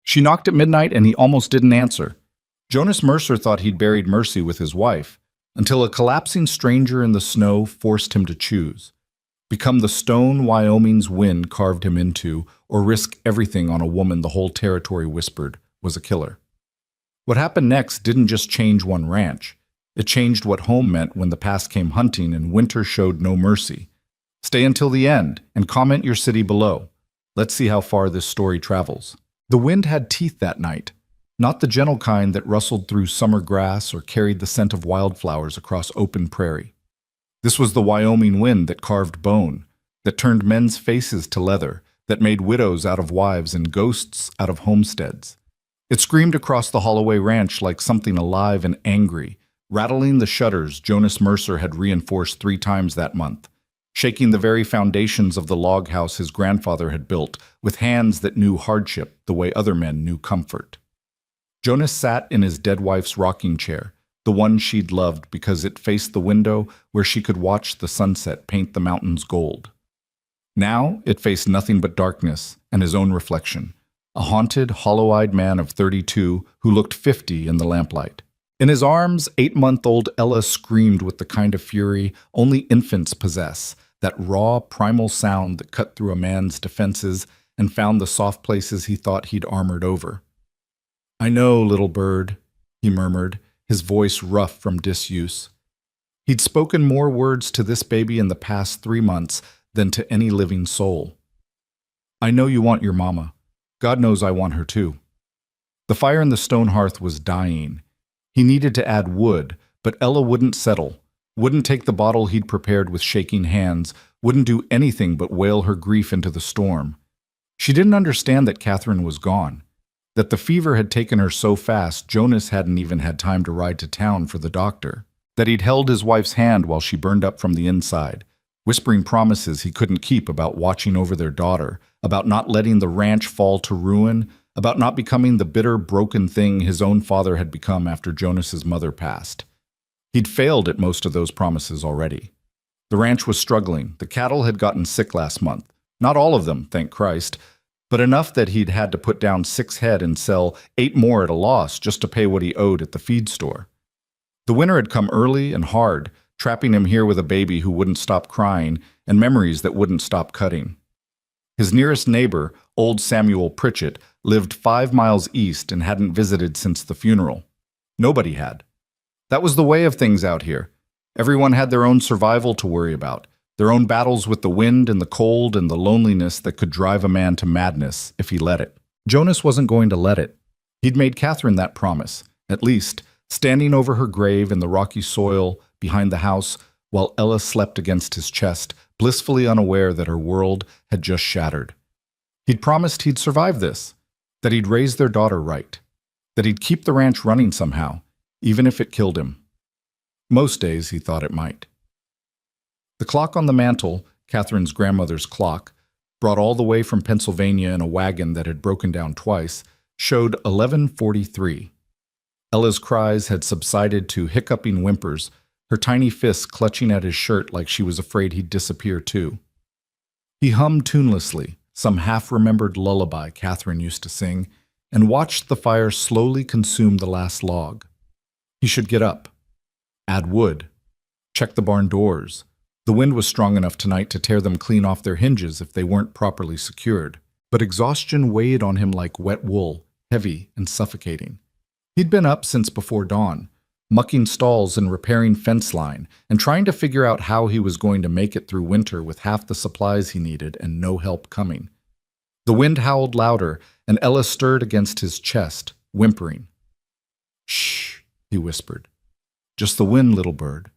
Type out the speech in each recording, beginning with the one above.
She knocked at midnight and he almost didn't answer. Jonas Mercer thought he'd buried Mercy with his wife, until a collapsing stranger in the snow forced him to choose. Become the stone Wyoming's wind carved him into, or risk everything on a woman the whole territory whispered was a killer. What happened next didn't just change one ranch. It changed what home meant when the past came hunting and winter showed no mercy. Stay until the end and comment your city below. Let's see how far this story travels. The wind had teeth that night, not the gentle kind that rustled through summer grass or carried the scent of wildflowers across open prairie. This was the Wyoming wind that carved bone, that turned men's faces to leather, that made widows out of wives and ghosts out of homesteads. It screamed across the Holloway Ranch like something alive and angry, rattling the shutters Jonas Mercer had reinforced 3 times that month, shaking the very foundations of the log house his grandfather had built with hands that knew hardship the way other men knew comfort. Jonas sat in his dead wife's rocking chair, the one she'd loved because it faced the window where she could watch the sunset paint the mountains gold. Now it faced nothing but darkness and his own reflection, a haunted, hollow-eyed man of 32 who looked 50 in the lamplight. In his arms, 8-month-old Ella screamed with the kind of fury only infants possess, that raw, primal sound that cut through a man's defenses and found the soft places he thought he'd armored over. "I know, little bird," he murmured, his voice rough from disuse. He'd spoken more words to this baby in the past 3 months than to any living soul. "I know you want your mama. God knows I want her too." The fire in the stone hearth was dying. He needed to add wood, but Ella wouldn't settle, wouldn't take the bottle he'd prepared with shaking hands, wouldn't do anything but wail her grief into the storm. She didn't understand that Catherine was gone, that the fever had taken her so fast Jonas hadn't even had time to ride to town for the doctor, that he'd held his wife's hand while she burned up from the inside, whispering promises he couldn't keep about watching over their daughter, about not letting the ranch fall to ruin, about not becoming the bitter, broken thing his own father had become after Jonas's mother passed. He'd failed at most of those promises already. The ranch was struggling. The cattle had gotten sick last month. Not all of them, thank Christ, but enough that he'd had to put down 6 head and sell 8 more at a loss just to pay what he owed at the feed store. The winter had come early and hard, trapping him here with a baby who wouldn't stop crying and memories that wouldn't stop cutting. His nearest neighbor, old Samuel Pritchett, lived 5 miles east and hadn't visited since the funeral. Nobody had. That was the way of things out here. Everyone had their own survival to worry about, their own battles with the wind and the cold and the loneliness that could drive a man to madness if he let it. Jonas wasn't going to let it. He'd made Catherine that promise, at least, standing over her grave in the rocky soil behind the house while Ella slept against his chest, blissfully unaware that her world had just shattered. He'd promised he'd survive this, that he'd raise their daughter right, that he'd keep the ranch running somehow, even if it killed him. Most days he thought it might. The clock on the mantel, Catherine's grandmother's clock, brought all the way from Pennsylvania in a wagon that had broken down twice, showed 11:43. Ella's cries had subsided to hiccuping whimpers, her tiny fists clutching at his shirt like she was afraid he'd disappear too. He hummed tunelessly, some half-remembered lullaby Catherine used to sing, and watched the fire slowly consume the last log. He should get up, add wood, check the barn doors. The wind was strong enough tonight to tear them clean off their hinges if they weren't properly secured, but exhaustion weighed on him like wet wool, heavy and suffocating. He'd been up since before dawn, mucking stalls and repairing fence line, and trying to figure out how he was going to make it through winter with half the supplies he needed and no help coming. The wind howled louder, and Ella stirred against his chest, whimpering. "Shh," he whispered. "Just the wind, little bird.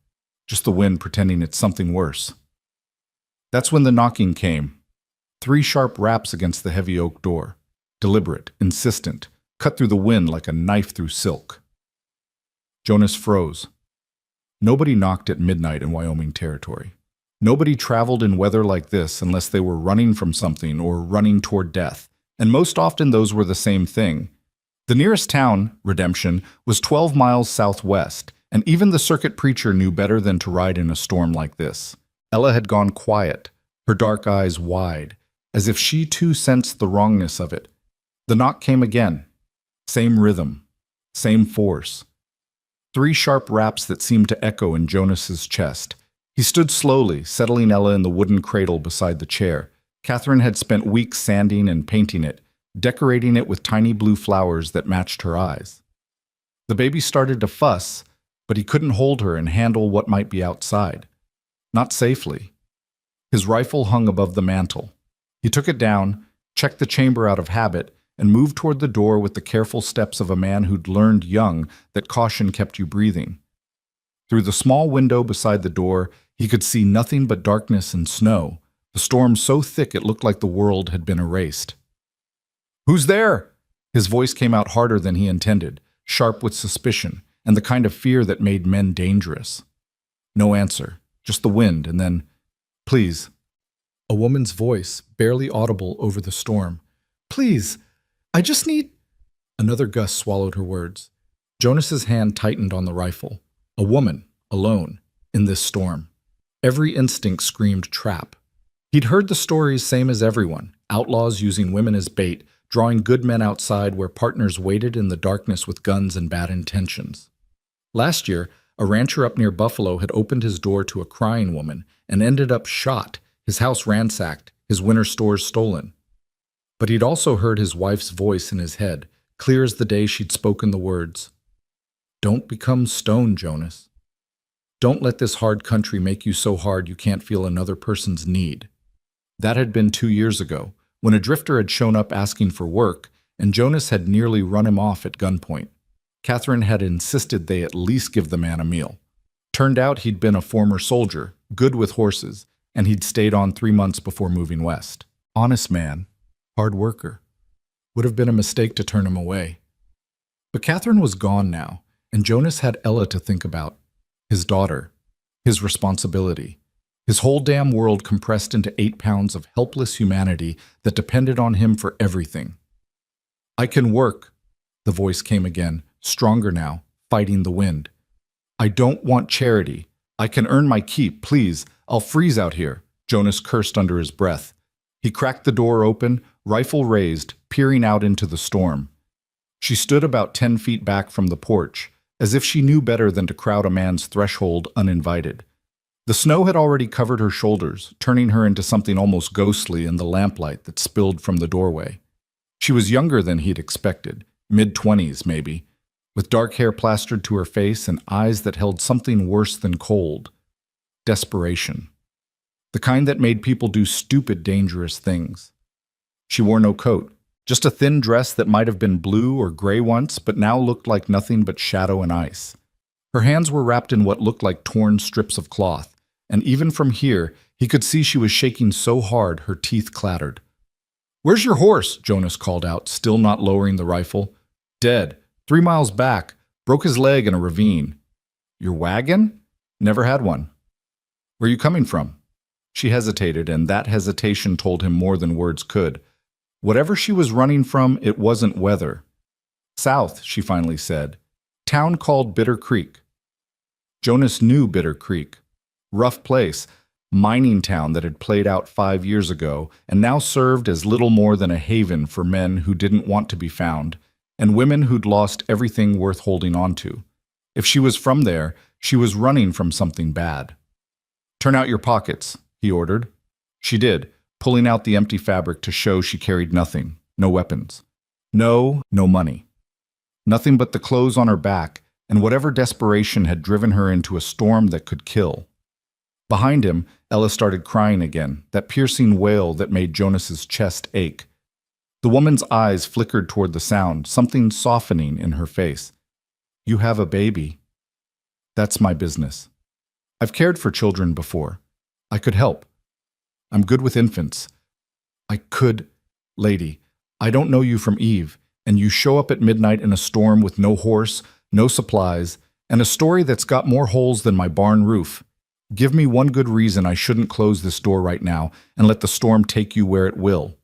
Just the wind pretending it's something worse." That's when the knocking came. 3 sharp raps against the heavy oak door, deliberate, insistent, cut through the wind like a knife through silk. Jonas froze. Nobody knocked at midnight in Wyoming territory. Nobody traveled in weather like this unless they were running from something or running toward death, and most often those were the same thing. The nearest town, Redemption, was 12 miles southwest, and even the circuit preacher knew better than to ride in a storm like this. Ella had gone quiet, her dark eyes wide, as if she too sensed the wrongness of it. The knock came again. Same rhythm, same force. 3 sharp raps that seemed to echo in Jonas's chest. He stood slowly, settling Ella in the wooden cradle beside the chair. Catherine had spent weeks sanding and painting it, decorating it with tiny blue flowers that matched her eyes. The baby started to fuss, but he couldn't hold her and handle what might be outside. Not safely. His rifle hung above the mantel. He took it down, checked the chamber out of habit, and moved toward the door with the careful steps of a man who'd learned young that caution kept you breathing. Through the small window beside the door, he could see nothing but darkness and snow, the storm so thick it looked like the world had been erased. "Who's there?" His voice came out harder than he intended, sharp with suspicion, and the kind of fear that made men dangerous. No answer, just the wind, and then, "Please." A woman's voice, barely audible over the storm. "Please, I just need—" Another gust swallowed her words. Jonas's hand tightened on the rifle. A woman, alone, in this storm. Every instinct screamed trap. He'd heard the stories same as everyone, outlaws using women as bait, drawing good men outside where partners waited in the darkness with guns and bad intentions. Last year, a rancher up near Buffalo had opened his door to a crying woman and ended up shot, his house ransacked, his winter stores stolen. But he'd also heard his wife's voice in his head, clear as the day she'd spoken the words, "Don't become stone, Jonas. Don't let this hard country make you so hard you can't feel another person's need." That had been 2 years ago, when a drifter had shown up asking for work, and Jonas had nearly run him off at gunpoint. Catherine had insisted they at least give the man a meal. Turned out he'd been a former soldier, good with horses, and he'd stayed on 3 months before moving west. Honest man, hard worker. Would have been a mistake to turn him away. But Catherine was gone now, and Jonas had Ella to think about. His daughter, his responsibility. His whole damn world compressed into 8 pounds of helpless humanity that depended on him for everything. "I can work," the voice came again, stronger now, fighting the wind. "I don't want charity. I can earn my keep, please. I'll freeze out here," Jonas cursed under his breath. He cracked the door open, rifle raised, peering out into the storm. She stood about 10 feet back from the porch, as if she knew better than to crowd a man's threshold uninvited. The snow had already covered her shoulders, turning her into something almost ghostly in the lamplight that spilled from the doorway. She was younger than he'd expected, mid-20s maybe, with dark hair plastered to her face and eyes that held something worse than cold. Desperation. The kind that made people do stupid, dangerous things. She wore no coat, just a thin dress that might have been blue or gray once, but now looked like nothing but shadow and ice. Her hands were wrapped in what looked like torn strips of cloth, and even from here, he could see she was shaking so hard her teeth clattered. "Where's your horse?" Jonas called out, still not lowering the rifle. "Dead. 3 miles back. Broke his leg in a ravine." "Your wagon?" "Never had one." "Where are you coming from?" She hesitated, and that hesitation told him more than words could. Whatever she was running from, it wasn't weather. "South," she finally said. "Town called Bitter Creek." Jonas knew Bitter Creek. Rough place, mining town that had played out 5 years ago and now served as little more than a haven for men who didn't want to be found, and women who'd lost everything worth holding on to. If she was from there, she was running from something bad. "Turn out your pockets," he ordered. She did, pulling out the empty fabric to show she carried nothing, no weapons. No money. Nothing but the clothes on her back and whatever desperation had driven her into a storm that could kill. Behind him, Ella started crying again, that piercing wail that made Jonas's chest ache. The woman's eyes flickered toward the sound, something softening in her face. "You have a baby." "That's my business. I've cared for children before. I could help. I'm good with infants. I could—" "Lady, I don't know you from Eve, and you show up at midnight in a storm with no horse, no supplies, and a story that's got more holes than my barn roof. Give me one good reason I shouldn't close this door right now and let the storm take you where it will."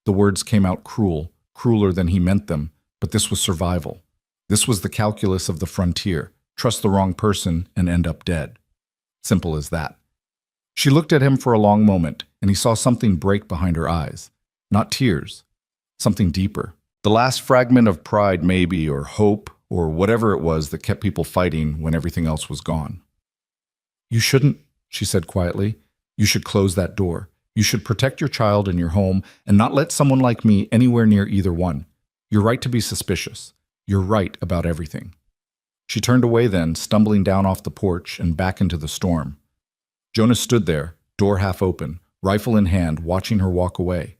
The words came out cruel, crueler than he meant them, but this was survival. This was the calculus of the frontier. Trust the wrong person and end up dead. Simple as that. She looked at him for a long moment, and he saw something break behind her eyes. Not tears. Something deeper. The last fragment of pride, maybe, or hope, or whatever it was that kept people fighting when everything else was gone. "You shouldn't," she said quietly. "You should close that door. You should protect your child and your home and not let someone like me anywhere near either one. You're right to be suspicious. You're right about everything." She turned away then, stumbling down off the porch and back into the storm. Jonas stood there, door half open, rifle in hand, watching her walk away.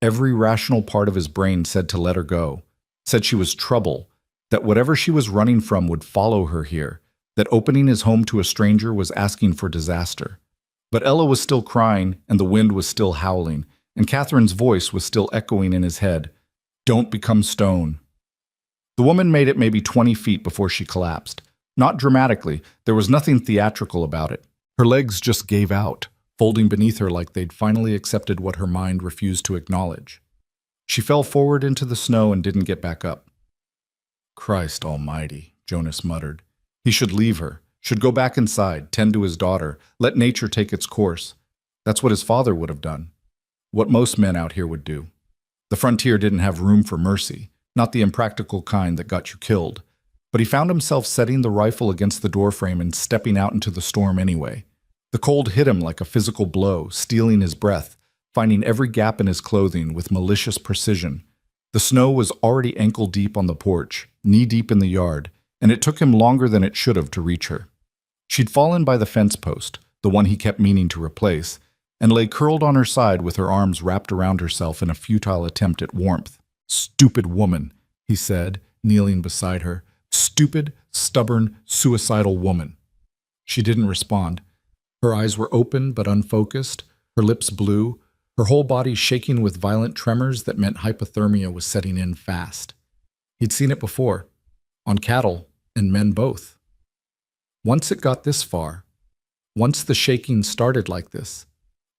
Every rational part of his brain said to let her go, said she was trouble, that whatever she was running from would follow her here, that opening his home to a stranger was asking for disaster. But Ella was still crying, and the wind was still howling, and Catherine's voice was still echoing in his head. "Don't become stone." The woman made it maybe 20 feet before she collapsed. Not dramatically, there was nothing theatrical about it. Her legs just gave out, folding beneath her like they'd finally accepted what her mind refused to acknowledge. She fell forward into the snow and didn't get back up. "Christ almighty," Jonas muttered. He should leave her, should go back inside, tend to his daughter, let nature take its course. That's what his father would have done. What most men out here would do. The frontier didn't have room for mercy, not the impractical kind that got you killed. But he found himself setting the rifle against the doorframe and stepping out into the storm anyway. The cold hit him like a physical blow, stealing his breath, finding every gap in his clothing with malicious precision. The snow was already ankle-deep on the porch, knee-deep in the yard, and it took him longer than it should have to reach her. She'd fallen by the fence post, the one he kept meaning to replace, and lay curled on her side with her arms wrapped around herself in a futile attempt at warmth. "Stupid woman," he said, kneeling beside her. "Stupid, stubborn, suicidal woman." She didn't respond. Her eyes were open but unfocused, her lips blue, her whole body shaking with violent tremors that meant hypothermia was setting in fast. He'd seen it before, on cattle and men both. Once it got this far, once the shaking started like this,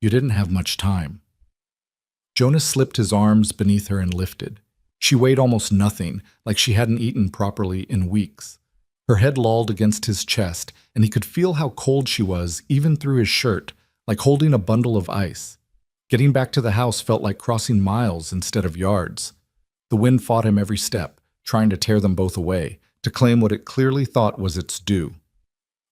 you didn't have much time. Jonas slipped his arms beneath her and lifted. She weighed almost nothing, like she hadn't eaten properly in weeks. Her head lolled against his chest, and he could feel how cold she was, even through his shirt, like holding a bundle of ice. Getting back to the house felt like crossing miles instead of yards. The wind fought him every step, trying to tear them both away, to claim what it clearly thought was its due.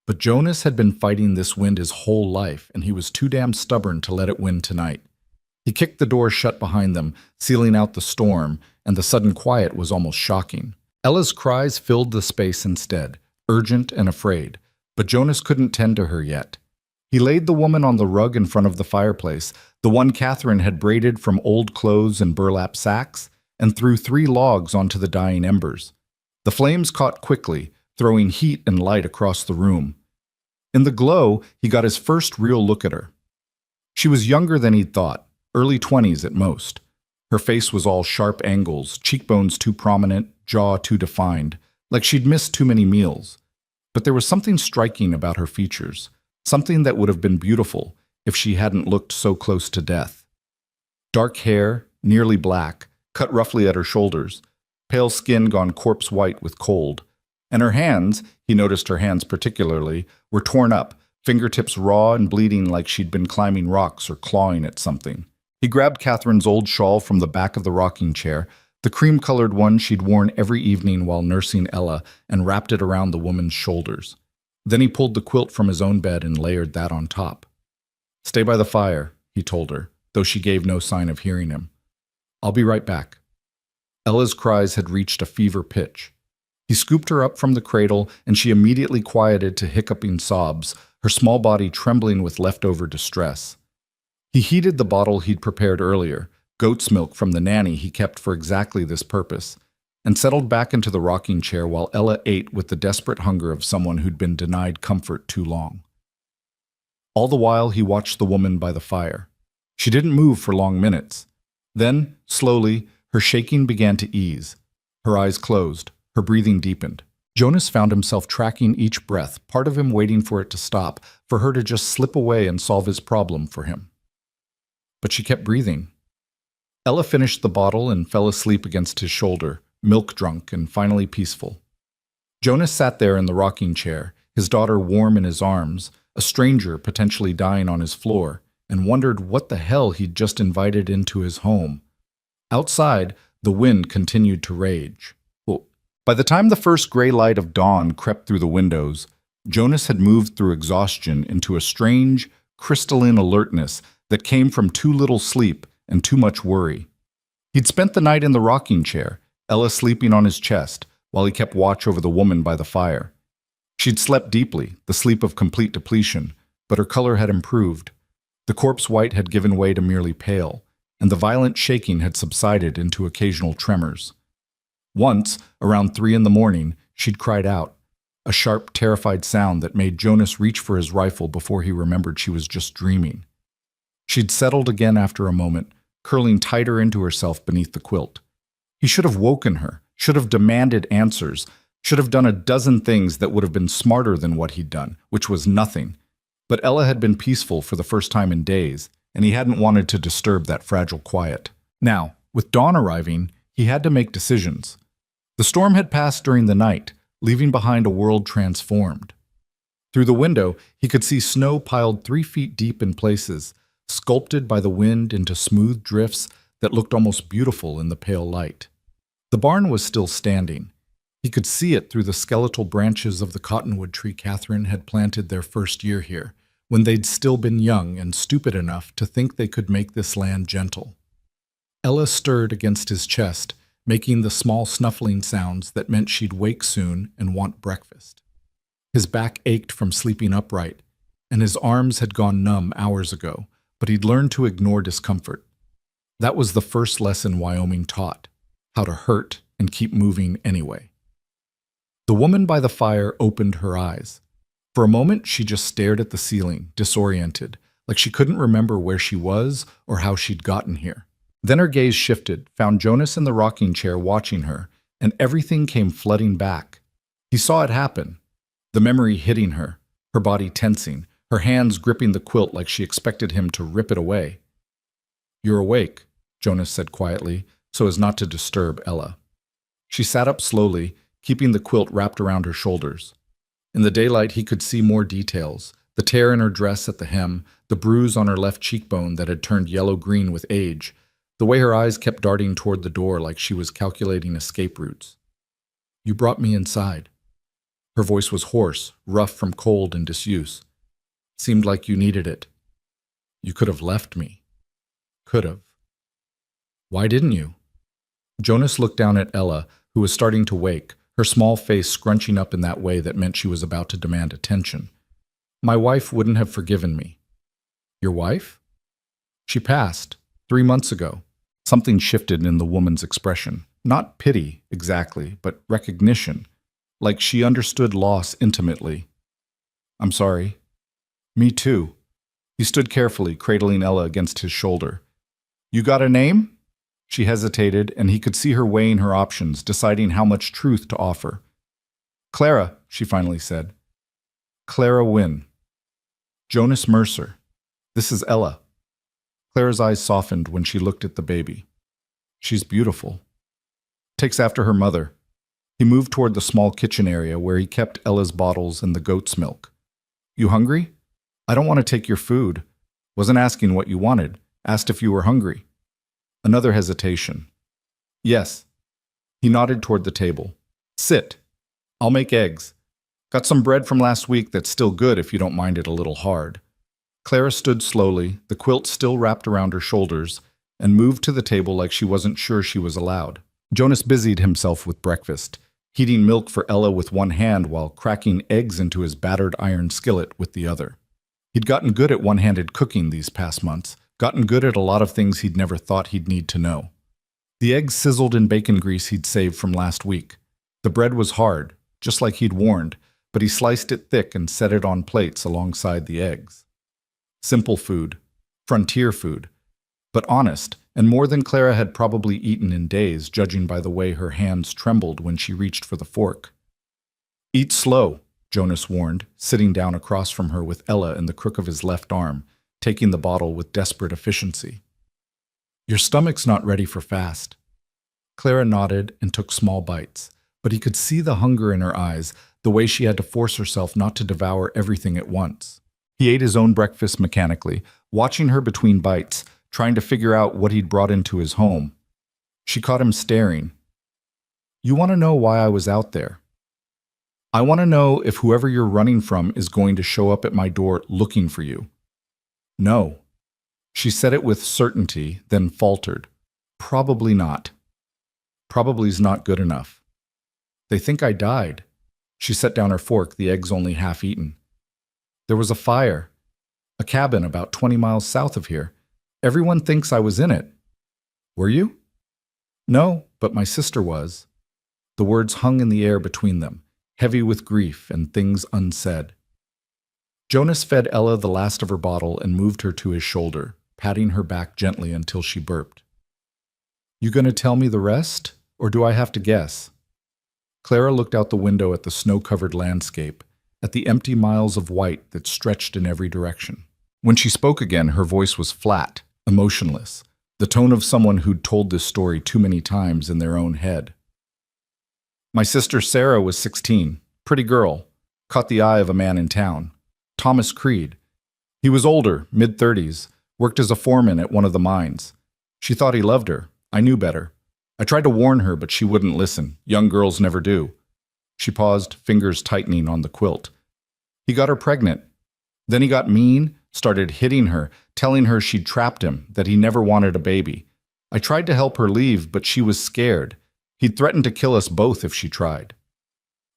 But Jonas had been fighting this wind his whole life, and he was too damn stubborn to let it win tonight. He kicked the door shut behind them, sealing out the storm, and the sudden quiet was almost shocking. Ella's cries filled the space instead, urgent and afraid, but Jonas couldn't tend to her yet. He laid the woman on the rug in front of the fireplace, the one Catherine had braided from old clothes and burlap sacks, and threw 3 logs onto the dying embers. The flames caught quickly, throwing heat and light across the room. In the glow, he got his first real look at her. She was younger than he'd thought, early 20s at most. Her face was all sharp angles, cheekbones too prominent, jaw too defined, like she'd missed too many meals. But there was something striking about her features, something that would have been beautiful if she hadn't looked so close to death. Dark hair, nearly black, cut roughly at her shoulders, pale skin gone corpse white with cold. And her hands, he noticed her hands particularly, were torn up, fingertips raw and bleeding like she'd been climbing rocks or clawing at something. He grabbed Catherine's old shawl from the back of the rocking chair, the cream-colored one she'd worn every evening while nursing Ella, and wrapped it around the woman's shoulders. Then he pulled the quilt from his own bed and layered that on top. "Stay by the fire," he told her, though she gave no sign of hearing him. "I'll be right back." Ella's cries had reached a fever pitch. He scooped her up from the cradle, and she immediately quieted to hiccuping sobs, her small body trembling with leftover distress. He heated the bottle he'd prepared earlier, goat's milk from the nanny he kept for exactly this purpose, and settled back into the rocking chair while Ella ate with the desperate hunger of someone who'd been denied comfort too long. All the while, he watched the woman by the fire. She didn't move for long minutes. Then, slowly, her shaking began to ease. Her eyes closed. Her breathing deepened. Jonas found himself tracking each breath, part of him waiting for it to stop, for her to just slip away and solve his problem for him. But she kept breathing. Ella finished the bottle and fell asleep against his shoulder, milk-drunk and finally peaceful. Jonas sat there in the rocking chair, his daughter warm in his arms, a stranger potentially dying on his floor, and wondered what the hell he'd just invited into his home. Outside, The wind continued to rage. By the time the first gray light of dawn crept through the windows, Jonas had moved through exhaustion into a strange, crystalline alertness that came from too little sleep and too much worry. He'd spent the night in the rocking chair, Ella sleeping on his chest, while he kept watch over the woman by the fire. She'd slept deeply, the sleep of complete depletion, but her color had improved. The corpse white had given way to merely pale, and the violent shaking had subsided into occasional tremors. Once, around 3 a.m, she'd cried out, a sharp, terrified sound that made Jonas reach for his rifle before he remembered she was just dreaming. She'd settled again after a moment, curling tighter into herself beneath the quilt. He should have woken her, should have demanded answers, should have done a dozen things that would have been smarter than what he'd done, which was nothing. But Ella had been peaceful for the first time in days, and he hadn't wanted to disturb that fragile quiet. Now, with dawn arriving, he had to make decisions. The storm had passed during the night, leaving behind a world transformed. Through the window, he could see snow piled 3 feet deep in places, sculpted by the wind into smooth drifts that looked almost beautiful in the pale light. The barn was still standing. He could see it through the skeletal branches of the cottonwood tree Catherine had planted their first year here, when they'd still been young and stupid enough to think they could make this land gentle. Ella stirred against his chest, making the small snuffling sounds that meant she'd wake soon and want breakfast. His back ached from sleeping upright, and his arms had gone numb hours ago, but he'd learned to ignore discomfort. That was the first lesson Wyoming taught, how to hurt and keep moving anyway. The woman by the fire opened her eyes. For a moment, she just stared at the ceiling, disoriented, like she couldn't remember where she was or how she'd gotten here. Then her gaze shifted, found Jonas in the rocking chair watching her, and everything came flooding back. He saw it happen, the memory hitting her, her body tensing, her hands gripping the quilt like she expected him to rip it away. "You're awake," Jonas said quietly, so as not to disturb Ella. She sat up slowly, keeping the quilt wrapped around her shoulders. In the daylight, he could see more details, the tear in her dress at the hem, the bruise on her left cheekbone that had turned yellow-green with age, the way her eyes kept darting toward the door like she was calculating escape routes. "You brought me inside." Her voice was hoarse, rough from cold and disuse. "Seemed like you needed it. You could have left me." "Could have." "Why didn't you?" Jonas looked down at Ella, who was starting to wake, her small face scrunching up in that way that meant she was about to demand attention. "My wife wouldn't have forgiven me." "Your wife?" "She passed 3 months ago." Something shifted in the woman's expression. Not pity, exactly, but recognition, like she understood loss intimately. "I'm sorry." "Me too." He stood carefully, cradling Ella against his shoulder. "You got a name?" She hesitated, and he could see her weighing her options, deciding how much truth to offer. "Clara," she finally said. "Clara Wynne." "Jonas Mercer. This is Ella." Clara's eyes softened when she looked at the baby. "She's beautiful." "Takes after her mother." He moved toward the small kitchen area where he kept Ella's bottles and the goat's milk. "You hungry?" "I don't want to take your food." "Wasn't asking what you wanted. Asked if you were hungry." Another hesitation. "Yes." He nodded toward the table. "Sit. I'll make eggs. Got some bread from last week that's still good if you don't mind it a little hard." Clara stood slowly, the quilt still wrapped around her shoulders, and moved to the table like she wasn't sure she was allowed. Jonas busied himself with breakfast, heating milk for Ella with one hand while cracking eggs into his battered iron skillet with the other. He'd gotten good at one-handed cooking these past months, gotten good at a lot of things he'd never thought he'd need to know. The eggs sizzled in bacon grease he'd saved from last week. The bread was hard, just like he'd warned, but he sliced it thick and set it on plates alongside the eggs. Simple food, frontier food, but honest, and more than Clara had probably eaten in days, judging by the way her hands trembled when she reached for the fork. "Eat slow," Jonas warned, sitting down across from her with Ella in the crook of his left arm, taking the bottle with desperate efficiency. "Your stomach's not ready for fast." Clara nodded and took small bites, but he could see the hunger in her eyes, the way she had to force herself not to devour everything at once. He ate his own breakfast mechanically, watching her between bites, trying to figure out what he'd brought into his home. She caught him staring. You want to know why I was out there? I want to know if whoever you're running from is going to show up at my door looking for you. No. She said it with certainty, then faltered. Probably not. Probably's not good enough. They think I died. She set down her fork, the eggs only half eaten. There was a fire. A cabin about 20 miles south of here. Everyone thinks I was in it. Were you? No, but my sister was. The words hung in the air between them, heavy with grief and things unsaid. Jonas fed Ella the last of her bottle and moved her to his shoulder, patting her back gently until she burped. You gonna tell me the rest, or do I have to guess? Clara looked out the window at the snow-covered landscape, at the empty miles of white that stretched in every direction. When she spoke again, her voice was flat, emotionless, the tone of someone who'd told this story too many times in their own head. My sister Sarah was 16, pretty girl, caught the eye of a man in town, Thomas Creed. He was older, mid-30s, worked as a foreman at one of the mines. She thought he loved her. I knew better. I tried to warn her, but she wouldn't listen. Young girls never do. She paused, fingers tightening on the quilt. He got her pregnant. Then he got mean, started hitting her, telling her she'd trapped him, that he never wanted a baby. I tried to help her leave, but she was scared. He'd threatened to kill us both if she tried.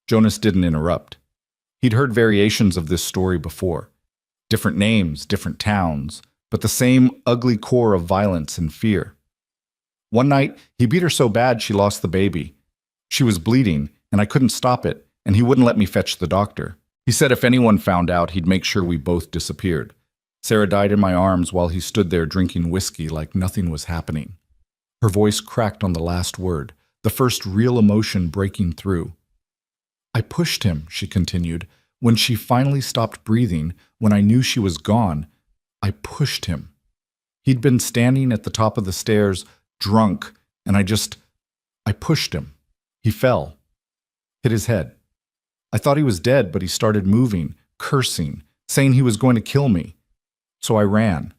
Jonas didn't interrupt. He'd heard variations of this story before. Different names, different towns, but the same ugly core of violence and fear. One night, he beat her so bad she lost the baby. She was bleeding, and I couldn't stop it, and he wouldn't let me fetch the doctor. He said if anyone found out, he'd make sure we both disappeared. Sarah died in my arms while he stood there drinking whiskey like nothing was happening. Her voice cracked on the last word, the first real emotion breaking through. I pushed him, she continued. When she finally stopped breathing, when I knew she was gone, I pushed him. He'd been standing at the top of the stairs, drunk, and I pushed him. He fell, hit his head. I thought he was dead, but he started moving, cursing, saying he was going to kill me. So I ran,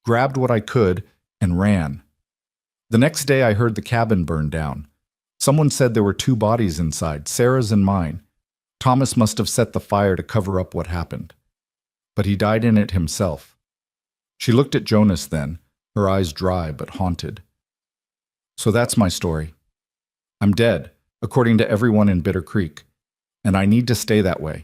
grabbed what I could, and ran. The next day I heard the cabin burn down. Someone said there were 2 bodies inside, Sarah's and mine. Thomas must have set the fire to cover up what happened. But he died in it himself. She looked at Jonas then, her eyes dry but haunted. So that's my story. I'm dead, according to everyone in Bitter Creek, and I need to stay that way.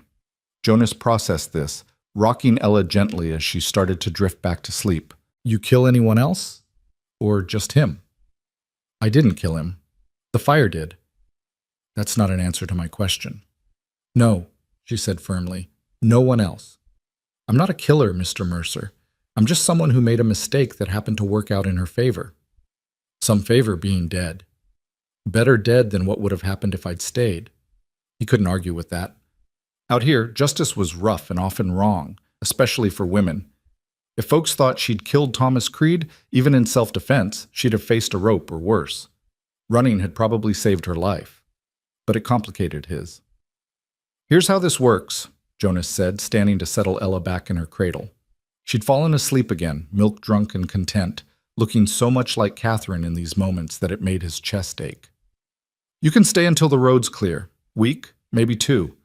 Jonas processed this, rocking Ella gently as she started to drift back to sleep. You kill anyone else? Or just him? I didn't kill him. The fire did. That's not an answer to my question. No, she said firmly. No one else. I'm not a killer, Mr. Mercer. I'm just someone who made a mistake that happened to work out in her favor. Some favor being dead. Better dead than what would have happened if I'd stayed. He couldn't argue with that. Out here, justice was rough and often wrong, especially for women. If folks thought she'd killed Thomas Creed, even in self-defense, she'd have faced a rope or worse. Running had probably saved her life, but it complicated his. Here's how this works, Jonas said, standing to settle Ella back in her cradle. She'd fallen asleep again, milk-drunk and content, looking so much like Catherine in these moments that it made his chest ache. You can stay until the road's clear. Week, maybe 2.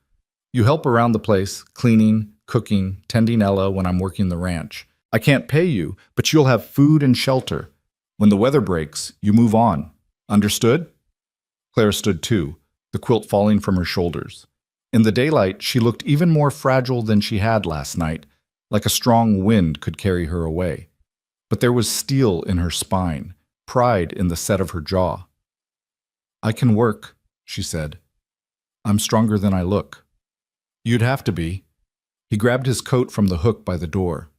You help around the place, cleaning, cooking, tending Ella when I'm working the ranch. I can't pay you, but you'll have food and shelter. When the weather breaks, you move on. Understood? Clara stood too, the quilt falling from her shoulders. In the daylight, she looked even more fragile than she had last night, like a strong wind could carry her away. But there was steel in her spine, pride in the set of her jaw. I can work, she said. I'm stronger than I look. You'd have to be. He grabbed his coat from the hook by the door.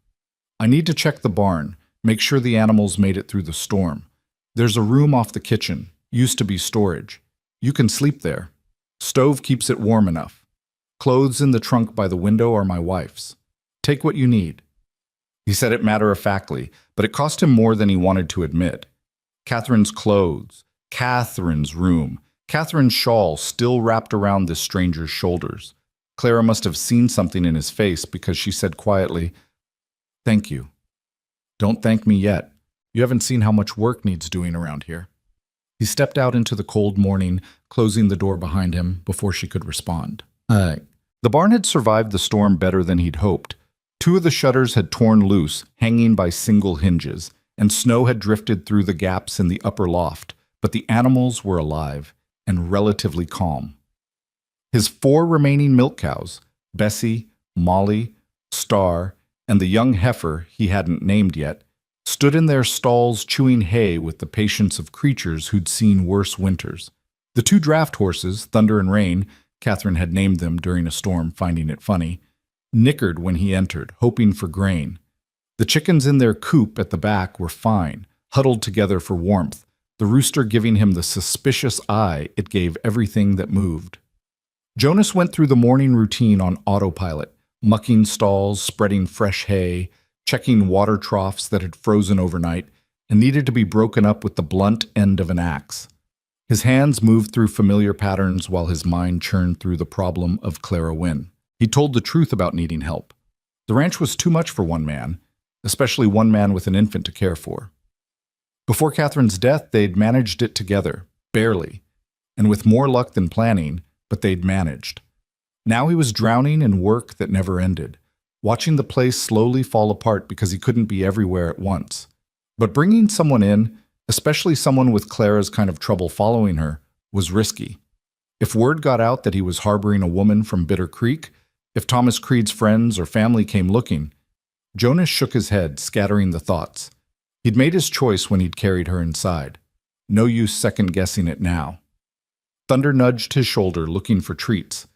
I need to check the barn, make sure the animals made it through the storm. There's a room off the kitchen, used to be storage. You can sleep there. Stove keeps it warm enough. Clothes in the trunk by the window are my wife's. Take what you need. He said it matter-of-factly, but it cost him more than he wanted to admit. Catherine's clothes, Catherine's room, Catherine's shawl still wrapped around this stranger's shoulders. Clara must have seen something in his face because she said quietly, "Thank you. Don't thank me yet. You haven't seen how much work needs doing around here." He stepped out into the cold morning, closing the door behind him before she could respond. The barn had survived the storm better than he'd hoped. Two of the shutters had torn loose, hanging by single hinges, and snow had drifted through the gaps in the upper loft, but the animals were alive and relatively calm. His 4 remaining milk cows, Bessie, Molly, Star, and the young heifer he hadn't named yet, stood in their stalls chewing hay with the patience of creatures who'd seen worse winters. The 2 draft horses, Thunder and Rain, Catherine had named them during a storm, finding it funny, nickered when he entered, hoping for grain. The chickens in their coop at the back were fine, huddled together for warmth, the rooster giving him the suspicious eye it gave everything that moved. Jonas went through the morning routine on autopilot, mucking stalls, spreading fresh hay, checking water troughs that had frozen overnight and needed to be broken up with the blunt end of an axe. His hands moved through familiar patterns while his mind churned through the problem of Clara Wynne. He told the truth about needing help. The ranch was too much for one man, especially one man with an infant to care for. Before Catherine's death, they'd managed it together, barely, and with more luck than planning, but they'd managed. Now he was drowning in work that never ended, watching the place slowly fall apart because he couldn't be everywhere at once. But bringing someone in, especially someone with Clara's kind of trouble following her, was risky. If word got out that he was harboring a woman from Bitter Creek, if Thomas Creed's friends or family came looking, Jonas shook his head, scattering the thoughts. He'd made his choice when he'd carried her inside. No use second-guessing it now. Thunder nudged his shoulder, looking for treats.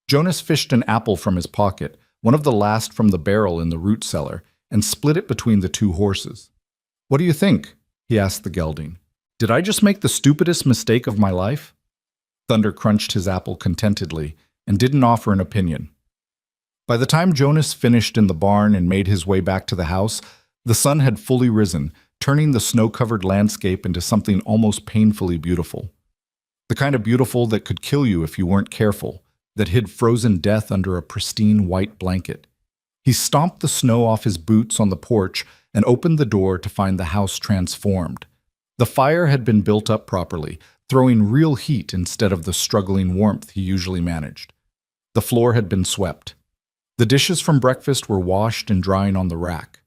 Jonas fished an apple from his pocket, one of the last from the barrel in the root cellar, and split it between the 2 horses. "What do you think?" he asked the gelding. "Did I just make the stupidest mistake of my life?" Thunder crunched his apple contentedly and didn't offer an opinion. By the time Jonas finished in the barn and made his way back to the house, the sun had fully risen, turning the snow-covered landscape into something almost painfully beautiful. The kind of beautiful that could kill you if you weren't careful, that hid frozen death under a pristine white blanket. He stomped the snow off his boots on the porch and opened the door to find the house transformed. The fire had been built up properly, throwing real heat instead of the struggling warmth he usually managed. The floor had been swept. The dishes from breakfast were washed and drying on the rack.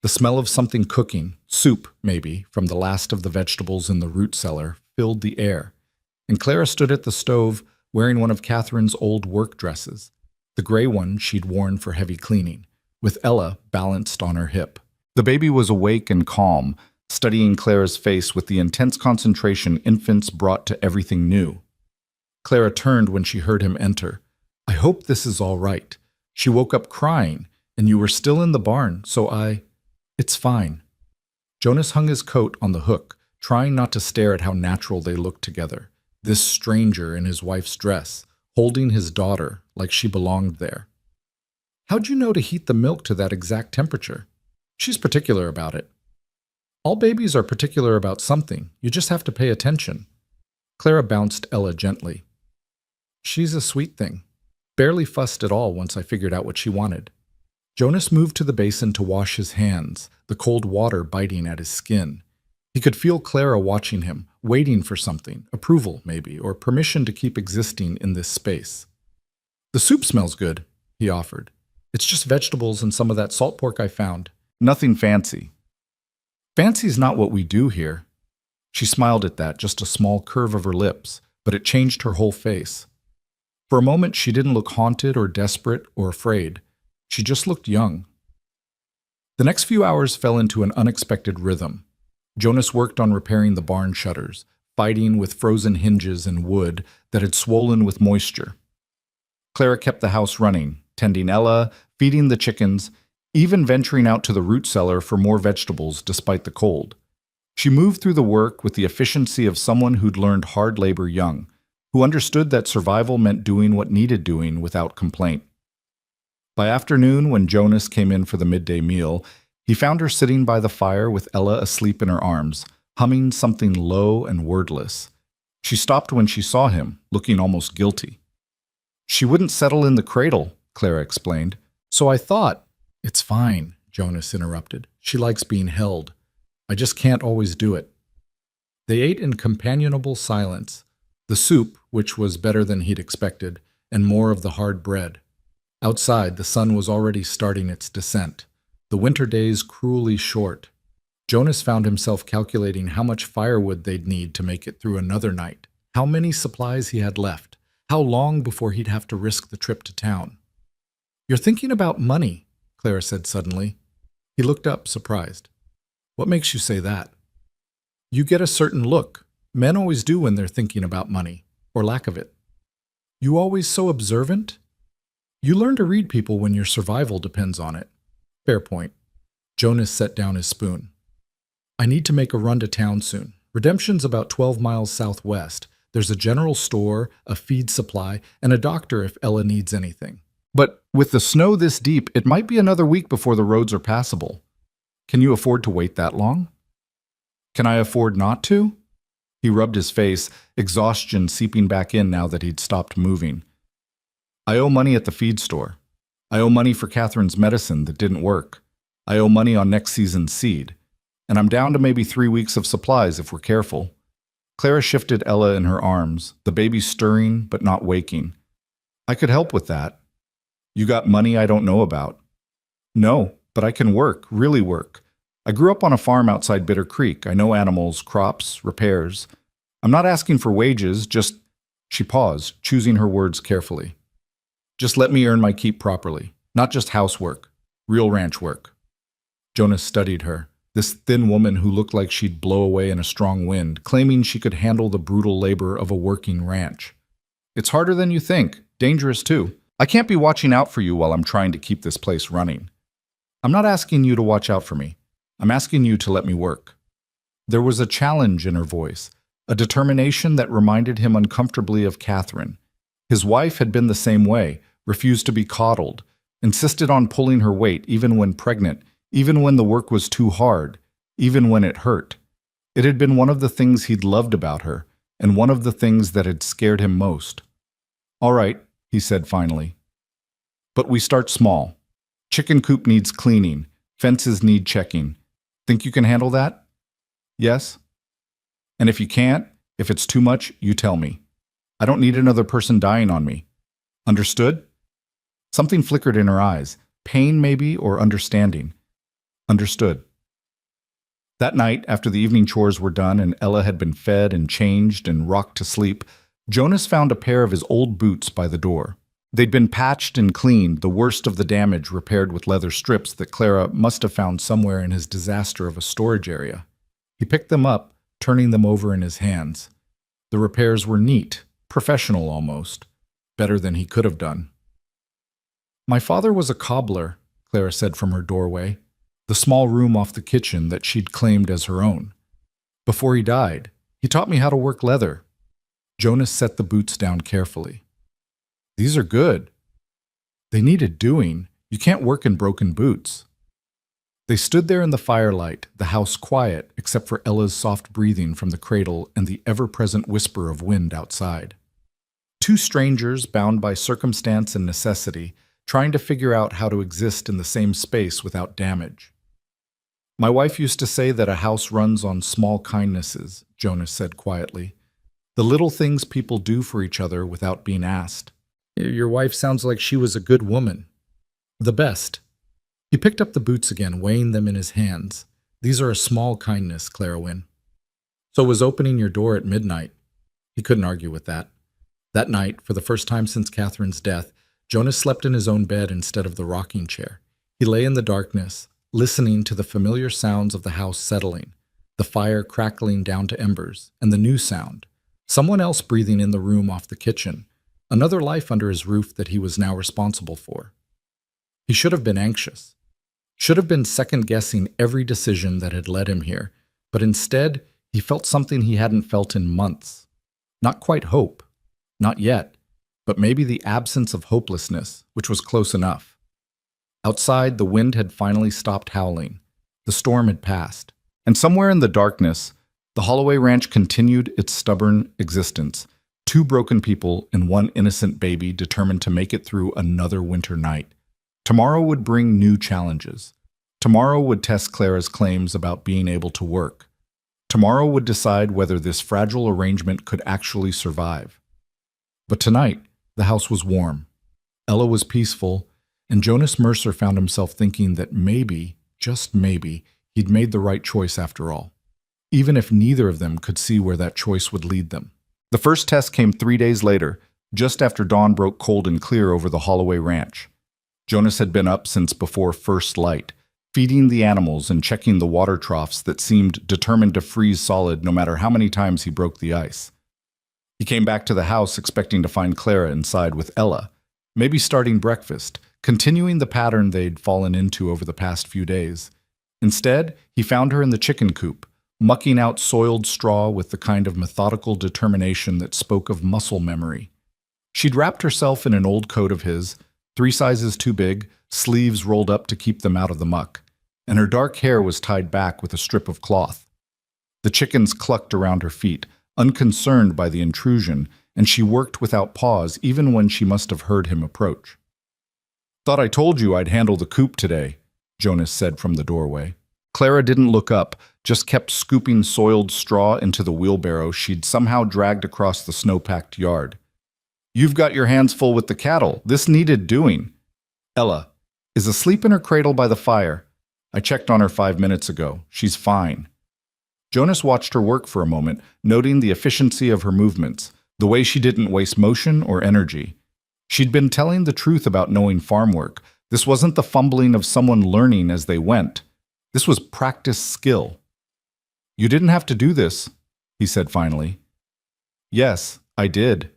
The smell of something cooking, soup maybe, from the last of the vegetables in the root cellar, filled the air. And Clara stood at the stove, wearing one of Catherine's old work dresses, the gray one she'd worn for heavy cleaning, with Ella balanced on her hip. The baby was awake and calm, studying Clara's face with the intense concentration infants brought to everything new. Clara turned when she heard him enter. "I hope this is all right. She woke up crying, and you were still in the barn, so It's fine." Jonas hung his coat on the hook, trying not to stare at how natural they looked together. This stranger in his wife's dress, holding his daughter like she belonged there. "How'd you know to heat the milk to that exact temperature?" "She's particular about it." "All babies are particular about something. You just have to pay attention." Clara bounced Ella gently. "She's a sweet thing. Barely fussed at all once I figured out what she wanted." Jonas moved to the basin to wash his hands, the cold water biting at his skin. He could feel Clara watching him, waiting for something, approval maybe, or permission to keep existing in this space. "The soup smells good," he offered. "It's just vegetables and some of that salt pork I found. Nothing fancy." "Fancy's not what we do here." She smiled at that, just a small curve of her lips, but it changed her whole face. For a moment, she didn't look haunted or desperate or afraid. She just looked young. The next few hours fell into an unexpected rhythm. Jonas worked on repairing the barn shutters, fighting with frozen hinges and wood that had swollen with moisture. Clara kept the house running, tending Ella, feeding the chickens, even venturing out to the root cellar for more vegetables despite the cold. She moved through the work with the efficiency of someone who'd learned hard labor young, who understood that survival meant doing what needed doing without complaint. By afternoon, when Jonas came in for the midday meal, he found her sitting by the fire with Ella asleep in her arms, humming something low and wordless. She stopped when she saw him, looking almost guilty. "She wouldn't settle in the cradle," Clara explained. "So I thought—" "It's fine," Jonas interrupted. "She likes being held. I just can't always do it." They ate in companionable silence, the soup, which was better than he'd expected, and more of the hard bread. Outside, the sun was already starting its descent, the winter days cruelly short. Jonas found himself calculating how much firewood they'd need to make it through another night, how many supplies he had left, how long before he'd have to risk the trip to town. "You're thinking about money," Clara said suddenly. He looked up, surprised. "What makes you say that?" "You get a certain look. Men always do when they're thinking about money, or lack of it." "You always so observant?" "You learn to read people when your survival depends on it." "Fair point." Jonas set down his spoon. "I need to make a run to town soon. Redemption's about 12 miles southwest. There's a general store, a feed supply, and a doctor if Ella needs anything. But with the snow this deep, it might be another week before the roads are passable. Can you afford to wait that long?" "Can I afford not to?" He rubbed his face, exhaustion seeping back in now that he'd stopped moving. "I owe money at the feed store. I owe money for Catherine's medicine that didn't work. I owe money on next season's seed. And I'm down to maybe 3 weeks of supplies if we're careful." Clara shifted Ella in her arms, the baby stirring but not waking. "I could help with that." "You got money I don't know about?" "No, but I can work, really work. I grew up on a farm outside Bitter Creek. I know animals, crops, repairs. I'm not asking for wages, just—" She paused, choosing her words carefully. "Just let me earn my keep properly. Not just housework, real ranch work." Jonas studied her, this thin woman who looked like she'd blow away in a strong wind, claiming she could handle the brutal labor of a working ranch. "It's harder than you think, dangerous too. I can't be watching out for you while I'm trying to keep this place running. I'm not asking you to watch out for me. I'm asking you to let me work." There was a challenge in her voice, a determination that reminded him uncomfortably of Catherine. His wife had been the same way, refused to be coddled, insisted on pulling her weight even when pregnant, even when the work was too hard, even when it hurt. It had been one of the things he'd loved about her, and one of the things that had scared him most. "All right," he said finally. "But we start small. Chicken coop needs cleaning. Fences need checking. Think you can handle that?" "Yes." "And if you can't, if it's too much, you tell me. I don't need another person dying on me. Understood?" Something flickered in her eyes. Pain, maybe, or understanding. "Understood." That night, after the evening chores were done and Ella had been fed and changed and rocked to sleep, Jonas found a pair of his old boots by the door. They'd been patched and cleaned, the worst of the damage repaired with leather strips that Clara must have found somewhere in his disaster of a storage area. He picked them up, turning them over in his hands. The repairs were neat, professional almost, better than he could have done. "My father was a cobbler," Clara said from her doorway, the small room off the kitchen that she'd claimed as her own. "Before he died, he taught me how to work leather." Jonas set the boots down carefully. "These are good." "They needed doing. You can't work in broken boots." They stood there in the firelight, the house quiet except for Ella's soft breathing from the cradle and the ever-present whisper of wind outside. Two strangers bound by circumstance and necessity, trying to figure out how to exist in the same space without damage. "My wife used to say that a house runs on small kindnesses," Jonas said quietly. "The little things people do for each other without being asked." "Your wife sounds like she was a good woman." "The best." He picked up the boots again, weighing them in his hands. "These are a small kindness, Clara Wynne." "So was opening your door at midnight." He couldn't argue with that. That night, for the first time since Catherine's death, Jonas slept in his own bed instead of the rocking chair. He lay in the darkness, listening to the familiar sounds of the house settling, the fire crackling down to embers, and the new sound, someone else breathing in the room off the kitchen, another life under his roof that he was now responsible for. He should have been anxious, should have been second-guessing every decision that had led him here, but instead he felt something he hadn't felt in months. Not quite hope, not yet, but maybe the absence of hopelessness, which was close enough. Outside, the wind had finally stopped howling. The storm had passed, and somewhere in the darkness, the Holloway Ranch continued its stubborn existence. Two broken people and one innocent baby determined to make it through another winter night. Tomorrow would bring new challenges. Tomorrow would test Clara's claims about being able to work. Tomorrow would decide whether this fragile arrangement could actually survive. But tonight, the house was warm. Ella was peaceful, and Jonas Mercer found himself thinking that maybe, just maybe, he'd made the right choice after all, even if neither of them could see where that choice would lead them. The first test came 3 days later, just after dawn broke cold and clear over the Holloway Ranch. Jonas had been up since before first light, feeding the animals and checking the water troughs that seemed determined to freeze solid no matter how many times he broke the ice. He came back to the house expecting to find Clara inside with Ella, maybe starting breakfast, continuing the pattern they'd fallen into over the past few days. Instead, he found her in the chicken coop, mucking out soiled straw with the kind of methodical determination that spoke of muscle memory. She'd wrapped herself in an old coat of his, 3 sizes too big, sleeves rolled up to keep them out of the muck, and her dark hair was tied back with a strip of cloth. The chickens clucked around her feet, unconcerned by the intrusion, and she worked without pause even when she must have heard him approach. "Thought I told you I'd handle the coop today," Jonas said from the doorway. Clara didn't look up, just kept scooping soiled straw into the wheelbarrow she'd somehow dragged across the snow-packed yard. "You've got your hands full with the cattle. This needed doing." "Ella is asleep in her cradle by the fire. I checked on her 5 minutes ago. She's fine." Jonas watched her work for a moment, noting the efficiency of her movements, the way she didn't waste motion or energy. She'd been telling the truth about knowing farm work. This wasn't the fumbling of someone learning as they went. This was practiced skill. "You didn't have to do this," he said finally. "Yes, I did."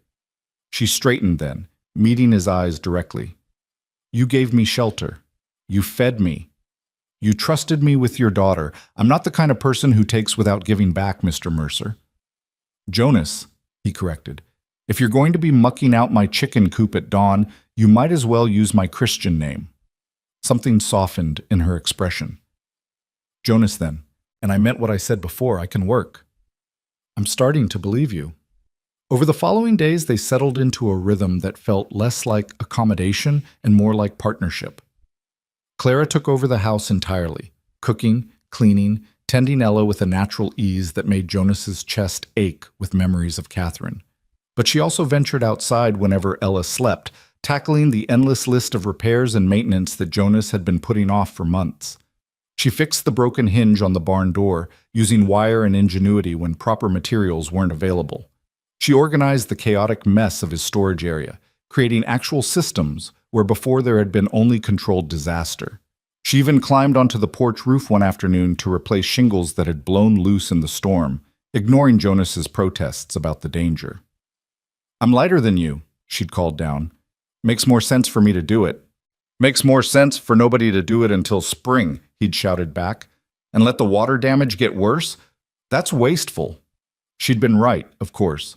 She straightened then, meeting his eyes directly. "You gave me shelter. You fed me. You trusted me with your daughter. I'm not the kind of person who takes without giving back, Mr. Mercer." "Jonas," he corrected, "if you're going to be mucking out my chicken coop at dawn, you might as well use my Christian name." Something softened in her expression. "Jonas, then, and I meant what I said before, I can work." "I'm starting to believe you." Over the following days, they settled into a rhythm that felt less like accommodation and more like partnership. Clara took over the house entirely, cooking, cleaning, tending Ella with a natural ease that made Jonas's chest ache with memories of Catherine. But she also ventured outside whenever Ella slept, tackling the endless list of repairs and maintenance that Jonas had been putting off for months. She fixed the broken hinge on the barn door, using wire and ingenuity when proper materials weren't available. She organized the chaotic mess of his storage area, creating actual systems where before there had been only controlled disaster. She even climbed onto the porch roof one afternoon to replace shingles that had blown loose in the storm, ignoring Jonas's protests about the danger. "I'm lighter than you," she'd called down. "Makes more sense for me to do it." "Makes more sense for nobody to do it until spring," he'd shouted back. "And let the water damage get worse? That's wasteful." She'd been right, of course.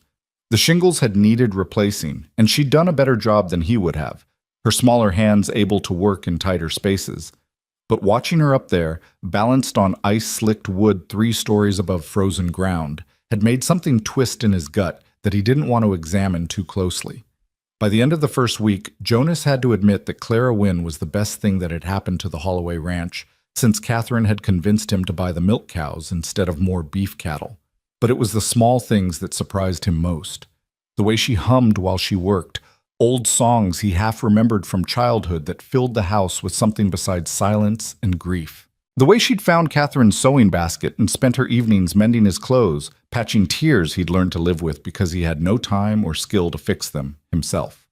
The shingles had needed replacing, and she'd done a better job than he would have, her smaller hands able to work in tighter spaces. But watching her up there, balanced on ice-slicked wood 3 stories above frozen ground, had made something twist in his gut that he didn't want to examine too closely. By the end of the first week, Jonas had to admit that Clara Wynne was the best thing that had happened to the Holloway Ranch since Catherine had convinced him to buy the milk cows instead of more beef cattle. But it was the small things that surprised him most. The way she hummed while she worked, old songs he half remembered from childhood that filled the house with something besides silence and grief. The way she'd found Catherine's sewing basket and spent her evenings mending his clothes, patching tears he'd learned to live with because he had no time or skill to fix them himself.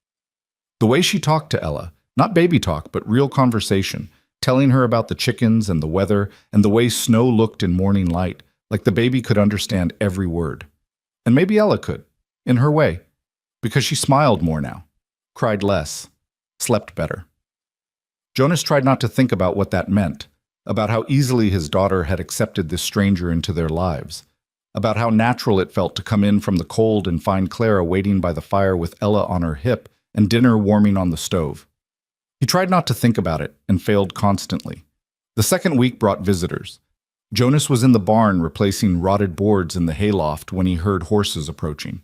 The way she talked to Ella, not baby talk, but real conversation, telling her about the chickens and the weather and the way snow looked in morning light, like the baby could understand every word. And maybe Ella could, in her way, because she smiled more now, cried less, slept better. Jonas tried not to think about what that meant, about how easily his daughter had accepted this stranger into their lives, about how natural it felt to come in from the cold and find Clara waiting by the fire with Ella on her hip and dinner warming on the stove. He tried not to think about it and failed constantly. The second week brought visitors. Jonas was in the barn replacing rotted boards in the hayloft when he heard horses approaching.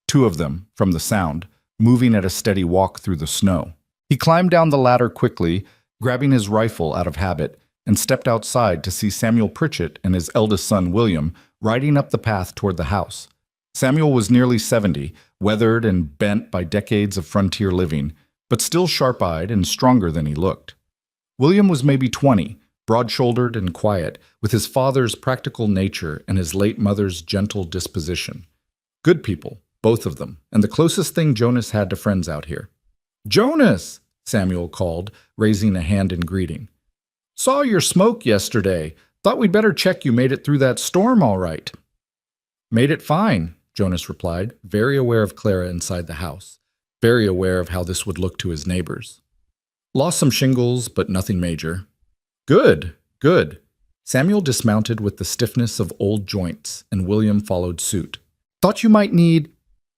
2 of them, from the sound, moving at a steady walk through the snow. He climbed down the ladder quickly, grabbing his rifle out of habit, and stepped outside to see Samuel Pritchett and his eldest son William riding up the path toward the house. Samuel was nearly 70, weathered and bent by decades of frontier living, but still sharp-eyed and stronger than he looked. William was maybe 20, broad-shouldered and quiet, with his father's practical nature and his late mother's gentle disposition. Good people, both of them, and the closest thing Jonas had to friends out here. "Jonas!" Samuel called, raising a hand in greeting. "Saw your smoke yesterday. Thought we'd better check you made it through that storm all right." "Made it fine," Jonas replied, very aware of Clara inside the house, very aware of how this would look to his neighbors. "Lost some shingles, but nothing major." "Good, good." Samuel dismounted with the stiffness of old joints, and William followed suit. "Thought you might need—"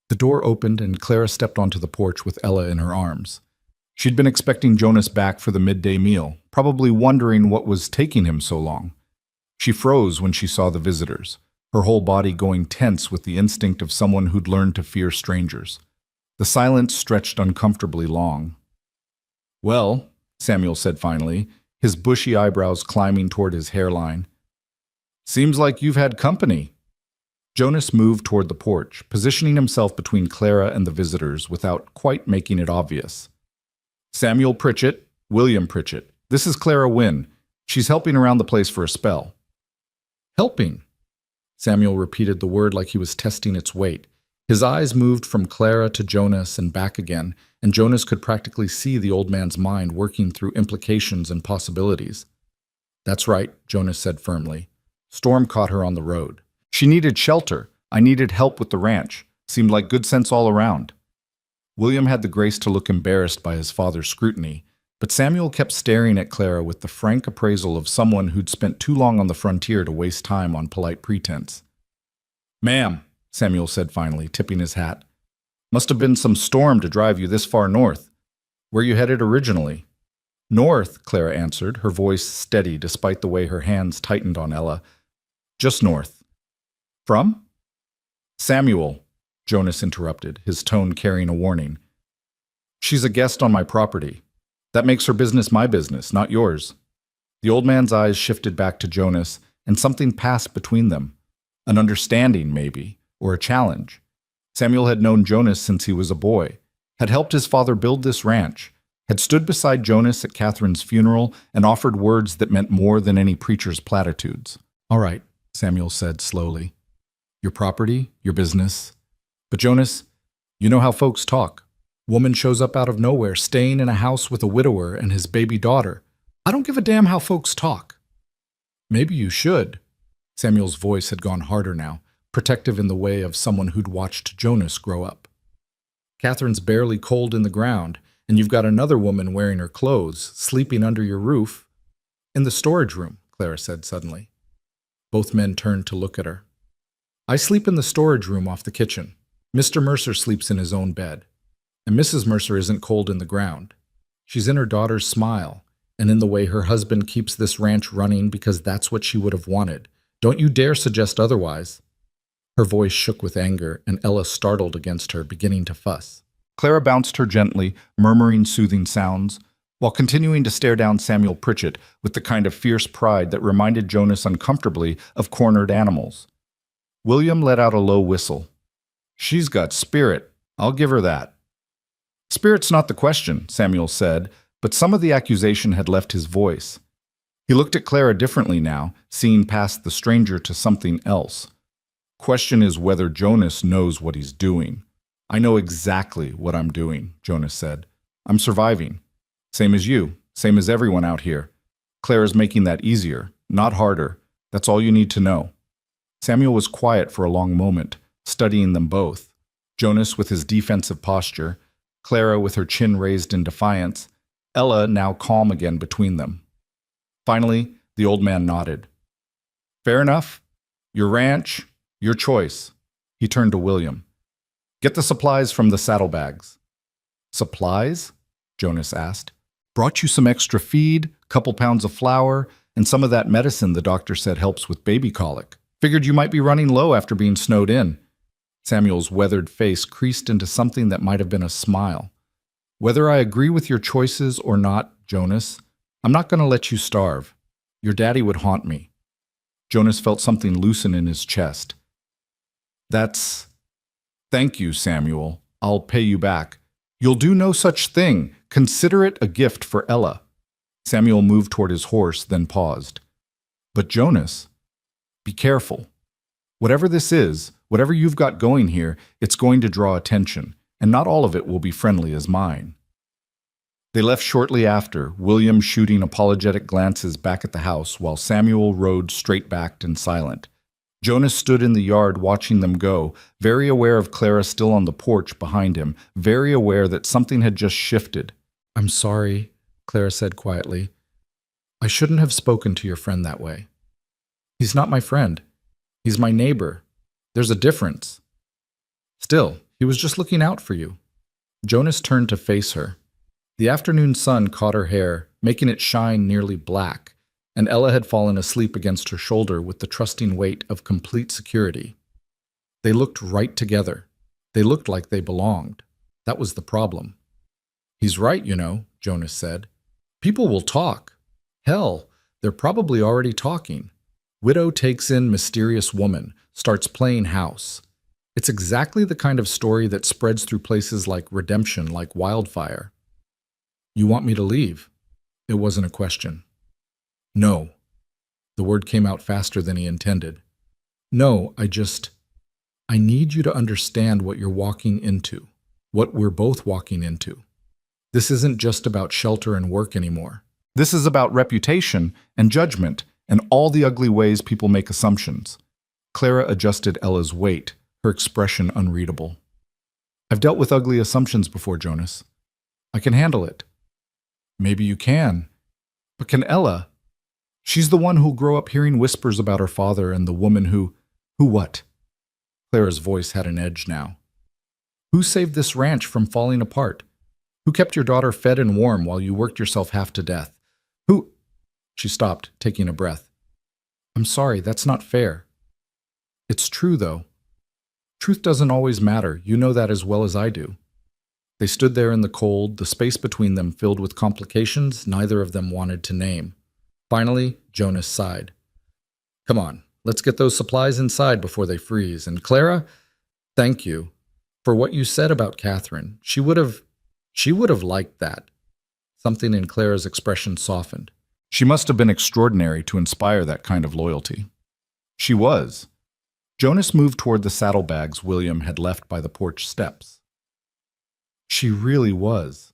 The door opened and Clara stepped onto the porch with Ella in her arms. She'd been expecting Jonas back for the midday meal, probably wondering what was taking him so long. She froze when she saw the visitors, her whole body going tense with the instinct of someone who'd learned to fear strangers. The silence stretched uncomfortably long. "Well," Samuel said finally, his bushy eyebrows climbing toward his hairline. "Seems like you've had company." Jonas moved toward the porch, positioning himself between Clara and the visitors without quite making it obvious. "Samuel Pritchett, William Pritchett. This is Clara Wynne. She's helping around the place for a spell." "Helping?" Samuel repeated the word like he was testing its weight. His eyes moved from Clara to Jonas and back again, and Jonas could practically see the old man's mind working through implications and possibilities. "That's right," Jonas said firmly. "Storm caught her on the road. She needed shelter. I needed help with the ranch. Seemed like good sense all around." William had the grace to look embarrassed by his father's scrutiny, but Samuel kept staring at Clara with the frank appraisal of someone who'd spent too long on the frontier to waste time on polite pretense. "Ma'am," Samuel said finally, tipping his hat. "Must have been some storm to drive you this far north. Where you headed originally?" "North," Clara answered, her voice steady despite the way her hands tightened on Ella. "Just north." "From?" "Samuel," Jonas interrupted, his tone carrying a warning. "She's a guest on my property. That makes her business my business, not yours." The old man's eyes shifted back to Jonas, and something passed between them. An understanding, maybe, or a challenge. Samuel had known Jonas since he was a boy, had helped his father build this ranch, had stood beside Jonas at Catherine's funeral and offered words that meant more than any preacher's platitudes. "All right," Samuel said slowly. "Your property, your business. But Jonas, you know how folks talk. Woman shows up out of nowhere, staying in a house with a widower and his baby daughter. I don't give a damn how folks talk." "Maybe you should." Samuel's voice had gone harder now, protective in the way of someone who'd watched Jonas grow up. "Catherine's barely cold in the ground, and you've got another woman wearing her clothes, sleeping under your roof." "In the storage room," Clara said suddenly. Both men turned to look at her. "I sleep in the storage room off the kitchen. Mr. Mercer sleeps in his own bed. And Mrs. Mercer isn't cold in the ground. She's in her daughter's smile, and in the way her husband keeps this ranch running because that's what she would have wanted. Don't you dare suggest otherwise." Her voice shook with anger, and Ella startled against her, beginning to fuss. Clara bounced her gently, murmuring soothing sounds, while continuing to stare down Samuel Pritchett with the kind of fierce pride that reminded Jonas uncomfortably of cornered animals. William let out a low whistle. "She's got spirit. I'll give her that." "Spirit's not the question," Samuel said, but some of the accusation had left his voice. He looked at Clara differently now, seeing past the stranger to something else. "Question is whether Jonas knows what he's doing." "I know exactly what I'm doing," Jonas said. "I'm surviving. Same as you, same as everyone out here. Clara's making that easier, not harder. That's all you need to know." Samuel was quiet for a long moment, studying them both. Jonas with his defensive posture, Clara with her chin raised in defiance, Ella now calm again between them. Finally, the old man nodded. "Fair enough. Your ranch, your choice." He turned to William. "Get the supplies from the saddlebags." "Supplies?" Jonas asked. "Brought you some extra feed, couple pounds of flour, and some of that medicine the doctor said helps with baby colic. Figured you might be running low after being snowed in." Samuel's weathered face creased into something that might have been a smile. "Whether I agree with your choices or not, Jonas, I'm not going to let you starve. Your daddy would haunt me." Jonas felt something loosen in his chest. Thank you, Samuel. I'll pay you back. You'll do no such thing. Consider it a gift for Ella. Samuel moved toward his horse, then paused. But Jonas, be careful. Whatever this is, whatever you've got going here, it's going to draw attention, and not all of it will be friendly as mine. They left shortly after, William shooting apologetic glances back at the house while Samuel rode straight-backed and silent. Jonas stood in the yard watching them go, very aware of Clara still on the porch behind him, very aware that something had just shifted. "I'm sorry," Clara said quietly. "I shouldn't have spoken to your friend that way. He's not my friend. He's my neighbor. There's a difference. Still, he was just looking out for you." Jonas turned to face her. The afternoon sun caught her hair, making it shine nearly black, and Ella had fallen asleep against her shoulder with the trusting weight of complete security. They looked right together. They looked like they belonged. That was the problem. "He's right, you know," Jonas said. "People will talk. Hell, they're probably already talking. Widow takes in mysterious woman, starts playing house. It's exactly the kind of story that spreads through places like Redemption like wildfire." "You want me to leave?" It wasn't a question. "No." The word came out faster than he intended. "No, I need you to understand what you're walking into, what we're both walking into. This isn't just about shelter and work anymore. This is about reputation and judgment and all the ugly ways people make assumptions." Clara adjusted Ella's weight, her expression unreadable. "I've dealt with ugly assumptions before, Jonas. I can handle it." "Maybe you can. But can Ella? She's the one who'll grow up hearing whispers about her father and the woman who what?" Clara's voice had an edge now. "Who saved this ranch from falling apart? Who kept your daughter fed and warm while you worked yourself half to death? Who—" She stopped, taking a breath. "I'm sorry, that's not fair." "It's true, though. Truth doesn't always matter. You know that as well as I do." They stood there in the cold, the space between them filled with complications neither of them wanted to name. Finally, Jonas sighed. "Come on, let's get those supplies inside before they freeze. And Clara, thank you for what you said about Catherine. She would have liked that." Something in Clara's expression softened. She must have been extraordinary to inspire that kind of loyalty. She was. Jonas moved toward the saddlebags William had left by the porch steps. She really was.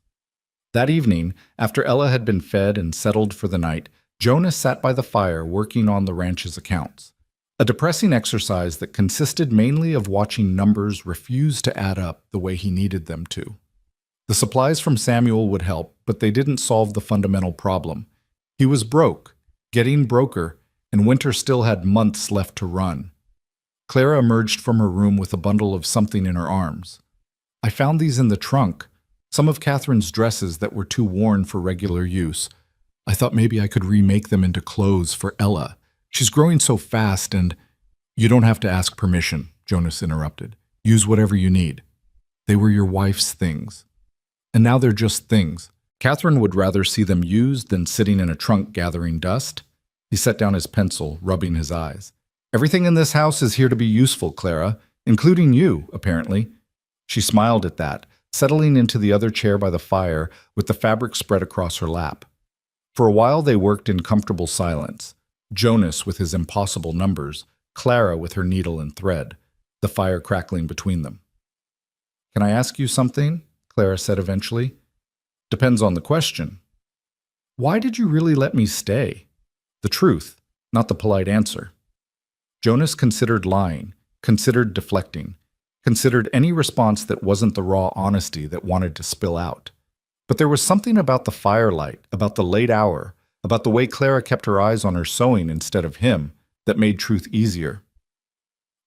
That evening, after Ella had been fed and settled for the night, Jonas sat by the fire working on the ranch's accounts. A depressing exercise that consisted mainly of watching numbers refuse to add up the way he needed them to. The supplies from Samuel would help, but they didn't solve the fundamental problem. He was broke, getting broker, and winter still had months left to run. Clara emerged from her room with a bundle of something in her arms. "I found these in the trunk, some of Catherine's dresses that were too worn for regular use. I thought maybe I could remake them into clothes for Ella. She's growing so fast and—" "You don't have to ask permission," Jonas interrupted. "Use whatever you need. They were your wife's things. And now they're just things. Catherine would rather see them used than sitting in a trunk gathering dust." He set down his pencil, rubbing his eyes. "Everything in this house is here to be useful, Clara, including you, apparently." She smiled at that, settling into the other chair by the fire with the fabric spread across her lap. For a while they worked in comfortable silence. Jonas with his impossible numbers, Clara with her needle and thread, the fire crackling between them. "Can I ask you something?" Clara said eventually. "Depends on the question." "Why did you really let me stay?" The truth, not the polite answer. Jonas considered lying, considered deflecting, considered any response that wasn't the raw honesty that wanted to spill out. But there was something about the firelight, about the late hour, about the way Clara kept her eyes on her sewing instead of him, that made truth easier.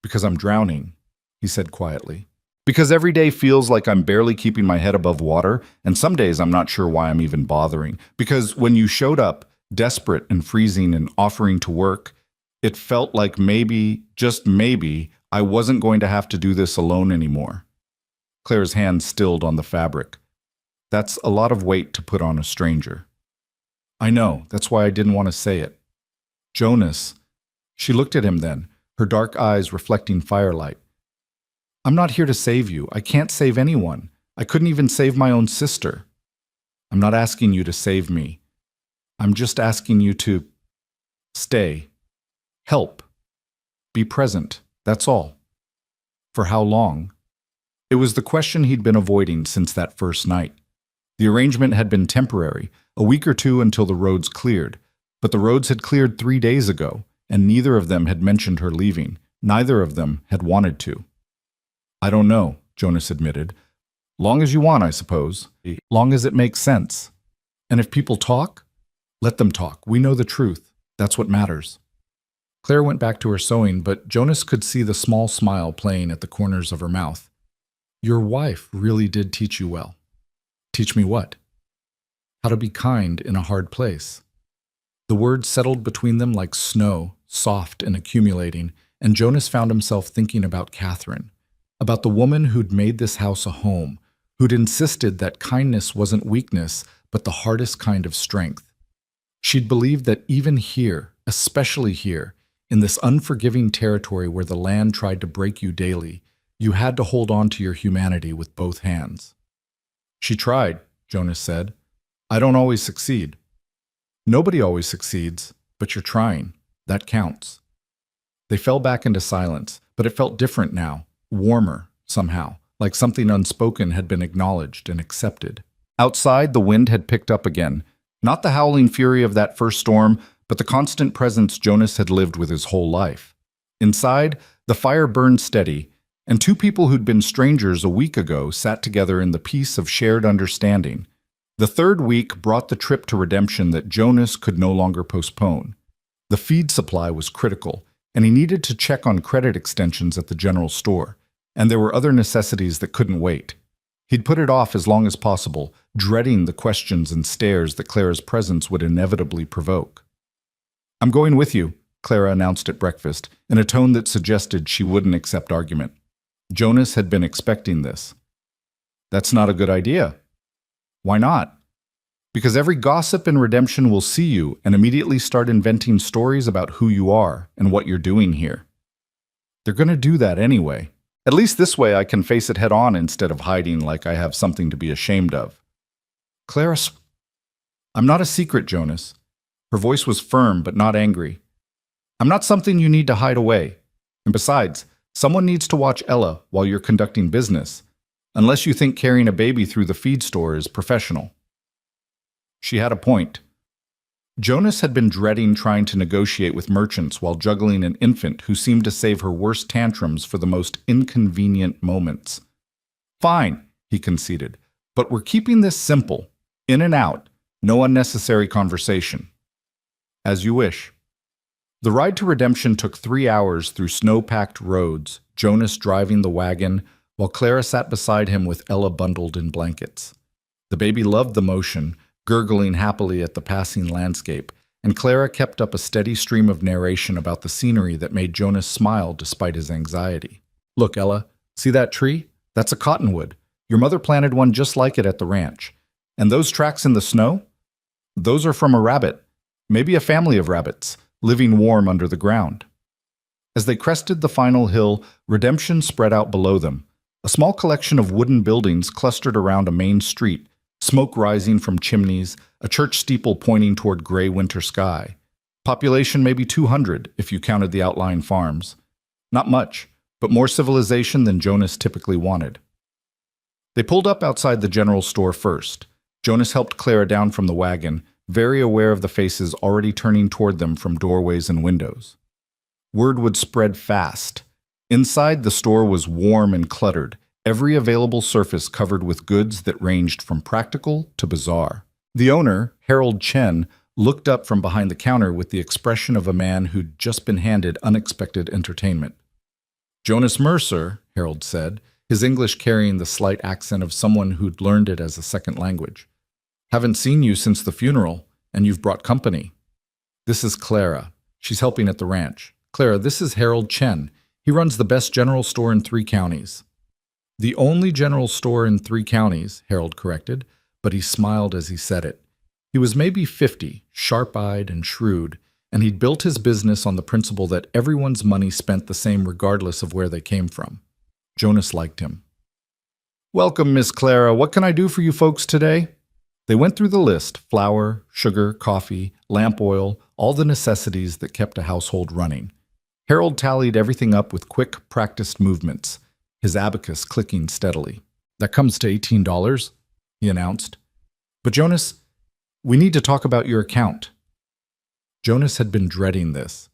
"Because I'm drowning," he said quietly. "Because every day feels like I'm barely keeping my head above water, and some days I'm not sure why I'm even bothering. Because when you showed up, desperate and freezing and offering to work, it felt like maybe, just maybe, I wasn't going to have to do this alone anymore." Claire's hand stilled on the fabric. "That's a lot of weight to put on a stranger." "I know, that's why I didn't want to say it." "Jonas," She looked at him then, her dark eyes reflecting firelight. I'm not here to save you. I can't save anyone. I couldn't even save my own sister. I'm not asking you to save me. I'm just asking you to stay, help, be present. That's all. For how long? It was the question he'd been avoiding since that first night. The arrangement had been temporary, a week or two until the roads cleared. But the roads had cleared 3 days ago, and neither of them had mentioned her leaving. Neither of them had wanted to. I don't know, Jonas admitted. Long as you want, I suppose. Long as it makes sense. And if people talk, let them talk. We know the truth. That's what matters. Claire went back to her sewing, but Jonas could see the small smile playing at the corners of her mouth. Your wife really did teach you well. Teach me what? How to be kind in a hard place. The words settled between them like snow, soft and accumulating, and Jonas found himself thinking about Catherine, about the woman who'd made this house a home, who'd insisted that kindness wasn't weakness, but the hardest kind of strength. She'd believed that even here, especially here, in this unforgiving territory where the land tried to break you daily, you had to hold on to your humanity with both hands. She tried, Jonas said. I don't always succeed. Nobody always succeeds, but you're trying. That counts. They fell back into silence, but it felt different now, warmer, somehow, like something unspoken had been acknowledged and accepted. Outside, the wind had picked up again, not the howling fury of that first storm, but the constant presence Jonas had lived with his whole life. Inside, the fire burned steady, and two people who'd been strangers a week ago sat together in the peace of shared understanding. The third week brought the trip to redemption that Jonas could no longer postpone. The feed supply was critical, and he needed to check on credit extensions at the general store, and there were other necessities that couldn't wait. He'd put it off as long as possible, dreading the questions and stares that Clara's presence would inevitably provoke. I'm going with you, Clara announced at breakfast, in a tone that suggested she wouldn't accept argument. Jonas had been expecting this. That's not a good idea. Why not? Because every gossip in redemption will see you and immediately start inventing stories about who you are and what you're doing here. They're going to do that anyway. At least this way I can face it head on instead of hiding like I have something to be ashamed of. Clara, I'm not a secret, Jonas. Her voice was firm but not angry. I'm not something you need to hide away. And besides, someone needs to watch Ella while you're conducting business, unless you think carrying a baby through the feed store is professional. She had a point. Jonas had been dreading trying to negotiate with merchants while juggling an infant who seemed to save her worst tantrums for the most inconvenient moments. Fine, he conceded, but we're keeping this simple. In and out, no unnecessary conversation. As you wish. The ride to redemption took 3 hours through snow-packed roads, Jonas driving the wagon, while Clara sat beside him with Ella bundled in blankets. The baby loved the motion, gurgling happily at the passing landscape, and Clara kept up a steady stream of narration about the scenery that made Jonas smile despite his anxiety. Look, Ella, see that tree? That's a cottonwood. Your mother planted one just like it at the ranch. And those tracks in the snow? Those are from a rabbit, maybe a family of rabbits, living warm under the ground. As they crested the final hill, redemption spread out below them. A small collection of wooden buildings clustered around a main street, smoke rising from chimneys, a church steeple pointing toward gray winter sky. Population maybe 200 if you counted the outlying farms. Not much, but more civilization than Jonas typically wanted. They pulled up outside the general store first. Jonas helped Clara down from the wagon, very aware of the faces already turning toward them from doorways and windows. Word would spread fast. Inside, the store was warm and cluttered, every available surface covered with goods that ranged from practical to bizarre. The owner, Harold Chen, looked up from behind the counter with the expression of a man who'd just been handed unexpected entertainment. Jonas Mercer, Harold said, his English carrying the slight accent of someone who'd learned it as a second language. Haven't seen you since the funeral, and you've brought company. This is Clara. She's helping at the ranch. Clara, this is Harold Chen. He runs the best general store in 3 counties. The only general store in 3 counties, Harold corrected, but he smiled as he said it. He was maybe 50, sharp-eyed and shrewd, and he'd built his business on the principle that everyone's money spent the same regardless of where they came from. Jonas liked him. "Welcome, Miss Clara. What can I do for you folks today?" They went through the list: flour, sugar, coffee, lamp oil, all the necessities that kept a household running. Harold tallied everything up with quick, practiced movements, his abacus clicking steadily. "That comes to $18, he announced. "But Jonas, we need to talk about your account." Jonas had been dreading this.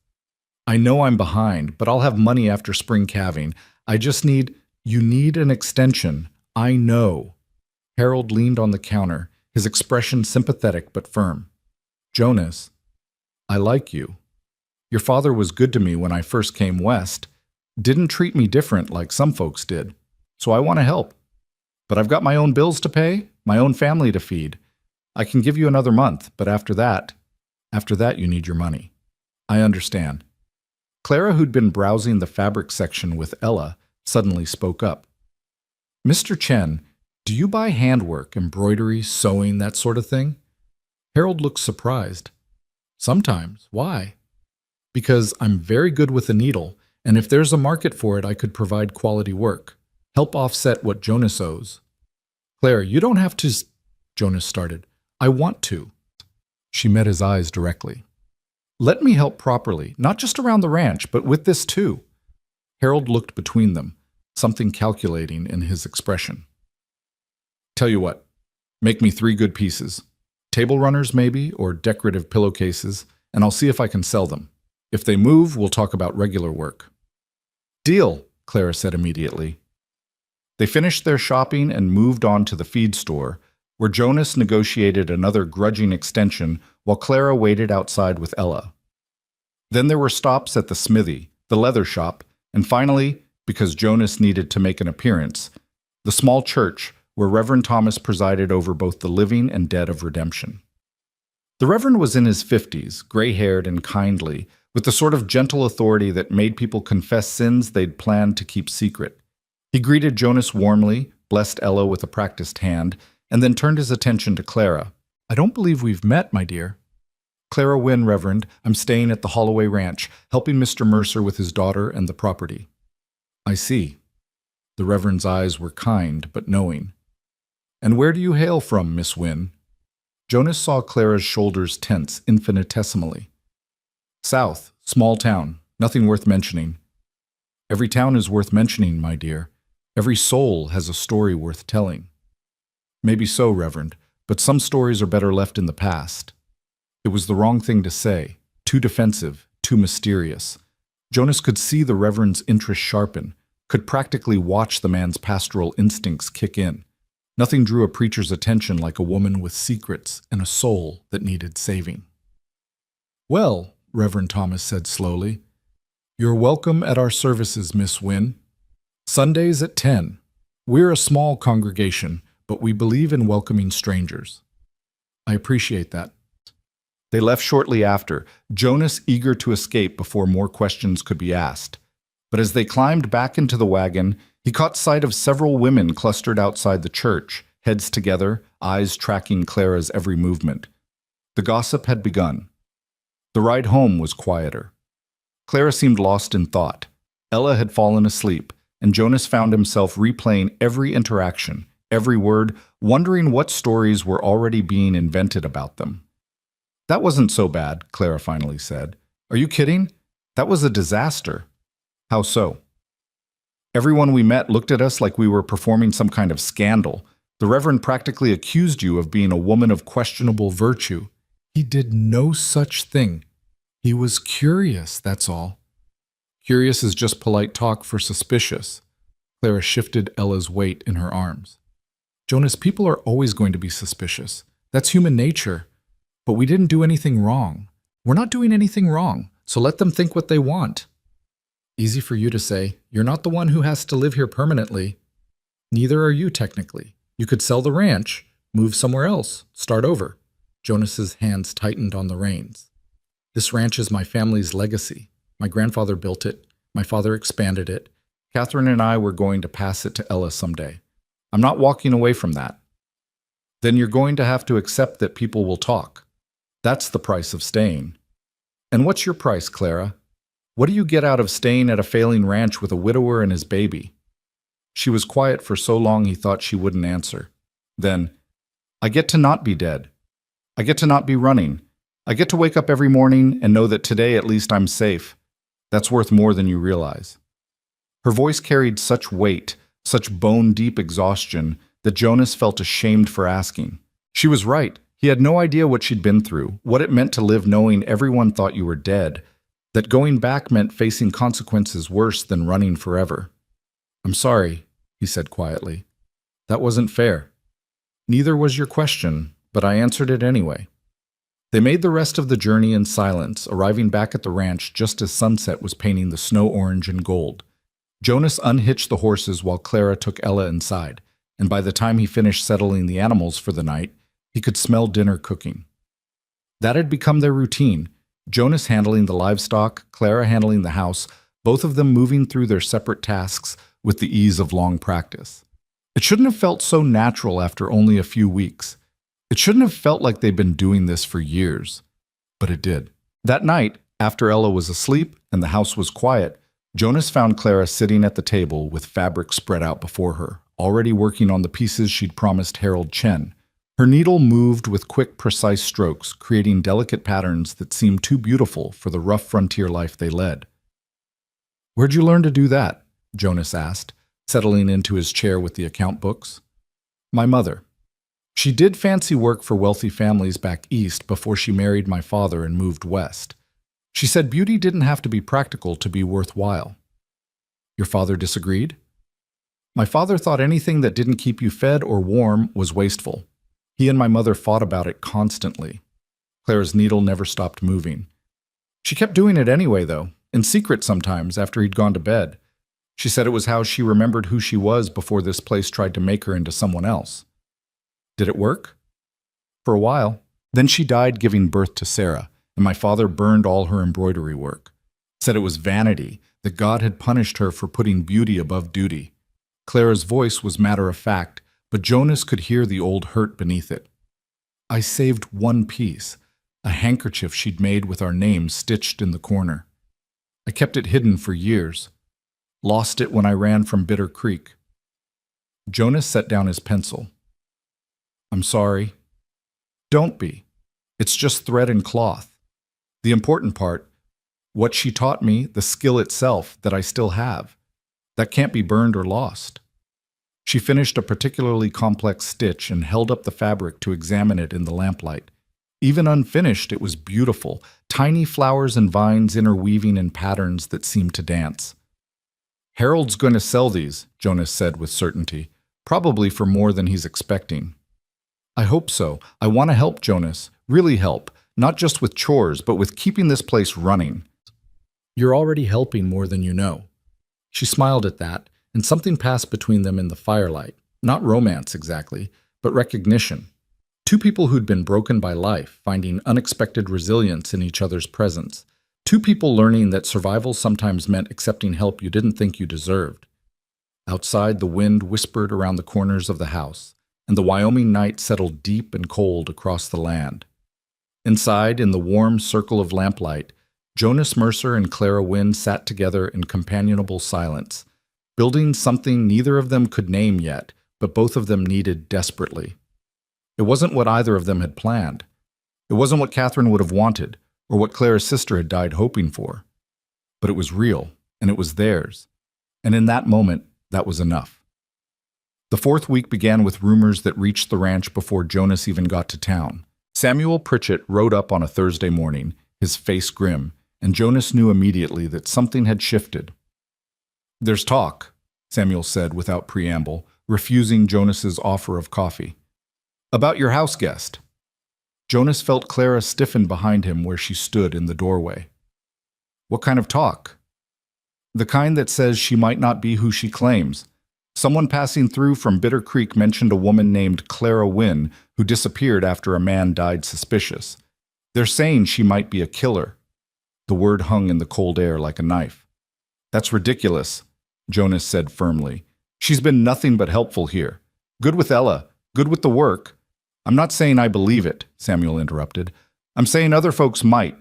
"I know I'm behind, but I'll have money after spring calving. I just need—" "You need an extension. I know." Harold leaned on the counter, his expression sympathetic but firm. "Jonas, I like you. Your father was good to me when I first came west, didn't treat me different like some folks did, so I want to help. But I've got my own bills to pay, my own family to feed. I can give you another month, but after that you need your money." "I understand." Clara, who'd been browsing the fabric section with Ella, suddenly spoke up. "Mr. Chen, do you buy handwork, embroidery, sewing, that sort of thing?" Harold looked surprised. "Sometimes. Why?" "Because I'm very good with a needle, and if there's a market for it, I could provide quality work. Help offset what Jonas owes." "Claire, you don't have to—" Jonas started. "I want to." She met his eyes directly. "Let me help properly, not just around the ranch, but with this too." Harold looked between them, something calculating in his expression. "Tell you what, make me 3 good pieces. Table runners maybe, or decorative pillowcases, and I'll see if I can sell them. If they move, we'll talk about regular work." "Deal," Clara said immediately. They finished their shopping and moved on to the feed store, where Jonas negotiated another grudging extension while Clara waited outside with Ella. Then there were stops at the smithy, the leather shop, and finally, because Jonas needed to make an appearance, the small church where Reverend Thomas presided over both the living and dead of redemption. The Reverend was in his 50s, gray-haired and kindly, with the sort of gentle authority that made people confess sins they'd planned to keep secret. He greeted Jonas warmly, blessed Ella with a practiced hand, and then turned his attention to Clara. "I don't believe we've met, my dear." "Clara Wynne, Reverend. I'm staying at the Holloway Ranch, helping Mr. Mercer with his daughter and the property." "I see." The Reverend's eyes were kind but knowing. "And where do you hail from, Miss Wynne?" Jonas saw Clara's shoulders tense infinitesimally. "South, small town, nothing worth mentioning." "Every town is worth mentioning, my dear. Every soul has a story worth telling." "Maybe so, Reverend, but some stories are better left in the past." It was the wrong thing to say, too defensive, too mysterious. Jonas could see the Reverend's interest sharpen, could practically watch the man's pastoral instincts kick in. Nothing drew a preacher's attention like a woman with secrets and a soul that needed saving. "Well," Reverend Thomas said slowly, "you're welcome at our services, Miss Wynne. Sundays at 10. We're a small congregation, but we believe in welcoming strangers." "I appreciate that." They left shortly after, Jonas eager to escape before more questions could be asked. But as they climbed back into the wagon, he caught sight of several women clustered outside the church, heads together, eyes tracking Clara's every movement. The gossip had begun. The ride home was quieter. Clara seemed lost in thought. Ella had fallen asleep, and Jonas found himself replaying every interaction, every word, wondering what stories were already being invented about them. "That wasn't so bad," Clara finally said. "Are you kidding? That was a disaster." "How so?" "Everyone we met looked at us like we were performing some kind of scandal. The Reverend practically accused you of being a woman of questionable virtue." "He did no such thing. He was curious, that's all." "Curious is just polite talk for suspicious." Clara shifted Ella's weight in her arms. "Jonas, people are always going to be suspicious. That's human nature. But we didn't do anything wrong. We're not doing anything wrong, so let them think what they want." "Easy for you to say. You're not the one who has to live here permanently. Neither are you, technically. You could sell the ranch, move somewhere else, start over." Jonas's hands tightened on the reins. "This ranch is my family's legacy. My grandfather built it. My father expanded it. Catherine and I were going to pass it to Ella someday. I'm not walking away from that." "Then you're going to have to accept that people will talk. That's the price of staying." And what's your price, Clara? What do you get out of staying at a failing ranch with a widower and his baby? She was quiet for so long he thought she wouldn't answer. Then, I get to not be dead. I get to not be running. I get to wake up every morning and know that today at least I'm safe. That's worth more than you realize. Her voice carried such weight, such bone-deep exhaustion, that Jonas felt ashamed for asking. She was right. He had no idea what she'd been through, what it meant to live knowing everyone thought you were dead, that going back meant facing consequences worse than running forever. I'm sorry, he said quietly. That wasn't fair. Neither was your question, but I answered it anyway. They made the rest of the journey in silence, arriving back at the ranch just as sunset was painting the snow orange and gold. Jonas unhitched the horses while Clara took Ella inside, and by the time he finished settling the animals for the night, he could smell dinner cooking. That had become their routine, Jonas handling the livestock, Clara handling the house, both of them moving through their separate tasks with the ease of long practice. It shouldn't have felt so natural after only a few weeks. It shouldn't have felt like they'd been doing this for years, but it did. That night, after Ella was asleep and the house was quiet, Jonas found Clara sitting at the table with fabric spread out before her, already working on the pieces she'd promised Harold Chen. Her needle moved with quick, precise strokes, creating delicate patterns that seemed too beautiful for the rough frontier life they led. "Where'd you learn to do that?" Jonas asked, settling into his chair with the account books. "My mother. She did fancy work for wealthy families back east before she married my father and moved west. She said beauty didn't have to be practical to be worthwhile." "Your father disagreed?" "My father thought anything that didn't keep you fed or warm was wasteful. He and my mother fought about it constantly." Clara's needle never stopped moving. "She kept doing it anyway, though, in secret sometimes after he'd gone to bed. She said it was how she remembered who she was before this place tried to make her into someone else." "Did it work?" "For a while. Then she died giving birth to Sarah, and my father burned all her embroidery work. Said it was vanity, that God had punished her for putting beauty above duty." Clara's voice was matter of fact, but Jonas could hear the old hurt beneath it. "I saved one piece, a handkerchief she'd made with our names stitched in the corner. I kept it hidden for years. Lost it when I ran from Bitter Creek." Jonas set down his pencil. "I'm sorry." "Don't be. It's just thread and cloth. The important part, what she taught me, the skill itself that I still have, that can't be burned or lost." She finished a particularly complex stitch and held up the fabric to examine it in the lamplight. Even unfinished, it was beautiful, tiny flowers and vines interweaving in patterns that seemed to dance. "Harold's going to sell these," Jonas said with certainty, "probably for more than he's expecting." "I hope so. I want to help, Jonas, really help, not just with chores, but with keeping this place running." "You're already helping more than you know." She smiled at that, and something passed between them in the firelight. Not romance exactly, but recognition. Two people who'd been broken by life, finding unexpected resilience in each other's presence. Two people learning that survival sometimes meant accepting help you didn't think you deserved. Outside, the wind whispered around the corners of the house, and the Wyoming night settled deep and cold across the land. Inside, in the warm circle of lamplight, Jonas Mercer and Clara Wynne sat together in companionable silence, building something neither of them could name yet, but both of them needed desperately. It wasn't what either of them had planned. It wasn't what Catherine would have wanted, or what Clara's sister had died hoping for. But it was real, and it was theirs. And in that moment, that was enough. The fourth week began with rumors that reached the ranch before Jonas even got to town. Samuel Pritchett rode up on a Thursday morning, his face grim, and Jonas knew immediately that something had shifted. "There's talk," Samuel said without preamble, refusing Jonas's offer of coffee. "About your house guest." Jonas felt Clara stiffen behind him where she stood in the doorway. "What kind of talk?" "The kind that says she might not be who she claims. Someone passing through from Bitter Creek mentioned a woman named Clara Wynne who disappeared after a man died suspicious. They're saying she might be a killer." The word hung in the cold air like a knife. "That's ridiculous," Jonas said firmly. "She's been nothing but helpful here. Good with Ella, good with the work." "I'm not saying I believe it," Samuel interrupted. "I'm saying other folks might.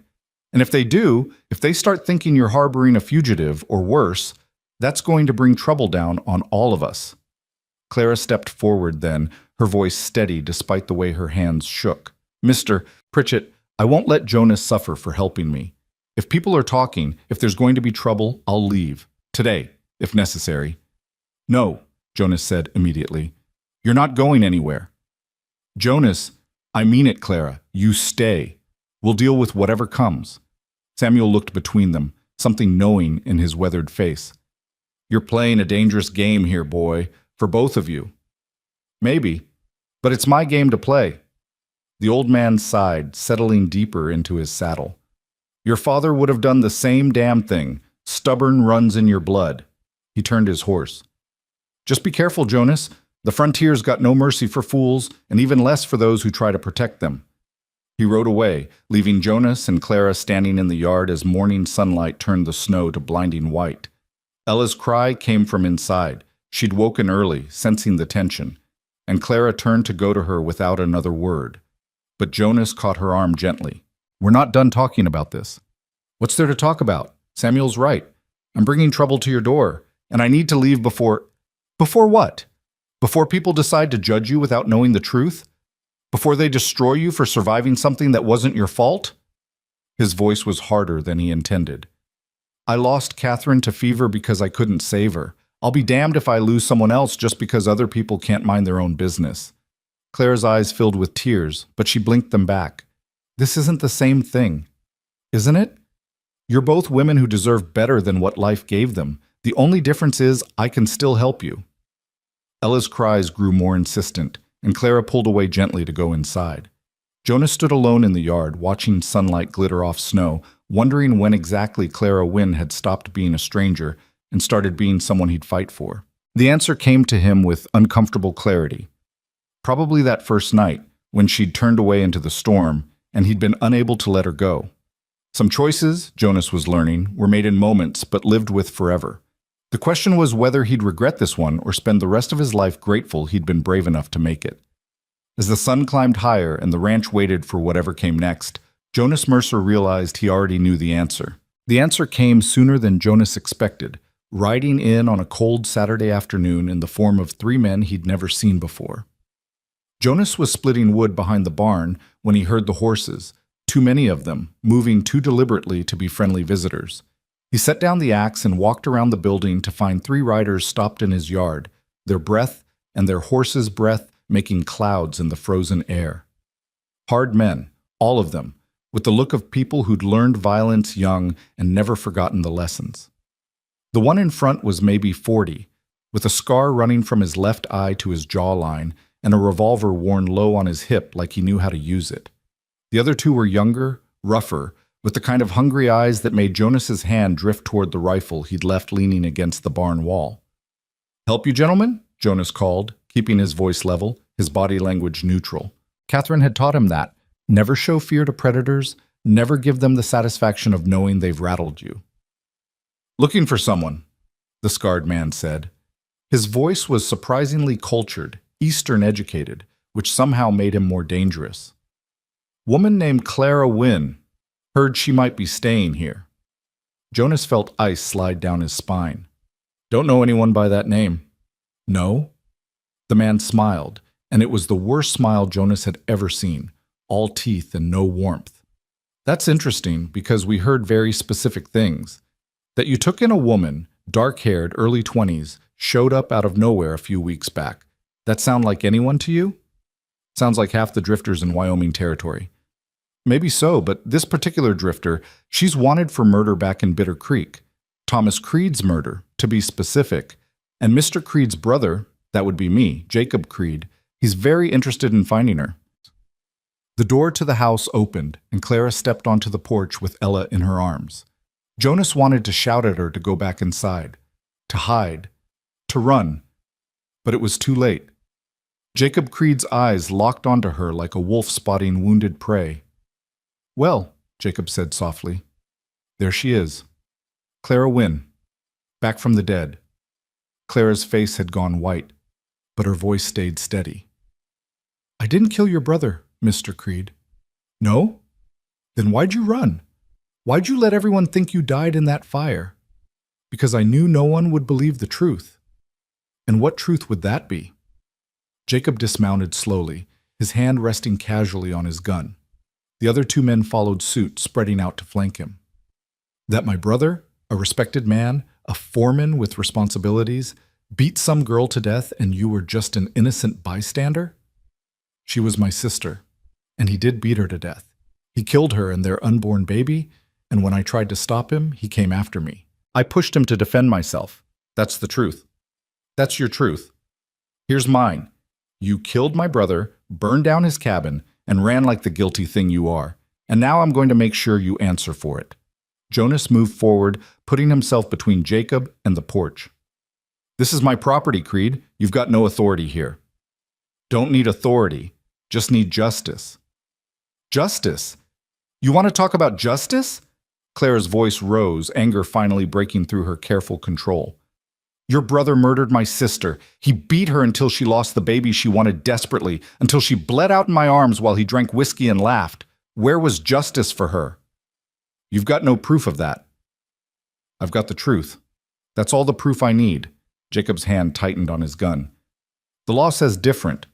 And if they do, if they start thinking you're harboring a fugitive or worse, that's going to bring trouble down on all of us. Clara stepped forward then, her voice steady despite the way her hands shook. Mr. Pritchett, I won't let Jonas suffer for helping me. If people are talking, if there's going to be trouble, I'll leave. Today, if necessary. No, Jonas said immediately. You're not going anywhere. Jonas, I mean it, Clara. You stay. We'll deal with whatever comes. Samuel looked between them, something knowing in his weathered face. You're playing a dangerous game here, boy, for both of you. Maybe, but it's my game to play. The old man sighed, settling deeper into his saddle. Your father would have done the same damn thing. Stubborn runs in your blood. He turned his horse. Just be careful, Jonas. The frontier's got no mercy for fools, and even less for those who try to protect them. He rode away, leaving Jonas and Clara standing in the yard as morning sunlight turned the snow to blinding white. Ella's cry came from inside. She'd woken early, sensing the tension, and Clara turned to go to her without another word. But Jonas caught her arm gently. We're not done talking about this. What's there to talk about? Samuel's right. I'm bringing trouble to your door, and I need to leave before... Before what? Before people decide to judge you without knowing the truth? Before they destroy you for surviving something that wasn't your fault? His voice was harder than he intended. I lost Catherine to fever because I couldn't save her. I'll be damned if I lose someone else just because other people can't mind their own business. Clara's eyes filled with tears, but she blinked them back. This isn't the same thing, isn't it? You're both women who deserve better than what life gave them. The only difference is I can still help you. Ella's cries grew more insistent, and Clara pulled away gently to go inside. Jonas stood alone in the yard, watching sunlight glitter off snow, wondering when exactly Clara Wynne had stopped being a stranger and started being someone he'd fight for. The answer came to him with uncomfortable clarity. Probably that first night, when she'd turned away into the storm, and he'd been unable to let her go. Some choices, Jonas was learning, were made in moments but lived with forever. The question was whether he'd regret this one or spend the rest of his life grateful he'd been brave enough to make it. As the sun climbed higher and the ranch waited for whatever came next, Jonas Mercer realized he already knew the answer. The answer came sooner than Jonas expected, riding in on a cold Saturday afternoon in the form of 3 men he'd never seen before. Jonas was splitting wood behind the barn when he heard the horses, too many of them, moving too deliberately to be friendly visitors. He set down the axe and walked around the building to find 3 riders stopped in his yard, their breath and their horses' breath making clouds in the frozen air. Hard men, all of them, with the look of people who'd learned violence young and never forgotten the lessons. The one in front was maybe 40, with a scar running from his left eye to his jawline and a revolver worn low on his hip like he knew how to use it. The other 2 were younger, rougher, with the kind of hungry eyes that made Jonas's hand drift toward the rifle he'd left leaning against the barn wall. "Help you, gentlemen?" Jonas called, keeping his voice level, his body language neutral. Catherine had taught him that. Never show fear to predators, never give them the satisfaction of knowing they've rattled you. "Looking for someone," the scarred man said. His voice was surprisingly cultured, Eastern educated, which somehow made him more dangerous. "Woman named Clara Wynne. Heard she might be staying here." Jonas felt ice slide down his spine. "Don't know anyone by that name." "No?" The man smiled, and it was the worst smile Jonas had ever seen, all teeth and no warmth. "That's interesting because we heard very specific things. That you took in a woman, dark-haired, early 20s, showed up out of nowhere a few weeks back. That sound like anyone to you?" "Sounds like half the drifters in Wyoming territory." "Maybe so, but this particular drifter, she's wanted for murder back in Bitter Creek. Thomas Creed's murder, to be specific. And Mr. Creed's brother, that would be me, Jacob Creed, he's very interested in finding her." The door to the house opened, and Clara stepped onto the porch with Ella in her arms. Jonas wanted to shout at her to go back inside, to hide, to run, but it was too late. Jacob Creed's eyes locked onto her like a wolf spotting wounded prey. "Well," Jacob said softly, "there she is. Clara Wynne, back from the dead." Clara's face had gone white, but her voice stayed steady. "I didn't kill your brother, Mr. Creed." "No? Then why'd you run?" Why'd you let everyone think you died in that fire? Because I knew no one would believe the truth. And what truth would that be? Jacob dismounted slowly, his hand resting casually on his gun. The other two men followed suit, spreading out to flank him. That my brother, a respected man, a foreman with responsibilities, beat some girl to death and you were just an innocent bystander? She was my sister, and he did beat her to death. He killed her and their unborn baby, and when I tried to stop him, he came after me. I pushed him to defend myself. That's the truth. That's your truth. Here's mine. You killed my brother, burned down his cabin, and ran like the guilty thing you are. And now I'm going to make sure you answer for it. Jonas moved forward, putting himself between Jacob and the porch. This is my property, Creed. You've got no authority here. Don't need authority. Just need justice. Justice? You want to talk about justice? Clara's voice rose, anger finally breaking through her careful control. Your brother murdered my sister. He beat her until she lost the baby she wanted desperately, until she bled out in my arms while he drank whiskey and laughed. Where was justice for her? You've got no proof of that. I've got the truth. That's all the proof I need. Jacob's hand tightened on his gun. The law says different.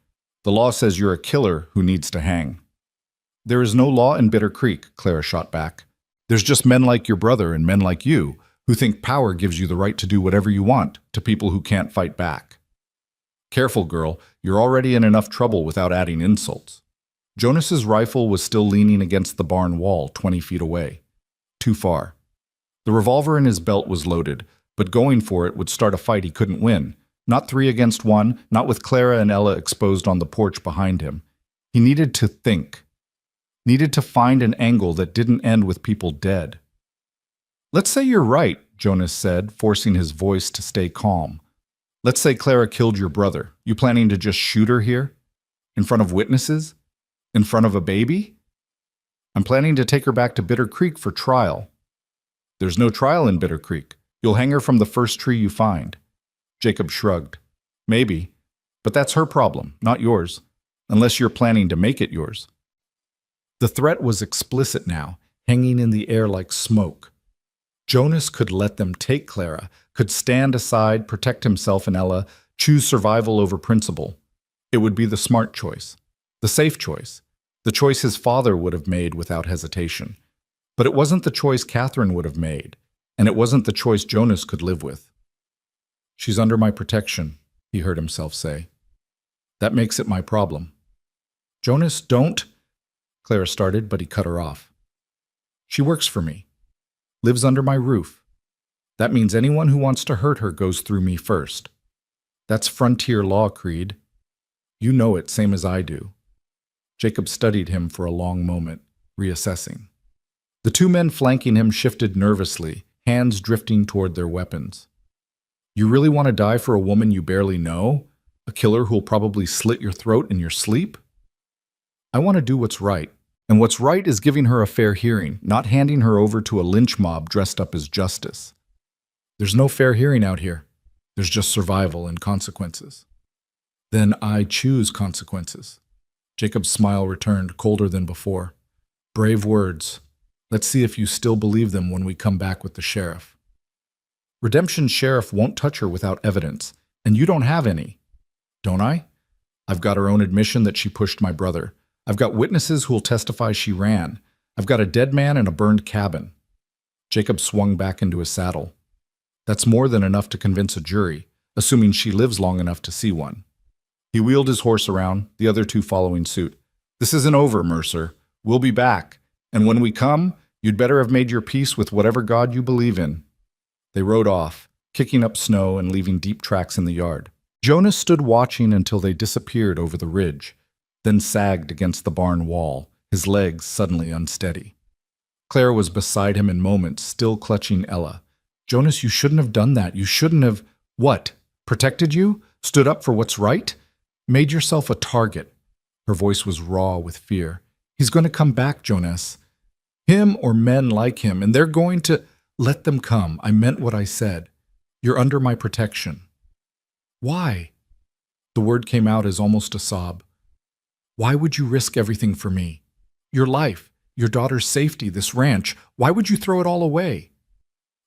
The law says you're a killer who needs to hang. There is no law in Bitter Creek, Clara shot back. There's just men like your brother and men like you who think power gives you the right to do whatever you want to people who can't fight back. Careful, girl. You're already in enough trouble without adding insults. Jonas's rifle was still leaning against the barn wall 20 feet away. Too far. The revolver in his belt was loaded, but going for it would start a fight he couldn't win. Not 3 against 1, not with Clara and Ella exposed on the porch behind him. He needed to think. Needed to find an angle that didn't end with people dead. Let's say you're right, Jonas said, forcing his voice to stay calm. Let's say Clara killed your brother. You planning to just shoot her here? In front of witnesses? In front of a baby? I'm planning to take her back to Bitter Creek for trial. There's no trial in Bitter Creek. You'll hang her from the first tree you find. Jacob shrugged. Maybe, but that's her problem, not yours, unless you're planning to make it yours. The threat was explicit now, hanging in the air like smoke. Jonas could let them take Clara, could stand aside, protect himself and Ella, choose survival over principle. It would be the smart choice, the safe choice, the choice his father would have made without hesitation. But it wasn't the choice Catherine would have made, and it wasn't the choice Jonas could live with. She's under my protection, he heard himself say. That makes it my problem. Jonas, don't... Clara started, but he cut her off. She works for me. Lives under my roof. That means anyone who wants to hurt her goes through me first. That's frontier law, Creed. You know it, same as I do. Jacob studied him for a long moment, reassessing. The 2 men flanking him shifted nervously, hands drifting toward their weapons. You really want to die for a woman you barely know? A killer who'll probably slit your throat in your sleep? I want to do what's right, and what's right is giving her a fair hearing, not handing her over to a lynch mob dressed up as justice. There's no fair hearing out here. There's just survival and consequences. Then I choose consequences. Jacob's smile returned, colder than before. Brave words. Let's see if you still believe them when we come back with the sheriff. Redemption's sheriff won't touch her without evidence, and you don't have any. Don't I? I've got her own admission that she pushed my brother. I've got witnesses who'll testify she ran. I've got a dead man and a burned cabin. Jacob swung back into his saddle. That's more than enough to convince a jury, assuming she lives long enough to see one. He wheeled his horse around, the other 2 following suit. This isn't over, Mercer. We'll be back. And when we come, you'd better have made your peace with whatever God you believe in. They rode off, kicking up snow and leaving deep tracks in the yard. Jonas stood watching until they disappeared over the ridge, then sagged against the barn wall, his legs suddenly unsteady. Clara was beside him in moments, still clutching Ella. Jonas, you shouldn't have done that. You shouldn't have... What? Protected you? Stood up for what's right? Made yourself a target. Her voice was raw with fear. He's going to come back, Jonas. Him or men like him, and they're going to... Let them come. I meant what I said. You're under my protection. Why? The word came out as almost a sob. Why would you risk everything for me? Your life, Your daughter's safety, this ranch. Why would you throw it all away?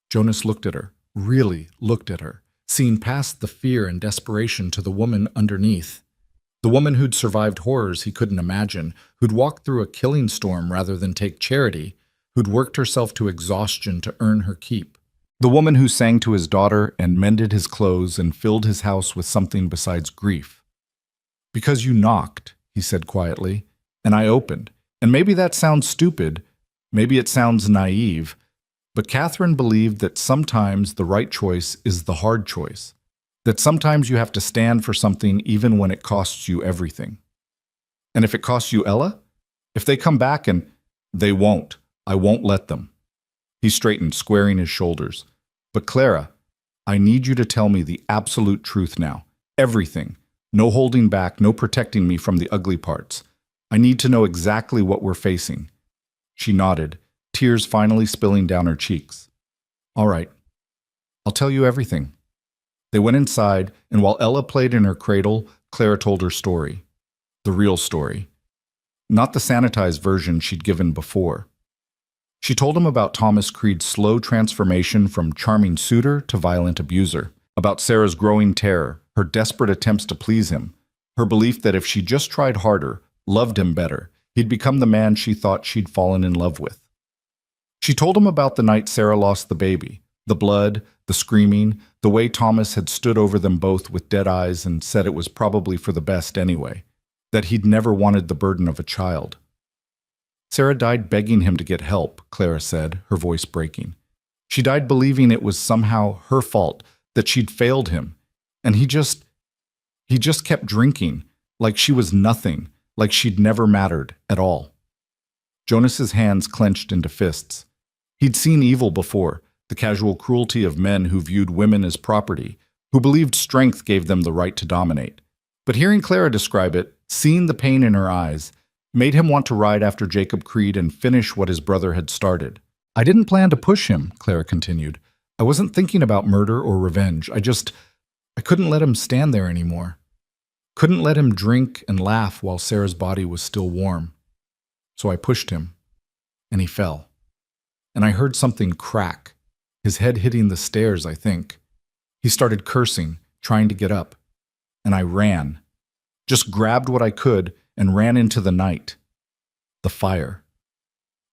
Jonas looked at her, really looked at her, seeing past the fear and desperation to the woman underneath. The woman who'd survived horrors he couldn't imagine, who'd walked through a killing storm rather than take charity, who'd worked herself to exhaustion to earn her keep. The woman who sang to his daughter and mended his clothes and filled his house with something besides grief. Because you knocked, he said quietly, and I opened. And maybe that sounds stupid, maybe it sounds naive, but Catherine believed that sometimes the right choice is the hard choice, that sometimes you have to stand for something even when it costs you everything. And if it costs you Ella? If they come back and they won't, I won't let them. He straightened, squaring his shoulders. But Clara, I need you to tell me the absolute truth now. Everything. No holding back, no protecting me from the ugly parts. I need to know exactly what we're facing. She nodded, tears finally spilling down her cheeks. All right. I'll tell you everything. They went inside, and while Ella played in her cradle, Clara told her story. The real story. Not the sanitized version she'd given before. She told him about Thomas Creed's slow transformation from charming suitor to violent abuser, about Sarah's growing terror, her desperate attempts to please him, her belief that if she just tried harder, loved him better, he'd become the man she thought she'd fallen in love with. She told him about the night Sarah lost the baby, the blood, the screaming, the way Thomas had stood over them both with dead eyes and said it was probably for the best anyway, that he'd never wanted the burden of a child. Sarah died begging him to get help, Clara said, her voice breaking. She died believing it was somehow her fault, that she'd failed him, and he just kept drinking, like she was nothing, like she'd never mattered at all. Jonas's hands clenched into fists. He'd seen evil before, the casual cruelty of men who viewed women as property, who believed strength gave them the right to dominate. But hearing Clara describe it, seeing the pain in her eyes, made him want to ride after Jacob Creed and finish what his brother had started. I didn't plan to push him, Clara continued. I wasn't thinking about murder or revenge. I couldn't let him stand there anymore. Couldn't let him drink and laugh while Sarah's body was still warm. So I pushed him, and he fell. And I heard something crack, his head hitting the stairs, I think. He started cursing, trying to get up. And I ran. Just grabbed what I could and ran into the night. The fire.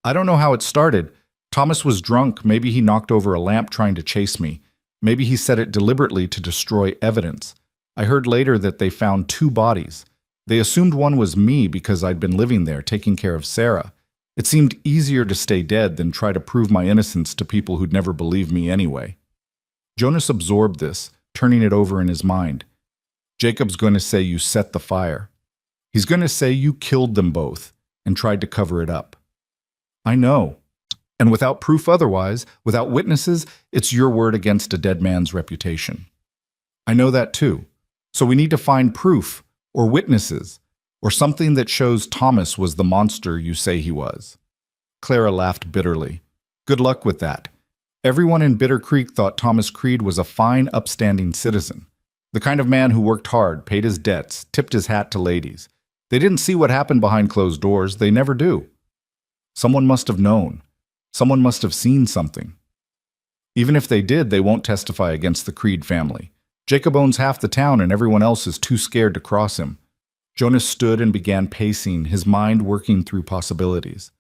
I don't know how it started. Thomas was drunk. Maybe he knocked over a lamp trying to chase me. Maybe he set it deliberately to destroy evidence. I heard later that they found 2 bodies. They assumed one was me because I'd been living there, taking care of Sarah. It seemed easier to stay dead than try to prove my innocence to people who'd never believe me anyway. Jonas absorbed this, turning it over in his mind. Jacob's going to say you set the fire. He's going to say you killed them both and tried to cover it up. I know. And without proof otherwise, without witnesses, it's your word against a dead man's reputation. I know that too. So we need to find proof, or witnesses, or something that shows Thomas was the monster you say he was. Clara laughed bitterly. Good luck with that. Everyone in Bitter Creek thought Thomas Creed was a fine, upstanding citizen. The kind of man who worked hard, paid his debts, tipped his hat to ladies. They didn't see what happened behind closed doors. They never do. Someone must have known. Someone must have seen something. Even if they did, they won't testify against the Creed family. Jacob owns half the town and everyone else is too scared to cross him. Jonas stood and began pacing, his mind working through possibilities.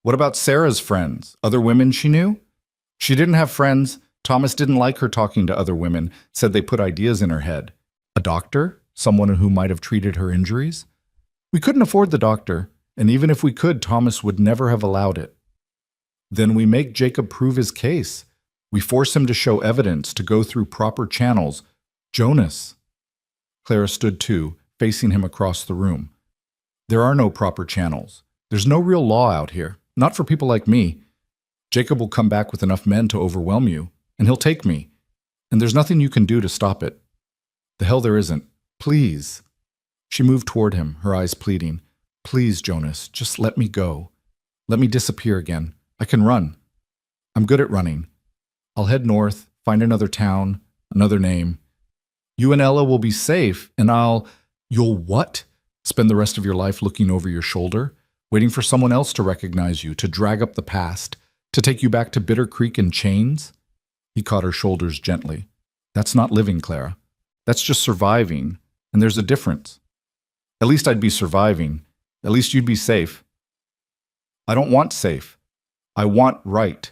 What about Sarah's friends? Other women she knew? She didn't have friends. Thomas didn't like her talking to other women, said they put ideas in her head. A doctor? Someone who might have treated her injuries? We couldn't afford the doctor, and even if we could, Thomas would never have allowed it. Then we make Jacob prove his case. We force him to show evidence, to go through proper channels. Jonas. Clara stood too, facing him across the room. There are no proper channels. There's no real law out here. Not for people like me. Jacob will come back with enough men to overwhelm you, and he'll take me. And there's nothing you can do to stop it. The hell there isn't. Please. She moved toward him, her eyes pleading. Please, Jonas, just let me go. Let me disappear again. I can run. I'm good at running. I'll head north, find another town, another name. You and Ella will be safe, and You'll what? Spend the rest of your life looking over your shoulder? Waiting for someone else to recognize you, to drag up the past, to take you back to Bitter Creek in chains? He caught her shoulders gently. That's not living, Clara. That's just surviving, and there's a difference. At least I'd be surviving. At least you'd be safe. I don't want safe. I want right.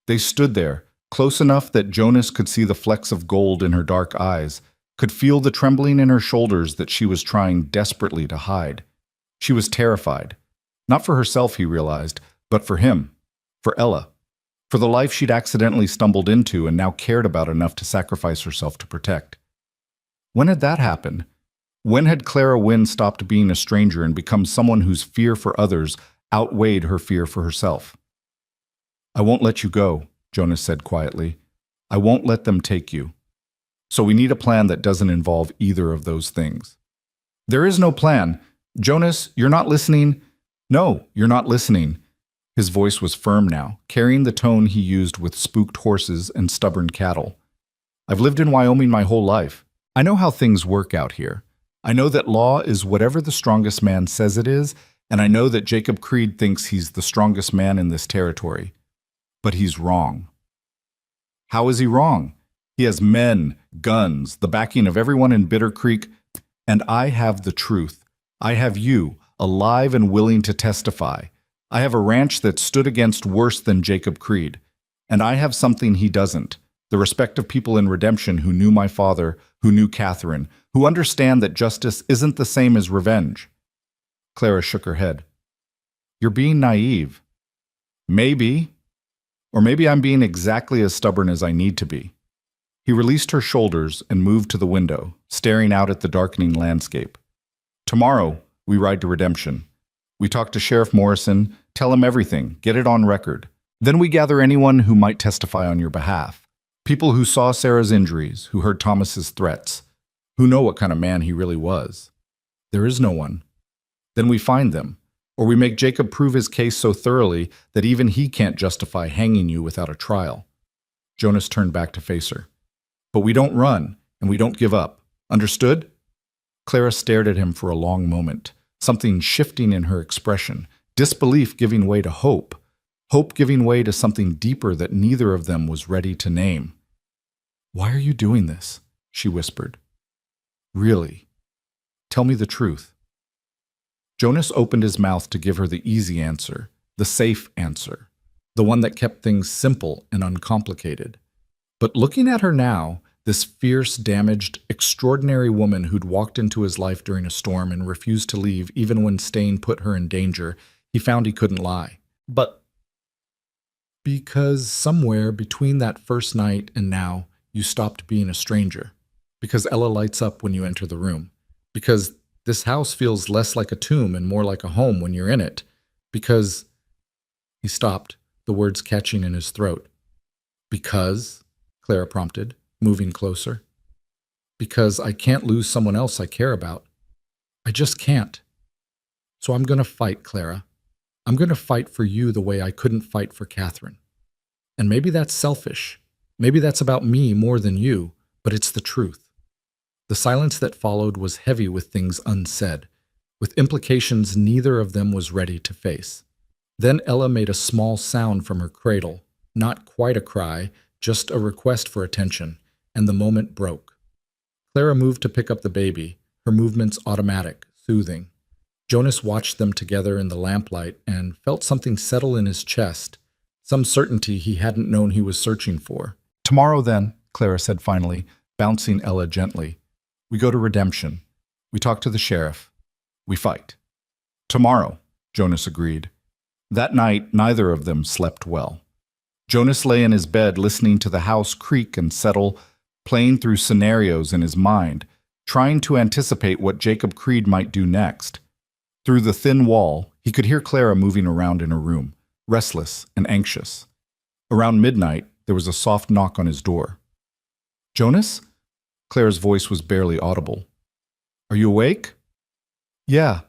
They stood there, close enough that Jonas could see the flecks of gold in her dark eyes, could feel the trembling in her shoulders that she was trying desperately to hide. She was terrified. Not for herself, he realized, but for him, for Ella, for the life she'd accidentally stumbled into and now cared about enough to sacrifice herself to protect. When had that happened? When had Clara Wynne stopped being a stranger and become someone whose fear for others outweighed her fear for herself? I won't let you go, Jonas said quietly. I won't let them take you. So we need a plan that doesn't involve either of those things. There is no plan. Jonas, you're not listening. No, you're not listening. His voice was firm now, carrying the tone he used with spooked horses and stubborn cattle. I've lived in Wyoming my whole life. I know how things work out here. I know that law is whatever the strongest man says it is, and I know that Jacob Creed thinks he's the strongest man in this territory. But he's wrong. How is he wrong? He has men, guns, the backing of everyone in Bitter Creek, and I have the truth. I have you, alive and willing to testify. I have a ranch that stood against worse than Jacob Creed. And I have something he doesn't, the respect of people in Redemption who knew my father, who knew Catherine, who understand that justice isn't the same as revenge. Clara shook her head. You're being naive. Maybe. Or maybe I'm being exactly as stubborn as I need to be. He released her shoulders and moved to the window, staring out at the darkening landscape. Tomorrow, we ride to Redemption. We talk to Sheriff Morrison, tell him everything, get it on record. Then we gather anyone who might testify on your behalf. People who saw Sarah's injuries, who heard Thomas's threats, who know what kind of man he really was. There is no one. Then we find them, or we make Jacob prove his case so thoroughly that even he can't justify hanging you without a trial. Jonas turned back to face her. But we don't run, and we don't give up. Understood? Clara stared at him for a long moment, something shifting in her expression, disbelief giving way to hope, hope giving way to something deeper that neither of them was ready to name. Why are you doing this? She whispered. Really? Tell me the truth. Jonas opened his mouth to give her the easy answer, the safe answer, the one that kept things simple and uncomplicated. But looking at her now, this fierce, damaged, extraordinary woman who'd walked into his life during a storm and refused to leave even when staying put her in danger, he found he couldn't lie. But because somewhere between that first night and now, you stopped being a stranger. Because Ella lights up when you enter the room. Because this house feels less like a tomb and more like a home when you're in it. Because... He stopped, the words catching in his throat. Because, Clara prompted, moving closer. Because I can't lose someone else I care about. I just can't. So I'm going to fight, Clara. I'm going to fight for you the way I couldn't fight for Catherine. And maybe that's selfish. Maybe that's about me more than you, but it's the truth. The silence that followed was heavy with things unsaid, with implications neither of them was ready to face. Then Ella made a small sound from her cradle, not quite a cry, just a request for attention, and the moment broke. Clara moved to pick up the baby, her movements automatic, soothing. Jonas watched them together in the lamplight and felt something settle in his chest, some certainty he hadn't known he was searching for. Tomorrow then, Clara said finally, bouncing Ella gently. We go to Redemption. We talk to the sheriff. We fight. Tomorrow, Jonas agreed. That night, neither of them slept well. Jonas lay in his bed listening to the house creak and settle, playing through scenarios in his mind, trying to anticipate what Jacob Creed might do next. Through the thin wall, he could hear Clara moving around in her room, restless and anxious. Around midnight, there was a soft knock on his door. Jonas? Clara's voice was barely audible. Are you awake? Yeah.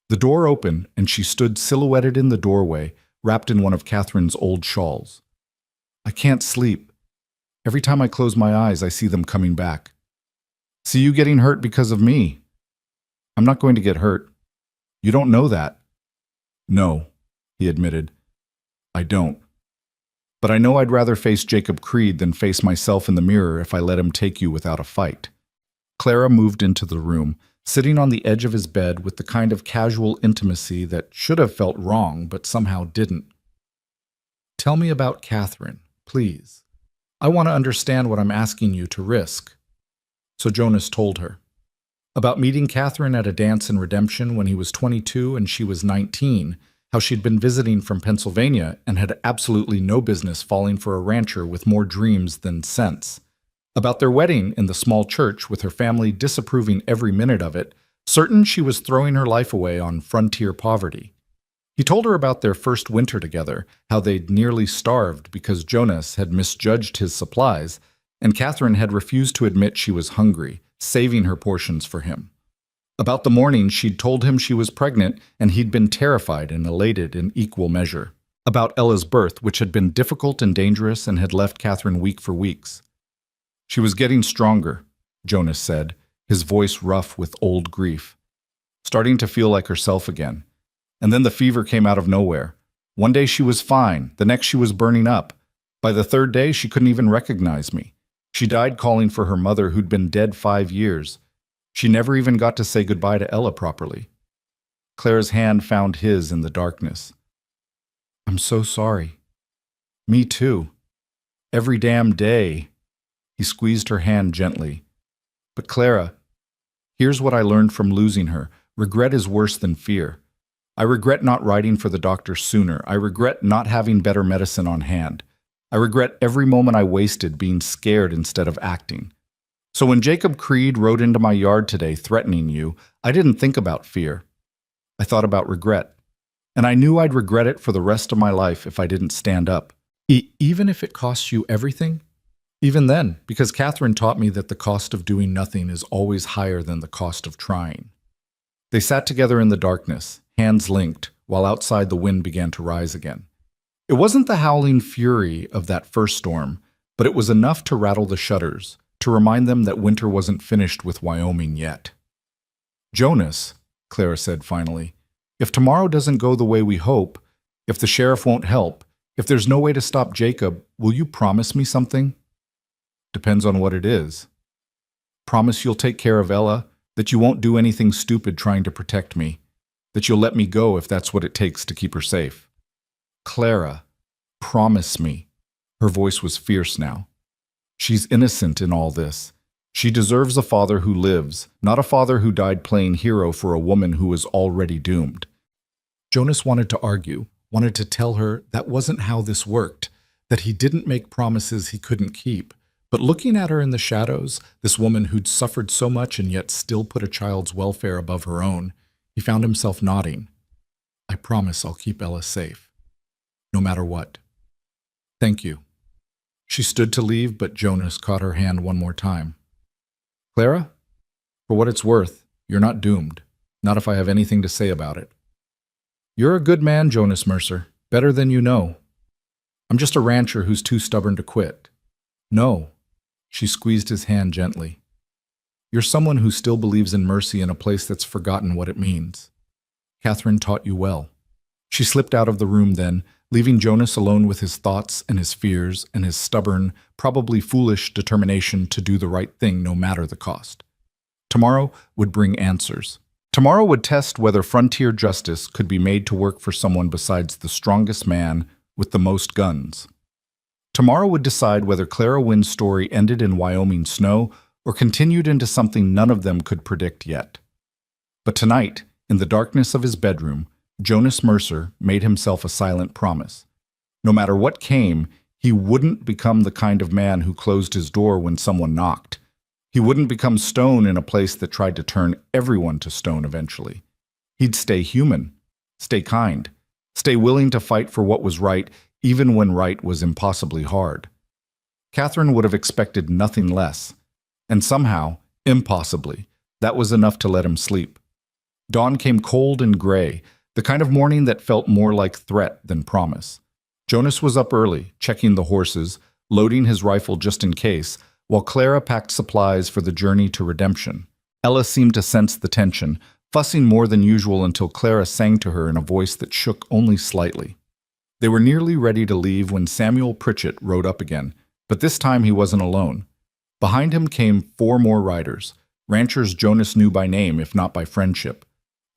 The door opened, and she stood silhouetted in the doorway, wrapped in one of Catherine's old shawls. I can't sleep. Every time I close my eyes, I see them coming back. See you getting hurt because of me. I'm not going to get hurt. You don't know that. No, he admitted. I don't. But I know I'd rather face Jacob Creed than face myself in the mirror if I let him take you without a fight. Clara moved into the room, sitting on the edge of his bed with the kind of casual intimacy that should have felt wrong but somehow didn't. Tell me about Catherine, please. I want to understand what I'm asking you to risk. So Jonas told her. About meeting Catherine at a dance in Redemption when he was 22 and she was 19, how she'd been visiting from Pennsylvania and had absolutely no business falling for a rancher with more dreams than sense. About their wedding in the small church with her family disapproving every minute of it, certain she was throwing her life away on frontier poverty. He told her about their first winter together, how they'd nearly starved because Jonas had misjudged his supplies, and Catherine had refused to admit she was hungry, saving her portions for him. About the morning she'd told him she was pregnant, and he'd been terrified and elated in equal measure. About Ella's birth, which had been difficult and dangerous and had left Catherine weak for weeks. She was getting stronger, Jonas said, his voice rough with old grief. Starting to feel like herself again. And then the fever came out of nowhere. One day she was fine, the next she was burning up. By the third day she couldn't even recognize me. She died calling for her mother who'd been dead 5 years. She never even got to say goodbye to Ella properly. Clara's hand found his in the darkness. I'm so sorry. Me too. Every damn day. He squeezed her hand gently. But Clara, here's what I learned from losing her. Regret is worse than fear. I regret not writing for the doctor sooner. I regret not having better medicine on hand. I regret every moment I wasted being scared instead of acting. So when Jacob Creed rode into my yard today threatening you, I didn't think about fear. I thought about regret. And I knew I'd regret it for the rest of my life if I didn't stand up. Even if it costs you everything? Even then, because Catherine taught me that the cost of doing nothing is always higher than the cost of trying. They sat together in the darkness, hands linked, while outside the wind began to rise again. It wasn't the howling fury of that first storm, but it was enough to rattle the shutters, to remind them that winter wasn't finished with Wyoming yet. Jonas, Clara said finally, if tomorrow doesn't go the way we hope, if the sheriff won't help, if there's no way to stop Jacob, will you promise me something? Depends on what it is. Promise you'll take care of Ella, that you won't do anything stupid trying to protect me, that you'll let me go if that's what it takes to keep her safe. Clara, promise me. Her voice was fierce now. She's innocent in all this. She deserves a father who lives, not a father who died playing hero for a woman who was already doomed. Jonas wanted to argue, wanted to tell her that wasn't how this worked, that he didn't make promises he couldn't keep. But looking at her in the shadows, this woman who'd suffered so much and yet still put a child's welfare above her own, he found himself nodding. I promise I'll keep Ella safe. No matter what. Thank you. She stood to leave, but Jonas caught her hand one more time. Clara, for what it's worth, you're not doomed. Not if I have anything to say about it. You're a good man, Jonas Mercer. Better than you know. I'm just a rancher who's too stubborn to quit. No. She squeezed his hand gently. You're someone who still believes in mercy in a place that's forgotten what it means. Catherine taught you well. She slipped out of the room then, leaving Jonas alone with his thoughts and his fears and his stubborn, probably foolish determination to do the right thing no matter the cost. Tomorrow would bring answers. Tomorrow would test whether frontier justice could be made to work for someone besides the strongest man with the most guns. Tomorrow would decide whether Clara Wynn's story ended in Wyoming snow or continued into something none of them could predict yet. But tonight, in the darkness of his bedroom, Jonas Mercer made himself a silent promise. No matter what came, he wouldn't become the kind of man who closed his door when someone knocked. He wouldn't become stone in a place that tried to turn everyone to stone eventually. He'd stay human, stay kind, stay willing to fight for what was right, even when right was impossibly hard. Catherine would have expected nothing less, and somehow, impossibly, that was enough to let him sleep. Dawn came cold and gray, the kind of morning that felt more like threat than promise. Jonas was up early, checking the horses, loading his rifle just in case, while Clara packed supplies for the journey to Redemption. Ella seemed to sense the tension, fussing more than usual until Clara sang to her in a voice that shook only slightly. They were nearly ready to leave when Samuel Pritchett rode up again, but this time he wasn't alone. Behind him came 4 more riders, ranchers Jonas knew by name if not by friendship.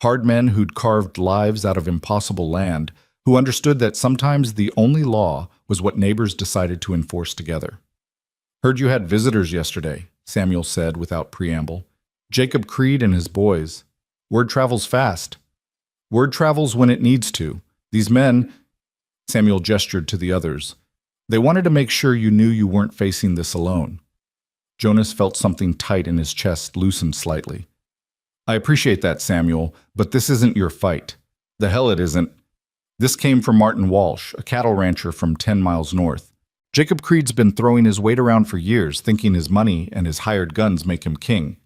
Hard men who'd carved lives out of impossible land, who understood that sometimes the only law was what neighbors decided to enforce together. "Heard you had visitors yesterday," Samuel said without preamble. "Jacob Creed and his boys. Word travels fast." "Word travels when it needs to. These men," Samuel gestured to the others, "they wanted to make sure you knew you weren't facing this alone." Jonas felt something tight in his chest loosen slightly. "I appreciate that, Samuel, but this isn't your fight." "The hell it isn't." This came from Martin Walsh, a cattle rancher from 10 miles north. "Jacob Creed's been throwing his weight around for years, thinking his money and his hired guns make him king.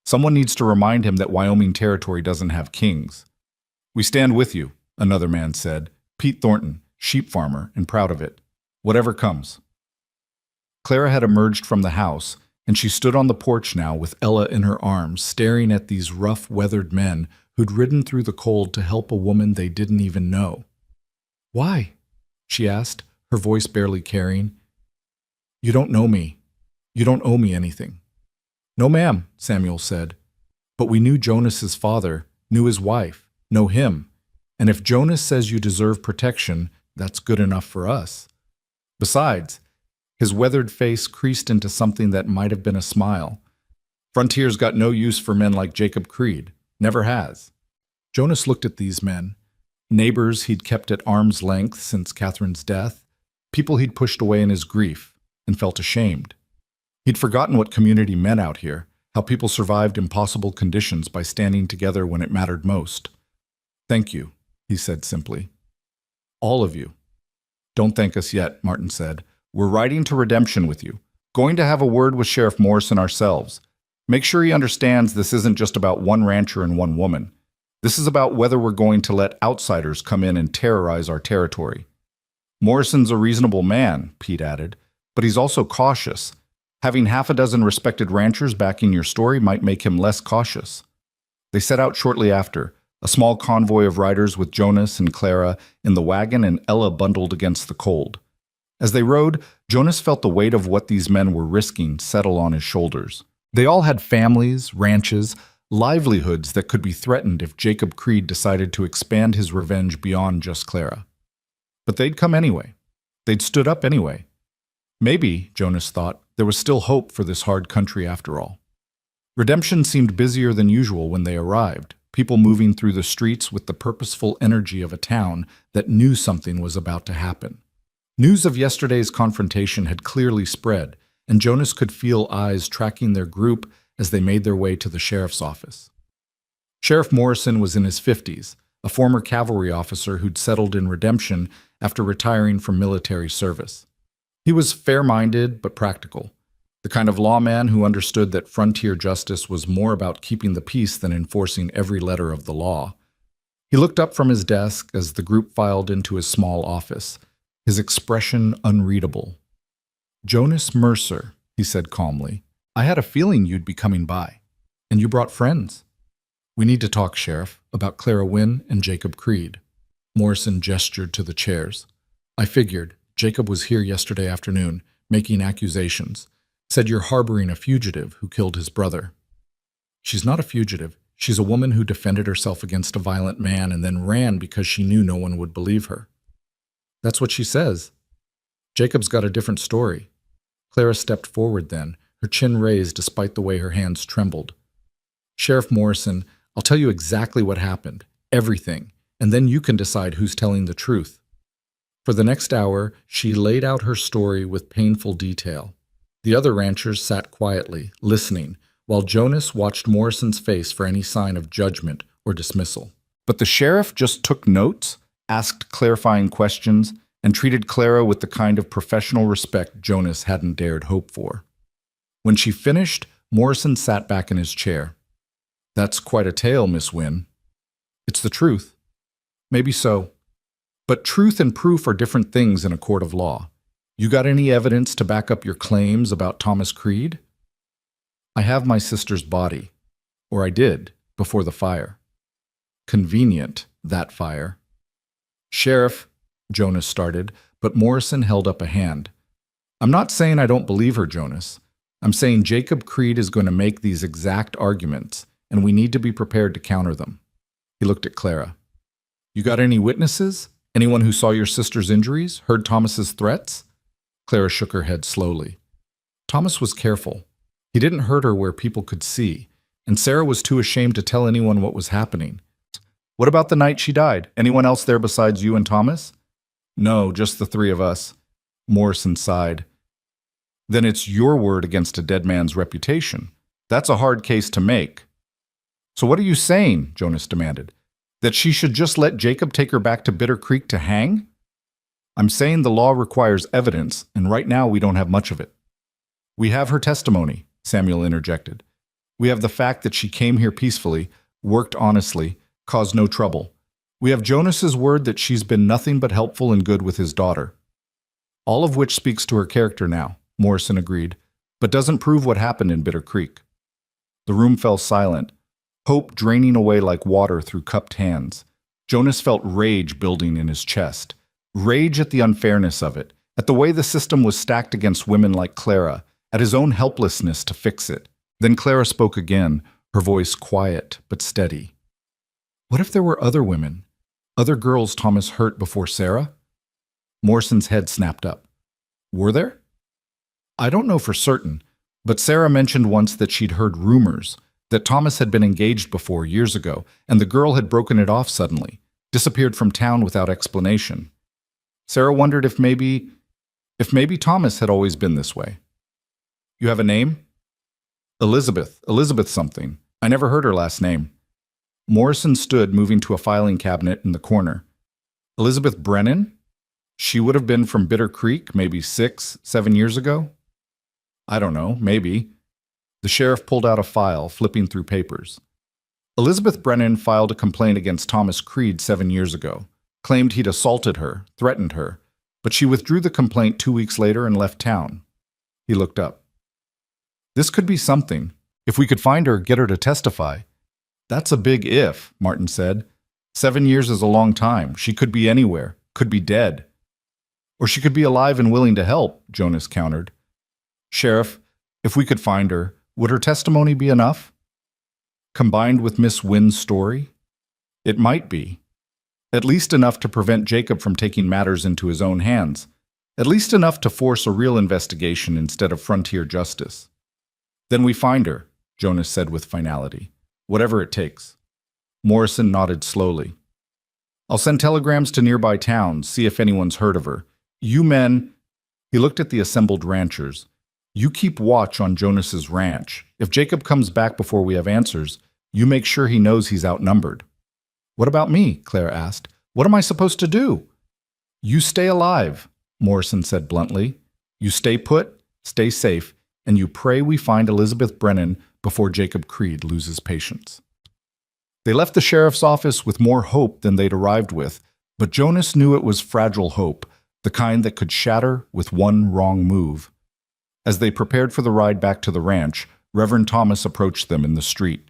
Someone needs to remind him that Wyoming territory doesn't have kings." "We stand with you," another man said, Pete Thornton, sheep farmer and proud of it. "Whatever comes." Clara had emerged from the house, and she stood on the porch now with Ella in her arms, staring at these rough, weathered men who'd ridden through the cold to help a woman they didn't even know. "Why?" she asked, her voice barely carrying. "You don't know me. You don't owe me anything." "No, ma'am," Samuel said. "But we knew Jonas's father, knew his wife, know him. And if Jonas says you deserve protection, that's good enough for us. Besides," his weathered face creased into something that might have been a smile, "Frontier's got no use for men like Jacob Creed. Never has." Jonas looked at these men. Neighbors he'd kept at arm's length since Catherine's death, people he'd pushed away in his grief, and felt ashamed. He'd forgotten what community meant out here, how people survived impossible conditions by standing together when it mattered most. "Thank you," he said simply. "All of you." "Don't thank us yet," Martin said. "We're riding to Redemption with you. Going to have a word with Sheriff Morrison ourselves. Make sure he understands this isn't just about one rancher and one woman. This is about whether we're going to let outsiders come in and terrorize our territory." "Morrison's a reasonable man," Pete added, "but he's also cautious. Having half a dozen respected ranchers backing your story might make him less cautious." They set out shortly after, a small convoy of riders with Jonas and Clara in the wagon and Ella bundled against the cold. As they rode, Jonas felt the weight of what these men were risking settle on his shoulders. They all had families, ranches, livelihoods that could be threatened if Jacob Creed decided to expand his revenge beyond just Clara. But they'd come anyway. They'd stood up anyway. Maybe, Jonas thought, there was still hope for this hard country after all. Redemption seemed busier than usual when they arrived, people moving through the streets with the purposeful energy of a town that knew something was about to happen. News of yesterday's confrontation had clearly spread, and Jonas could feel eyes tracking their group as they made their way to the sheriff's office. Sheriff Morrison was in his 50s, a former cavalry officer who'd settled in Redemption after retiring from military service. He was fair-minded but practical, the kind of lawman who understood that frontier justice was more about keeping the peace than enforcing every letter of the law. He looked up from his desk as the group filed into his small office, his expression unreadable. "Jonas Mercer," he said calmly, "I had a feeling you'd be coming by. And you brought friends." "We need to talk, Sheriff, about Clara Wynn and Jacob Creed." Morrison gestured to the chairs. "I figured. Jacob was here yesterday afternoon, making accusations. Said you're harboring a fugitive who killed his brother." "She's not a fugitive. She's a woman who defended herself against a violent man and then ran because she knew no one would believe her." "That's what she says." "Jacob's got a different story." Clara stepped forward then, her chin raised despite the way her hands trembled. "Sheriff Morrison, I'll tell you exactly what happened, everything, and then you can decide who's telling the truth." For the next hour, she laid out her story with painful detail. The other ranchers sat quietly, listening, while Jonas watched Morrison's face for any sign of judgment or dismissal. But the sheriff just took notes, asked clarifying questions, and treated Clara with the kind of professional respect Jonas hadn't dared hope for. When she finished, Morrison sat back in his chair. "That's quite a tale, Miss Wynn." "It's the truth." "Maybe so. But truth and proof are different things in a court of law. You got any evidence to back up your claims about Thomas Creed?" "I have my sister's body. Or I did, before the fire." Convenient, that fire. Sheriff, Jonas started, but Morrison held up a hand. I'm not saying I don't believe her, Jonas. I'm saying Jacob Creed is going to make these exact arguments, and we need to be prepared to counter them. He looked at Clara. You got any witnesses? Anyone who saw your sister's injuries? Heard Thomas's threats? Clara shook her head slowly. Thomas was careful. He didn't hurt her where people could see, and Sarah was too ashamed to tell anyone what was happening. What about the night she died? Anyone else there besides you and Thomas? No, just the three of us. Morrison sighed. Then it's your word against a dead man's reputation. That's a hard case to make. So what are you saying? Jonas demanded. That she should just let Jacob take her back to Bitter Creek to hang? I'm saying the law requires evidence, and right now we don't have much of it. We have her testimony, Samuel interjected. We have the fact that she came here peacefully, worked honestly, caused no trouble. We have Jonas's word that she's been nothing but helpful and good with his daughter. All of which speaks to her character now, Morrison agreed, but doesn't prove what happened in Bitter Creek. The room fell silent, hope draining away like water through cupped hands. Jonas felt rage building in his chest. Rage at the unfairness of it, at the way the system was stacked against women like Clara, at his own helplessness to fix it. Then Clara spoke again, her voice quiet but steady. What if there were other women? Other girls Thomas hurt before Sarah? Morrison's head snapped up. Were there? I don't know for certain, but Sarah mentioned once that she'd heard rumors, that Thomas had been engaged before years ago, and the girl had broken it off suddenly, disappeared from town without explanation. Sarah wondered if maybe Thomas had always been this way. You have a name? Elizabeth something. I never heard her last name. Morrison stood, moving to a filing cabinet in the corner. Elizabeth Brennan? She would have been from Bitter Creek maybe 6, 7 years ago? I don't know, maybe. The sheriff pulled out a file, flipping through papers. Elizabeth Brennan filed a complaint against Thomas Creed 7 years ago, claimed he'd assaulted her, threatened her, but she withdrew the complaint 2 weeks later and left town. He looked up. This could be something. If we could find her, get her to testify. That's a big if, Martin said. 7 years is a long time. She could be anywhere, could be dead. Or she could be alive and willing to help, Jonas countered. Sheriff, if we could find her, would her testimony be enough? Combined with Miss Wynn's story? It might be. At least enough to prevent Jacob from taking matters into his own hands. At least enough to force a real investigation instead of frontier justice. Then we find her, Jonas said with finality. Whatever it takes. Morrison nodded slowly. I'll send telegrams to nearby towns, see if anyone's heard of her. You men, he looked at the assembled ranchers. You keep watch on Jonas's ranch. If Jacob comes back before we have answers, you make sure he knows he's outnumbered. What about me? Clara asked. What am I supposed to do? You stay alive, Morrison said bluntly. You stay put, stay safe, and you pray we find Elizabeth Brennan before Jacob Creed loses patience. They left the sheriff's office with more hope than they'd arrived with, but Jonas knew it was fragile hope, the kind that could shatter with one wrong move. As they prepared for the ride back to the ranch, Reverend Thomas approached them in the street.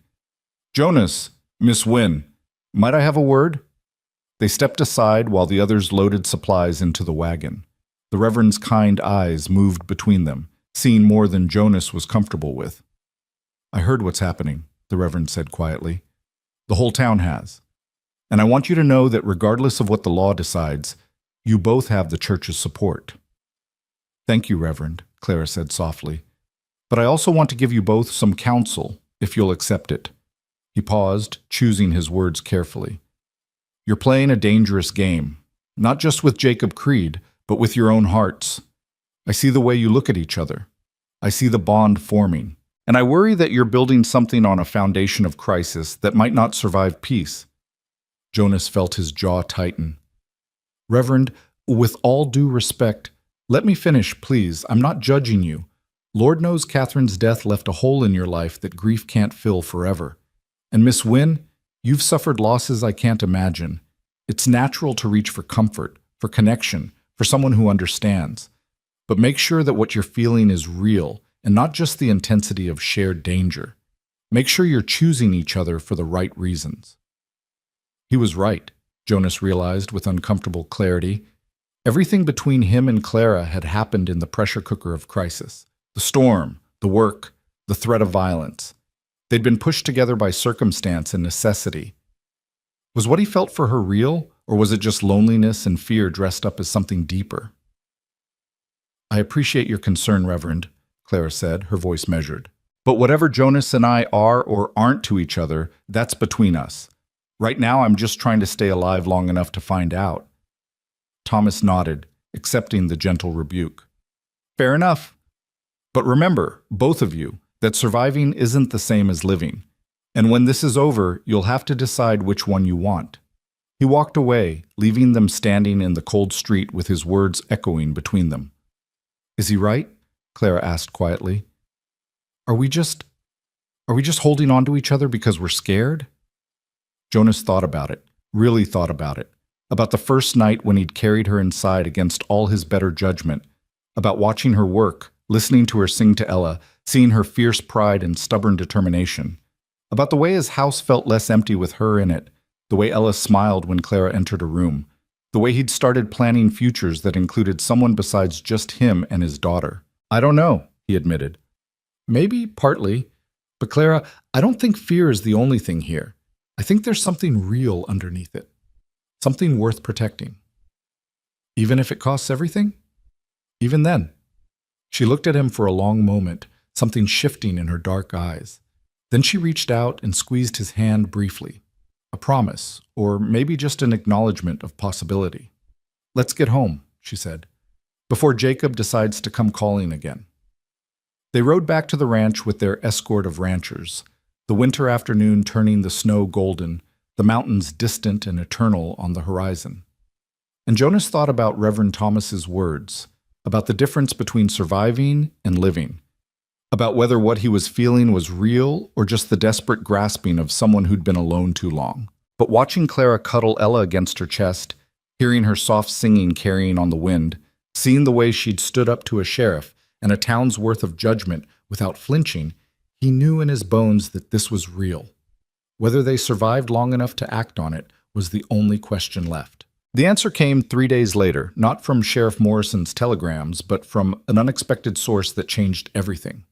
Jonas, Miss Wynn, might I have a word? They stepped aside while the others loaded supplies into the wagon. The Reverend's kind eyes moved between them, seeing more than Jonas was comfortable with. I heard what's happening, the Reverend said quietly. The whole town has. And I want you to know that regardless of what the law decides, you both have the church's support. Thank you, Reverend, Clara said softly. But I also want to give you both some counsel, if you'll accept it. He paused, choosing his words carefully. You're playing a dangerous game, not just with Jacob Creed, but with your own hearts. I see the way you look at each other. I see the bond forming. And I worry that you're building something on a foundation of crisis that might not survive peace. Jonas felt his jaw tighten. Reverend, with all due respect, let me finish, please. I'm not judging you. Lord knows Catherine's death left a hole in your life that grief can't fill forever. And Miss Wynn, you've suffered losses I can't imagine. It's natural to reach for comfort, for connection, for someone who understands. But make sure that what you're feeling is real, and not just the intensity of shared danger. Make sure you're choosing each other for the right reasons. He was right, Jonas realized with uncomfortable clarity. Everything between him and Clara had happened in the pressure cooker of crisis. The storm, the work, the threat of violence. They'd been pushed together by circumstance and necessity. Was what he felt for her real, or was it just loneliness and fear dressed up as something deeper? "I appreciate your concern, Reverend," Clara said, her voice measured. "But whatever Jonas and I are or aren't to each other, that's between us. Right now, I'm just trying to stay alive long enough to find out." Thomas nodded, accepting the gentle rebuke. "Fair enough. But remember, both of you, that surviving isn't the same as living. And when this is over, you'll have to decide which one you want." He walked away, leaving them standing in the cold street with his words echoing between them. "Is he right?" Clara asked quietly. Are we just holding on to each other because we're scared?" Jonas thought about it, really thought about it. About the first night when he'd carried her inside against all his better judgment. About watching her work, listening to her sing to Ella, seeing her fierce pride and stubborn determination. About the way his house felt less empty with her in it, the way Ella smiled when Clara entered a room, the way he'd started planning futures that included someone besides just him and his daughter. "I don't know," he admitted. "Maybe, partly. But Clara, I don't think fear is the only thing here. I think there's something real underneath it. Something worth protecting. Even if it costs everything? Even then." She looked at him for a long moment, something shifting in her dark eyes. Then she reached out and squeezed his hand briefly. A promise, or maybe just an acknowledgement of possibility. "Let's get home," she said, "before Jacob decides to come calling again." They rode back to the ranch with their escort of ranchers, the winter afternoon turning the snow golden, the mountains distant and eternal on the horizon. And Jonas thought about Reverend Thomas's words, about the difference between surviving and living, about whether what he was feeling was real or just the desperate grasping of someone who'd been alone too long. But watching Clara cuddle Ella against her chest, hearing her soft singing carrying on the wind, seeing the way she'd stood up to a sheriff and a town's worth of judgment without flinching, he knew in his bones that this was real. Whether they survived long enough to act on it was the only question left. The answer came 3 days later, not from Sheriff Morrison's telegrams, but from an unexpected source that changed everything.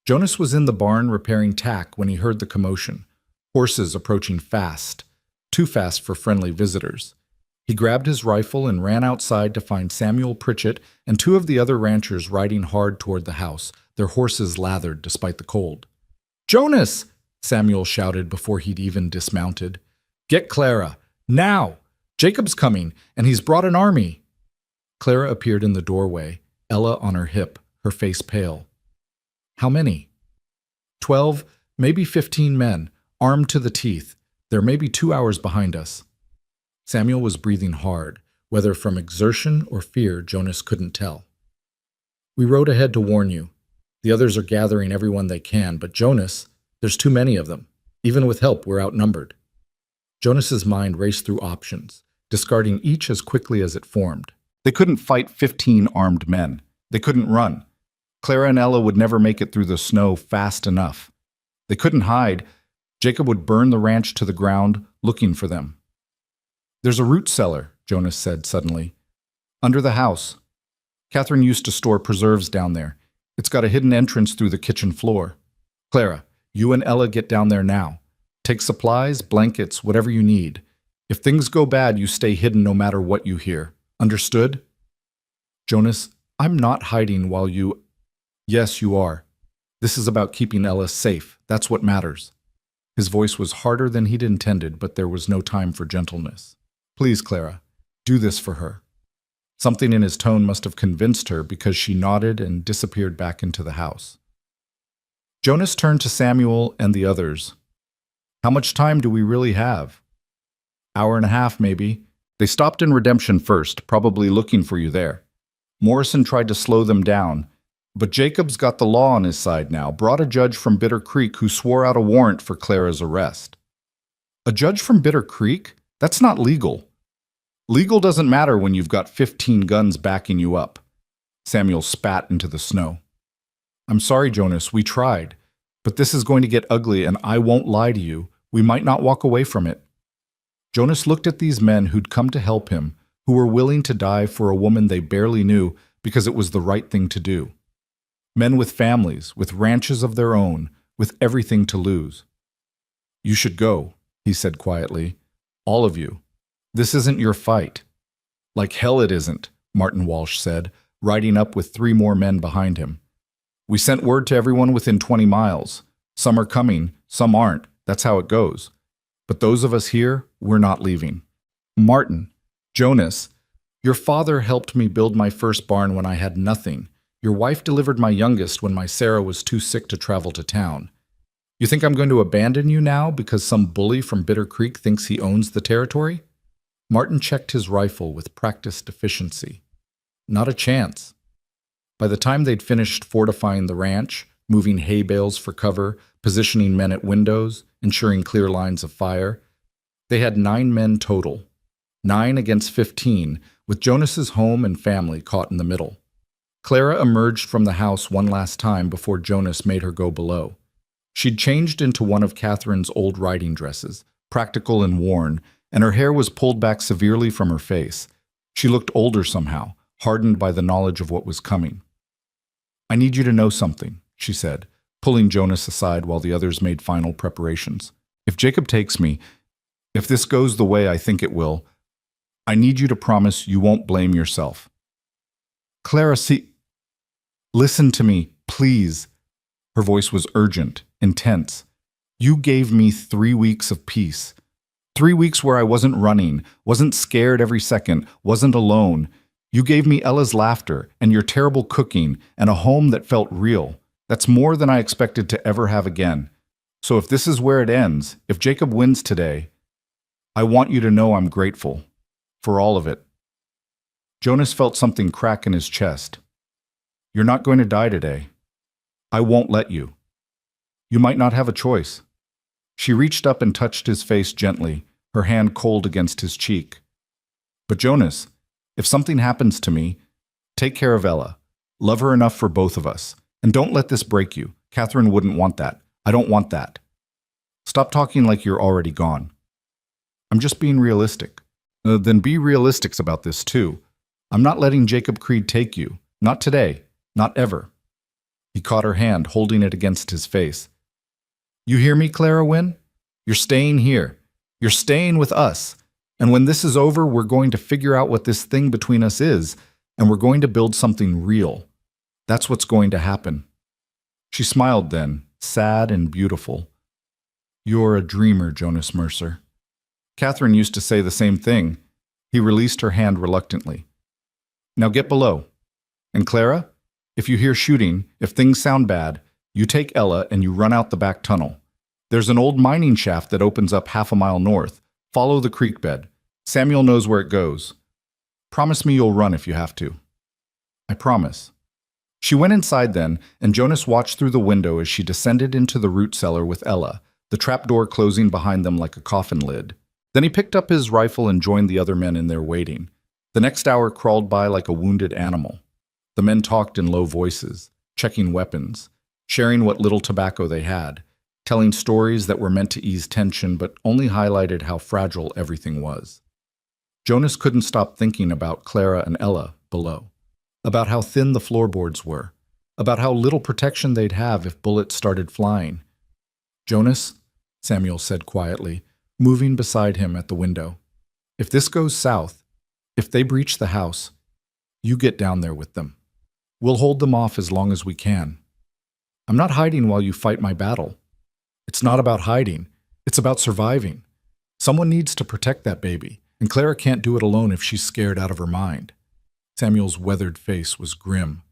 Jonas was in the barn repairing tack when he heard the commotion, horses approaching fast, too fast for friendly visitors. He grabbed his rifle and ran outside to find Samuel Pritchett and 2 of the other ranchers riding hard toward the house, their horses lathered despite the cold. "Jonas!" Samuel shouted before he'd even dismounted. "Get Clara! Now! Jacob's coming, and he's brought an army!" Clara appeared in the doorway, Ella on her hip, her face pale. "How many?" 12, maybe 15 men, armed to the teeth. They're maybe 2 hours behind us." Samuel was breathing hard, whether from exertion or fear Jonas couldn't tell. "We rode ahead to warn you. The others are gathering everyone they can, but Jonas, there's too many of them. Even with help, we're outnumbered." Jonas's mind raced through options, discarding each as quickly as it formed. They couldn't fight 15 armed men. They couldn't run. Clara and Ella would never make it through the snow fast enough. They couldn't hide. Jacob would burn the ranch to the ground, looking for them. "There's a root cellar," Jonas said suddenly. "Under the house. Catherine used to store preserves down there. It's got a hidden entrance through the kitchen floor. Clara, you and Ella get down there now. Take supplies, blankets, whatever you need. If things go bad, you stay hidden no matter what you hear. Understood?" "Jonas, I'm not hiding while you—" "Yes, you are. This is about keeping Ella safe. That's what matters." His voice was harder than he'd intended, but there was no time for gentleness. "Please, Clara, do this for her." Something in his tone must have convinced her because she nodded and disappeared back into the house. Jonas turned to Samuel and the others. "How much time do we really have?" "Hour and a half, maybe. They stopped in Redemption first, probably looking for you there. Morrison tried to slow them down, but Jacob's got the law on his side now, brought a judge from Bitter Creek who swore out a warrant for Clara's arrest." "A judge from Bitter Creek? That's not legal." "Legal doesn't matter when you've got 15 guns backing you up." Samuel spat into the snow. "I'm sorry, Jonas, we tried. But this is going to get ugly, and I won't lie to you. We might not walk away from it." Jonas looked at these men who'd come to help him, who were willing to die for a woman they barely knew because it was the right thing to do. Men with families, with ranches of their own, with everything to lose. "You should go," he said quietly. "All of you. This isn't your fight." "Like hell it isn't," Martin Walsh said, riding up with 3 more men behind him. "We sent word to everyone within 20 miles. Some are coming, some aren't. That's how it goes. But those of us here, we're not leaving." "Martin, Jonas, your father helped me build my first barn when I had nothing. Your wife delivered my youngest when my Sarah was too sick to travel to town. You think I'm going to abandon you now because some bully from Bitter Creek thinks he owns the territory?" Martin checked his rifle with practiced efficiency. "Not a chance." By the time they'd finished fortifying the ranch, moving hay bales for cover, positioning men at windows, ensuring clear lines of fire, they had 9 men total. 9 against 15, with Jonas's home and family caught in the middle. Clara emerged from the house one last time before Jonas made her go below. She'd changed into one of Catherine's old riding dresses, practical and worn, and her hair was pulled back severely from her face. She looked older somehow, hardened by the knowledge of what was coming. "I need you to know something," she said, pulling Jonas aside while the others made final preparations. "If Jacob takes me, if this goes the way I think it will, I need you to promise you won't blame yourself." "Clara, listen to me, please." Her voice was urgent, intense. "You gave me 3 weeks of peace. 3 weeks where I wasn't running, wasn't scared every second, wasn't alone. You gave me Ella's laughter and your terrible cooking and a home that felt real. That's more than I expected to ever have again. So if this is where it ends, if Jacob wins today, I want you to know I'm grateful. For all of it." Jonas felt something crack in his chest. "You're not going to die today. I won't let you. You might not have a choice." She reached up and touched his face gently, her hand cold against his cheek. "But Jonas, if something happens to me, take care of Ella. Love her enough for both of us. And don't let this break you. Catherine wouldn't want that. I don't want that. Stop talking like you're already gone." "I'm just being realistic." Then be realistic about this too. I'm not letting Jacob Creed take you. Not today. Not ever." He caught her hand, holding it against his face. "You hear me, Clara Wynne? You're staying here. You're staying with us. And when this is over, we're going to figure out what this thing between us is, and we're going to build something real. That's what's going to happen." She smiled then, sad and beautiful. "You're a dreamer, Jonas Mercer." Catherine used to say the same thing. He released her hand reluctantly. "Now get below. And Clara, if you hear shooting, if things sound bad, you take Ella and you run out the back tunnel. There's an old mining shaft that opens up half a mile north. Follow the creek bed. Samuel knows where it goes. Promise me you'll run if you have to." "I promise." She went inside then, and Jonas watched through the window as she descended into the root cellar with Ella, the trapdoor closing behind them like a coffin lid. Then he picked up his rifle and joined the other men in their waiting. The next hour crawled by like a wounded animal. The men talked in low voices, checking weapons, sharing what little tobacco they had, telling stories that were meant to ease tension but only highlighted how fragile everything was. Jonas couldn't stop thinking about Clara and Ella below, about how thin the floorboards were, about how little protection they'd have if bullets started flying. "Jonas," Samuel said quietly, moving beside him at the window, "if this goes south, if they breach the house, you get down there with them. We'll hold them off as long as we can. I'm not hiding while you fight my battle. It's not about hiding. It's about surviving. Someone needs to protect that baby, and Clara can't do it alone if she's scared out of her mind." Samuel's weathered face was grim.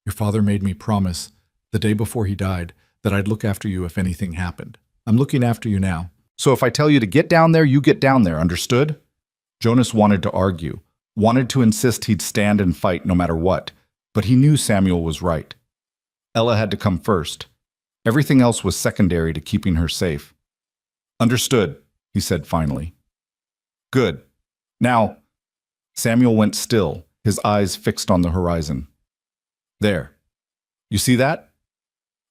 "Your father made me promise, the day before he died, that I'd look after you if anything happened. I'm looking after you now. So if I tell you to get down there, you get down there, understood?" Jonas wanted to argue, wanted to insist he'd stand and fight no matter what, but he knew Samuel was right. Ella had to come first. Everything else was secondary to keeping her safe. "Understood," he said finally. "Good. Now," Samuel went still, his eyes fixed on the horizon. "There. You see that?"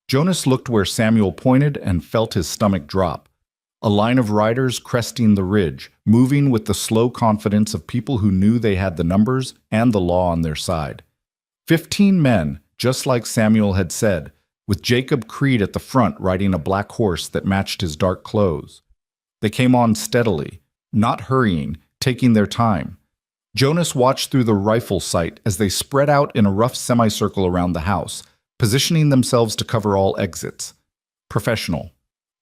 Jonas looked where Samuel pointed and felt his stomach drop. A line of riders cresting the ridge, moving with the slow confidence of people who knew they had the numbers and the law on their side. 15 men, just like Samuel had said, with Jacob Creed at the front riding a black horse that matched his dark clothes. They came on steadily, not hurrying, taking their time. Jonas watched through the rifle sight as they spread out in a rough semicircle around the house, positioning themselves to cover all exits. Professional.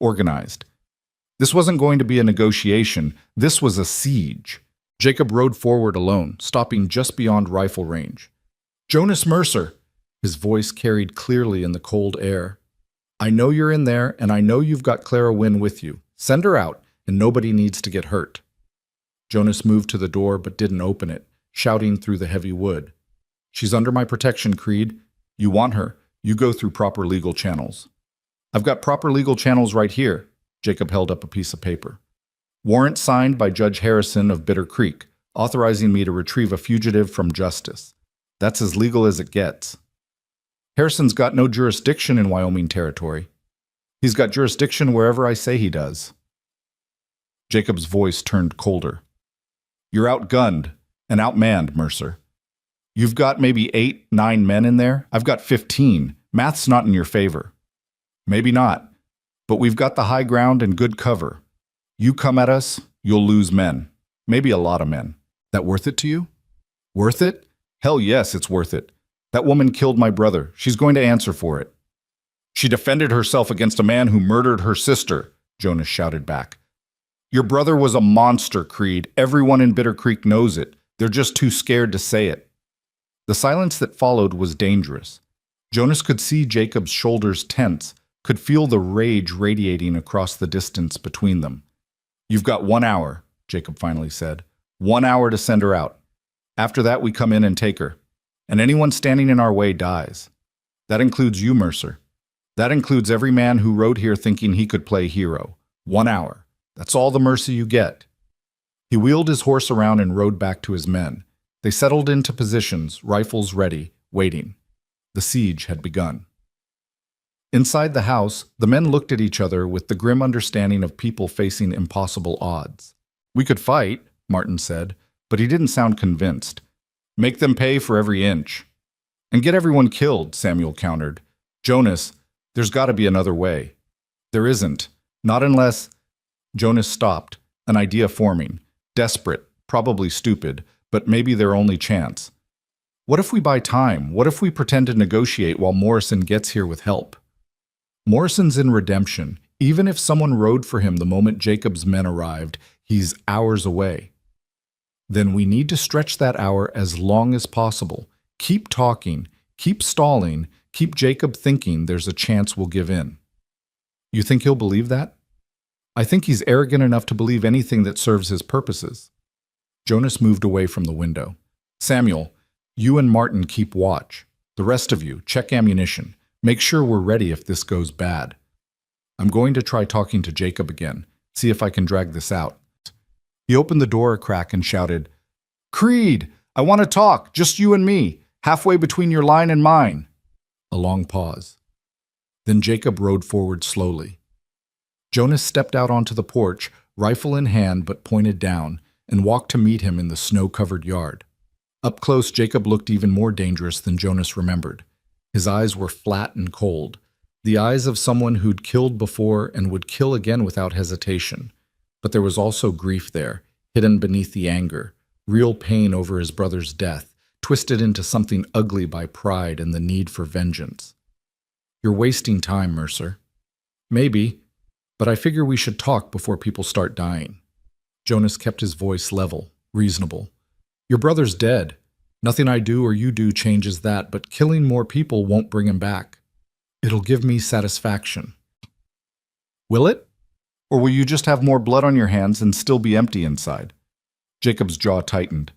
Organized. This wasn't going to be a negotiation, this was a siege. Jacob rode forward alone, stopping just beyond rifle range. "Jonas Mercer," his voice carried clearly in the cold air. "I know you're in there, and I know you've got Clara Wynne with you. Send her out, and nobody needs to get hurt." Jonas moved to the door but didn't open it, shouting through the heavy wood. "She's under my protection, Creed. You want her, you go through proper legal channels." "I've got proper legal channels right here." Jacob held up a piece of paper. "Warrant signed by Judge Harrison of Bitter Creek, authorizing me to retrieve a fugitive from justice. That's as legal as it gets." "Harrison's got no jurisdiction in Wyoming territory. He's got jurisdiction wherever I say he does." Jacob's voice turned colder. "You're outgunned and outmanned, Mercer. You've got maybe 8, 9 men in there. I've got 15. Math's not in your favor." "Maybe not, but we've got the high ground and good cover. You come at us, you'll lose men. Maybe a lot of men. That worth it to you?" "Worth it? Hell yes, it's worth it. That woman killed my brother. She's going to answer for it." "She defended herself against a man who murdered her sister," Jonas shouted back. "Your brother was a monster, Creed. Everyone in Bitter Creek knows it. They're just too scared to say it." The silence that followed was dangerous. Jonas could see Jacob's shoulders tense, could feel the rage radiating across the distance between them. "You've got 1 hour," Jacob finally said. 1 hour to send her out. After that, we come in and take her. And anyone standing in our way dies. That includes you, Mercer. That includes every man who rode here thinking he could play hero. 1 hour. That's all the mercy you get." He wheeled his horse around and rode back to his men. They settled into positions, rifles ready, waiting. The siege had begun. Inside the house, the men looked at each other with the grim understanding of people facing impossible odds. "We could fight," Martin said, but he didn't sound convinced. "Make them pay for every inch." "And get everyone killed," Samuel countered. "Jonas, there's got to be another way." "There isn't. Not unless—" Jonas stopped, an idea forming. Desperate, probably stupid, but maybe their only chance. "What if we buy time? What if we pretend to negotiate while Morrison gets here with help?" Morrison's in redemption. Even if someone rode for him the moment Jacob's men arrived, he's hours away. Then we need to stretch that hour as long as possible. Keep talking, keep stalling, keep Jacob thinking there's a chance we'll give in. "You think he'll believe that?" "I think he's arrogant enough to believe anything that serves his purposes." Jonas moved away from the window. "Samuel, you and Martin keep watch. The rest of you, check ammunition. Make sure we're ready if this goes bad. I'm going to try talking to Jacob again, see if I can drag this out." He opened the door a crack and shouted, "Creed, I want to talk, just you and me, halfway between your line and mine." A long pause. Then Jacob rode forward slowly. Jonas stepped out onto the porch, rifle in hand but pointed down, and walked to meet him in the snow-covered yard. Up close, Jacob looked even more dangerous than Jonas remembered. His eyes were flat and cold, the eyes of someone who'd killed before and would kill again without hesitation. But there was also grief there, hidden beneath the anger, real pain over his brother's death, twisted into something ugly by pride and the need for vengeance. "You're wasting time, Mercer." "Maybe, but I figure we should talk before people start dying." Jonas kept his voice level, reasonable. "Your brother's dead. Nothing I do or you do changes that, but killing more people won't bring him back. It'll give me satisfaction." "Will it? Or will you just have more blood on your hands and still be empty inside?" Jacob's jaw tightened.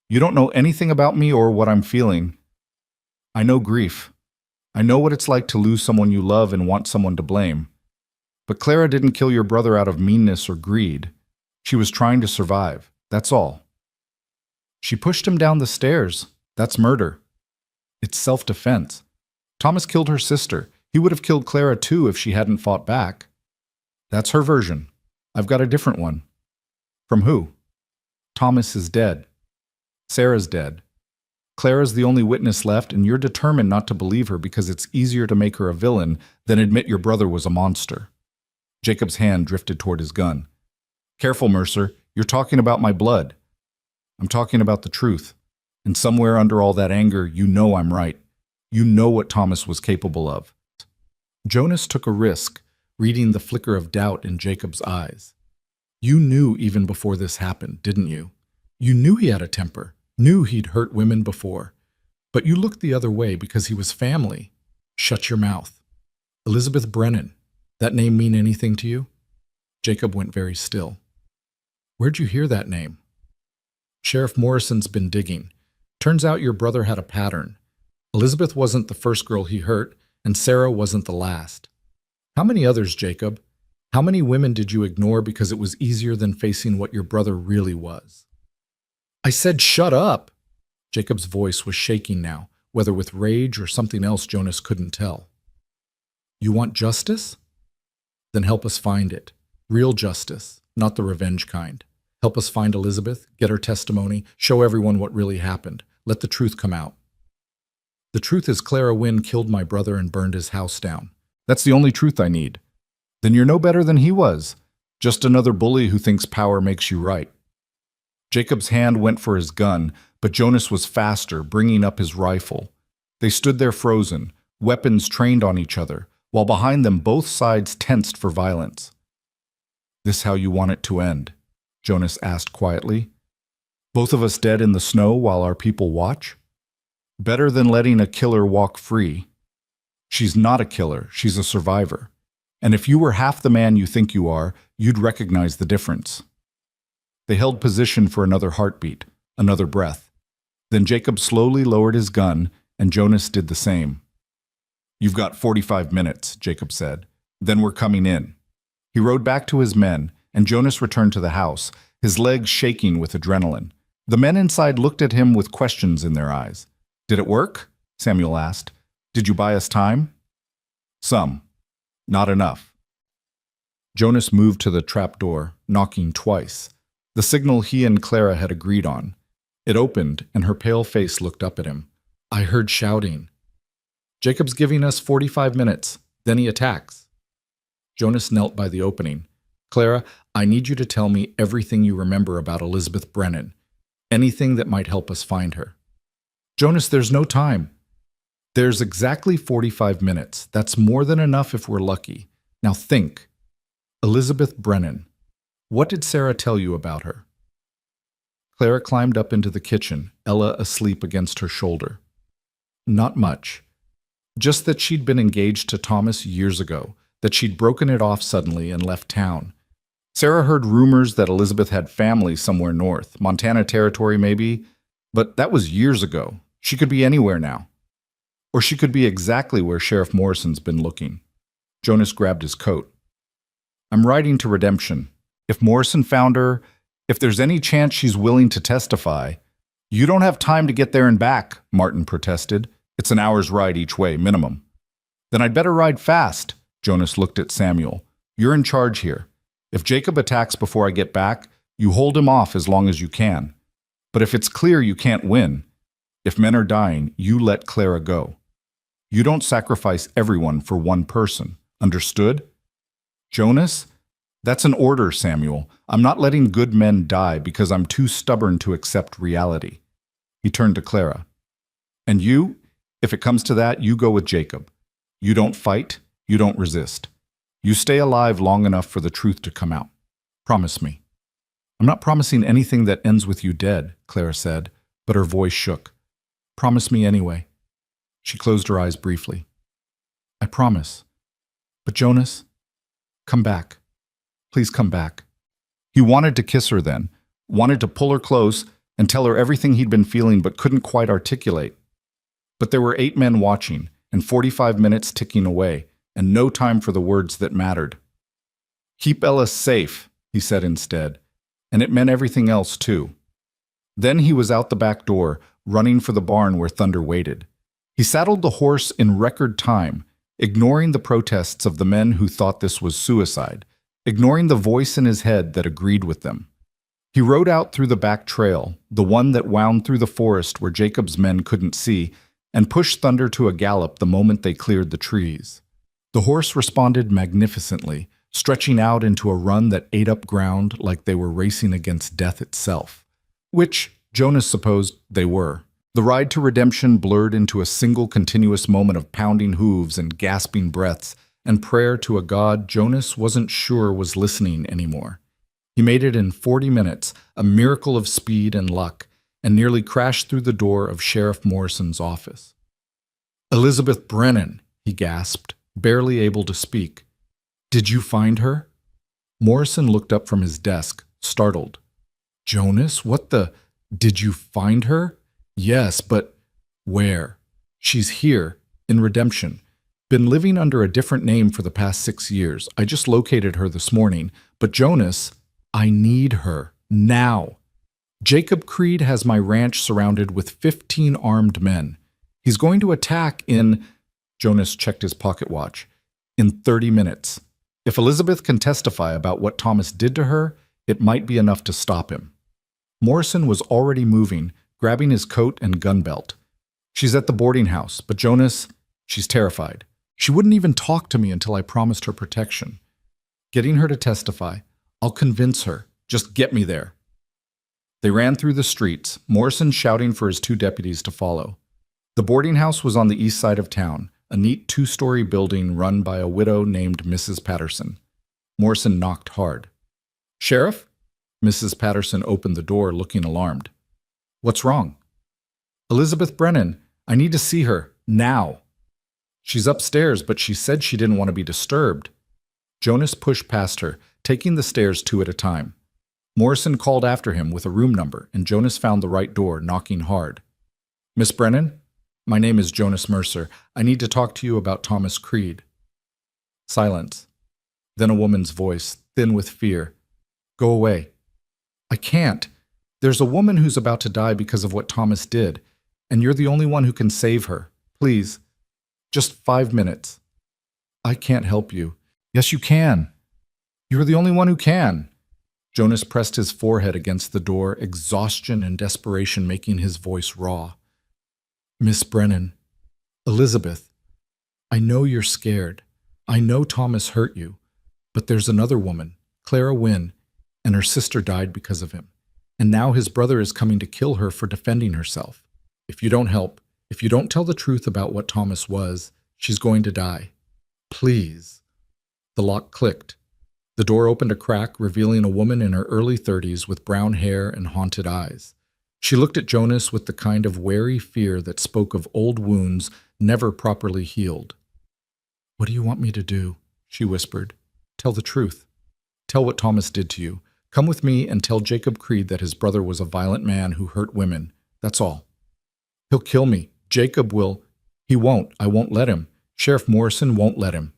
"You don't know anything about me or what I'm feeling. I know grief. I know what it's like to lose someone you love and want someone to blame. But Clara didn't kill your brother out of meanness or greed. She was trying to survive, that's all. She pushed him down the stairs. That's murder. It's self-defense. Thomas killed her sister. He would have killed Clara too if she hadn't fought back. That's her version. I've got a different one. From who? Thomas is dead. Sarah's dead. Clara's the only witness left, and you're determined not to believe her because it's easier to make her a villain than admit your brother was a monster. Jacob's hand drifted toward his gun. Careful, Mercer. You're talking about my blood. I'm talking about the truth. And somewhere under all that anger, you know I'm right. You know what Thomas was capable of. Jonas took a risk, reading the flicker of doubt in Jacob's eyes. You knew even before this happened, didn't you? You knew he had a temper, knew he'd hurt women before. But you looked the other way because he was family. Shut your mouth. Elizabeth Brennan, that name mean anything to you? Jacob went very still. Where'd you hear that name? Sheriff Morrison's been digging. Turns out your brother had a pattern. Elizabeth wasn't the first girl he hurt, and Sarah wasn't the last. How many others, Jacob? How many women did you ignore because it was easier than facing what your brother really was? I said shut up! Jacob's voice was shaking now, whether with rage or something else Jonas couldn't tell. You want justice? Then help us find it. Real justice, not the revenge kind. Help us find Elizabeth, get her testimony, show everyone what really happened. Let the truth come out. The truth is Clara Wynne killed my brother and burned his house down. That's the only truth I need. Then you're no better than he was. Just another bully who thinks power makes you right. Jacob's hand went for his gun, but Jonas was faster, bringing up his rifle. They stood there frozen, weapons trained on each other, while behind them both sides tensed for violence. This how you want it to end? Jonas asked quietly. Both of us dead in the snow while our people watch? Better than letting a killer walk free. She's not a killer, she's a survivor. And if you were half the man you think you are, you'd recognize the difference. They held position for another heartbeat, another breath. Then Jacob slowly lowered his gun, and Jonas did the same. You've got 45 minutes, Jacob said. Then we're coming in. He rode back to his men, and Jonas returned to the house, his legs shaking with adrenaline. The men inside looked at him with questions in their eyes. Did it work? Samuel asked. Did you buy us time? Some. Not enough. Jonas moved to the trapdoor, knocking twice, the signal he and Clara had agreed on. It opened, and her pale face looked up at him. I heard shouting. Jacob's giving us 45 minutes, then he attacks. Jonas knelt by the opening. Clara, I need you to tell me everything you remember about Elizabeth Brennan. Anything that might help us find her. Jonas, there's no time. There's exactly 45 minutes. That's more than enough if we're lucky. Now think. Elizabeth Brennan. What did Sarah tell you about her? Clara climbed up into the kitchen, Ella asleep against her shoulder. Not much. Just that she'd been engaged to Thomas years ago, that she'd broken it off suddenly and left town. Sarah heard rumors that Elizabeth had family somewhere north, Montana Territory maybe, but that was years ago. She could be anywhere now. Or she could be exactly where Sheriff Morrison's been looking. Jonas grabbed his coat. I'm riding to redemption. If Morrison found her, if there's any chance she's willing to testify. You don't have time to get there and back, Martin protested. It's an hour's ride each way, minimum. Then I'd better ride fast, Jonas looked at Samuel. You're in charge here. If Jacob attacks before I get back, you hold him off as long as you can. But if it's clear you can't win, if men are dying, you let Clara go. You don't sacrifice everyone for one person. Understood? Jonas? That's an order, Samuel. I'm not letting good men die because I'm too stubborn to accept reality. He turned to Clara. And you? If it comes to that, you go with Jacob. You don't fight. You don't resist. You stay alive long enough for the truth to come out. Promise me. I'm not promising anything that ends with you dead, Clara said, but her voice shook. Promise me anyway. She closed her eyes briefly. I promise. But Jonas, come back. Please come back. He wanted to kiss her then, wanted to pull her close and tell her everything he'd been feeling but couldn't quite articulate. But there were 8 men watching, and 45 minutes ticking away, and no time for the words that mattered. Keep Ella safe, he said instead, and it meant everything else too. Then he was out the back door, running for the barn where Thunder waited. He saddled the horse in record time, ignoring the protests of the men who thought this was suicide, ignoring the voice in his head that agreed with them. He rode out through the back trail, the one that wound through the forest where Jacob's men couldn't see, and pushed Thunder to a gallop the moment they cleared the trees. The horse responded magnificently, stretching out into a run that ate up ground like they were racing against death itself. Which, Jonas supposed they were. The ride to redemption blurred into a single continuous moment of pounding hooves and gasping breaths, and prayer to a God Jonas wasn't sure was listening anymore. He made it in 40 minutes, a miracle of speed and luck, and nearly crashed through the door of Sheriff Morrison's office. "Elizabeth Brennan," he gasped, barely able to speak. "Did you find her?" Morrison looked up from his desk, startled. "Jonas, what the... Did you find her?" "Yes, but where?" "She's here, in Redemption. Been living under a different name for the past 6 years. I just located her this morning. But Jonas, I need her. Now. Jacob Creed has my ranch surrounded with 15 armed men. He's going to attack in..." Jonas checked his pocket watch. "In 30 minutes. If Elizabeth can testify about what Thomas did to her, it might be enough to stop him." Morrison was already moving, grabbing his coat and gun belt. "She's at the boarding house, but Jonas, she's terrified. She wouldn't even talk to me until I promised her protection. Getting her to testify, I'll convince her. Just get me there." They ran through the streets, Morrison shouting for his 2 deputies to follow. The boarding house was on the east side of town, a neat 2-story building run by a widow named Mrs. Patterson. Morrison knocked hard. "Sheriff?" Mrs. Patterson opened the door, looking alarmed. "What's wrong?" "Elizabeth Brennan. I need to see her. Now." "She's upstairs, but she said she didn't want to be disturbed." Jonas pushed past her, taking the stairs 2 at a time. Morrison called after him with a room number, and Jonas found the right door, knocking hard. "Miss Brennan? My name is Jonas Mercer. I need to talk to you about Thomas Creed." Silence. Then a woman's voice, thin with fear. "Go away." "I can't. There's a woman who's about to die because of what Thomas did, and you're the only one who can save her. Please. Just 5 minutes." "I can't help you." "Yes, you can. You're the only one who can." Jonas pressed his forehead against the door, exhaustion and desperation making his voice raw. "Miss Brennan, Elizabeth, I know you're scared. I know Thomas hurt you, but there's another woman, Clara Wynne, and her sister died because of him. And now his brother is coming to kill her for defending herself. If you don't help, if you don't tell the truth about what Thomas was, she's going to die. Please." The lock clicked. The door opened a crack, revealing a woman in her early 30s with brown hair and haunted eyes. She looked at Jonas with the kind of wary fear that spoke of old wounds never properly healed. "What do you want me to do?" she whispered. "Tell the truth. Tell what Thomas did to you. Come with me and tell Jacob Creed that his brother was a violent man who hurt women. That's all." "He'll kill me. Jacob will." "He won't. I won't let him. Sheriff Morrison won't let him."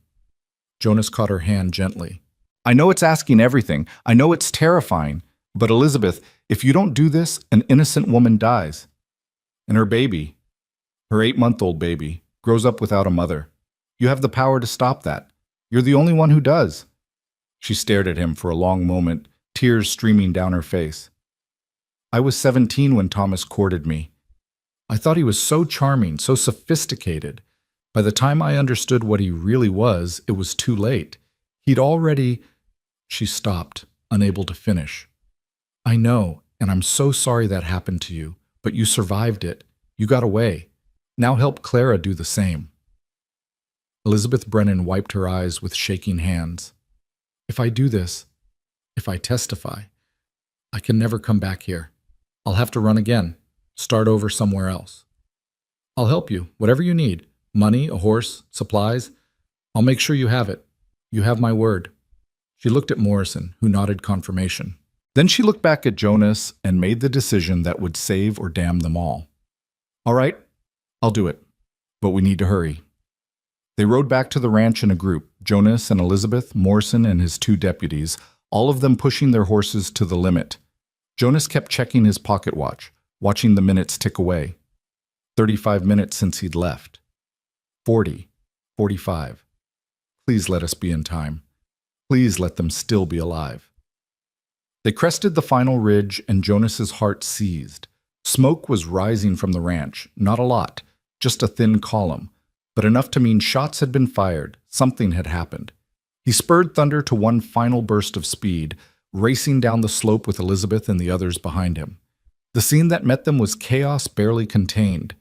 Jonas caught her hand gently. "I know it's asking everything. I know it's terrifying. But Elizabeth, if you don't do this, an innocent woman dies. And her baby, her 8-month-old baby, grows up without a mother. You have the power to stop that. You're the only one who does." She stared at him for a long moment, tears streaming down her face. "I was 17 when Thomas courted me. I thought he was so charming, so sophisticated. By the time I understood what he really was, it was too late. He'd already..." She stopped, unable to finish. "I know, and I'm so sorry that happened to you, but you survived it. You got away. Now help Clara do the same." Elizabeth Brennan wiped her eyes with shaking hands. "If I do this, if I testify, I can never come back here. I'll have to run again, start over somewhere else. I'll help you, whatever you need. Money, a horse, supplies. I'll make sure you have it. You have my word." She looked at Morrison, who nodded confirmation. Then she looked back at Jonas and made the decision that would save or damn them all. "All right, I'll do it, but we need to hurry." They rode back to the ranch in a group, Jonas and Elizabeth, Morrison and his 2 deputies, all of them pushing their horses to the limit. Jonas kept checking his pocket watch, watching the minutes tick away. 35 minutes since he'd left. 40, 45. Please let us be in time. Please let them still be alive. They crested the final ridge, and Jonas's heart seized. Smoke was rising from the ranch, not a lot, just a thin column, but enough to mean shots had been fired, something had happened. He spurred Thunder to one final burst of speed, racing down the slope with Elizabeth and the others behind him. The scene that met them was chaos barely contained.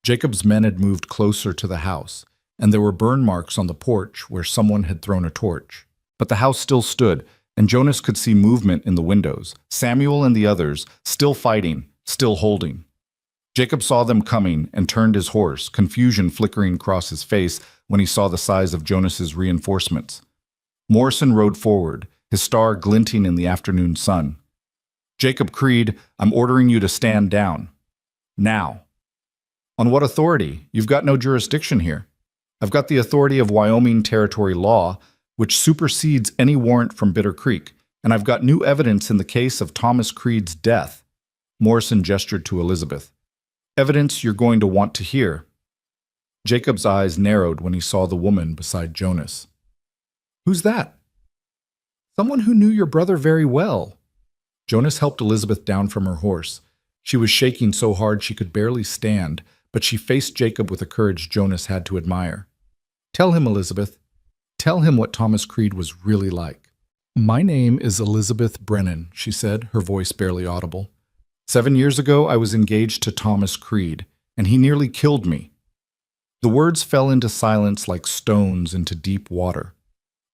Jacob's men had moved closer to the house, and there were burn marks on the porch where someone had thrown a torch. But the house still stood, and Jonas could see movement in the windows. Samuel and the others, still fighting, still holding. Jacob saw them coming and turned his horse, confusion flickering across his face when he saw the size of Jonas's reinforcements. Morrison rode forward, his star glinting in the afternoon sun. "Jacob Creed, I'm ordering you to stand down. Now." "On what authority? You've got no jurisdiction here." "I've got the authority of Wyoming Territory law, which supersedes any warrant from Bitter Creek, and I've got new evidence in the case of Thomas Creed's death." Morrison gestured to Elizabeth. "Evidence you're going to want to hear." Jacob's eyes narrowed when he saw the woman beside Jonas. "Who's that?" "Someone who knew your brother very well." Jonas helped Elizabeth down from her horse. She was shaking so hard she could barely stand, but she faced Jacob with a courage Jonas had to admire. "Tell him, Elizabeth. Tell him what Thomas Creed was really like." "My name is Elizabeth Brennan," she said, her voice barely audible. 7 years ago, I was engaged to Thomas Creed, and he nearly killed me." The words fell into silence like stones into deep water.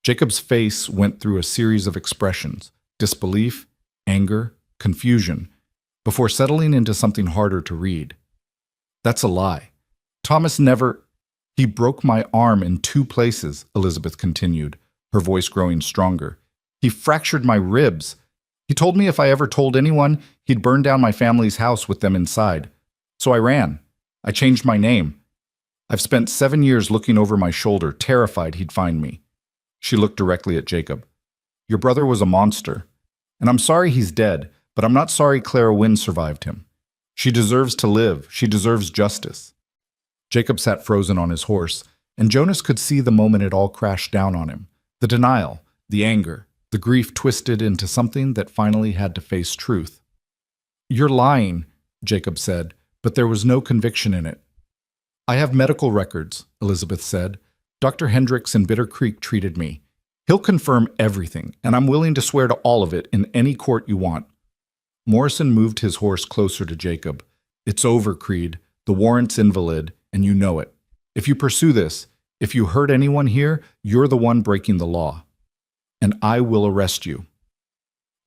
Jacob's face went through a series of expressions: disbelief, anger, confusion, before settling into something harder to read. "That's a lie. Thomas never—" "He broke my arm in 2 places," Elizabeth continued, her voice growing stronger. "He fractured my ribs. He told me if I ever told anyone, he'd burn down my family's house with them inside. So I ran. I changed my name. I've spent 7 years looking over my shoulder, terrified he'd find me." She looked directly at Jacob. "Your brother was a monster. And I'm sorry he's dead, but I'm not sorry Clara Wynne survived him. She deserves to live. She deserves justice." Jacob sat frozen on his horse, and Jonas could see the moment it all crashed down on him. The denial, the anger, the grief twisted into something that finally had to face truth. "You're lying," Jacob said, but there was no conviction in it. "I have medical records," Elizabeth said. "Dr. Hendricks in Bitter Creek treated me. He'll confirm everything, and I'm willing to swear to all of it in any court you want." Morrison moved his horse closer to Jacob. "It's over, Creed. The warrant's invalid, and you know it. If you pursue this, if you hurt anyone here, you're the one breaking the law. And I will arrest you."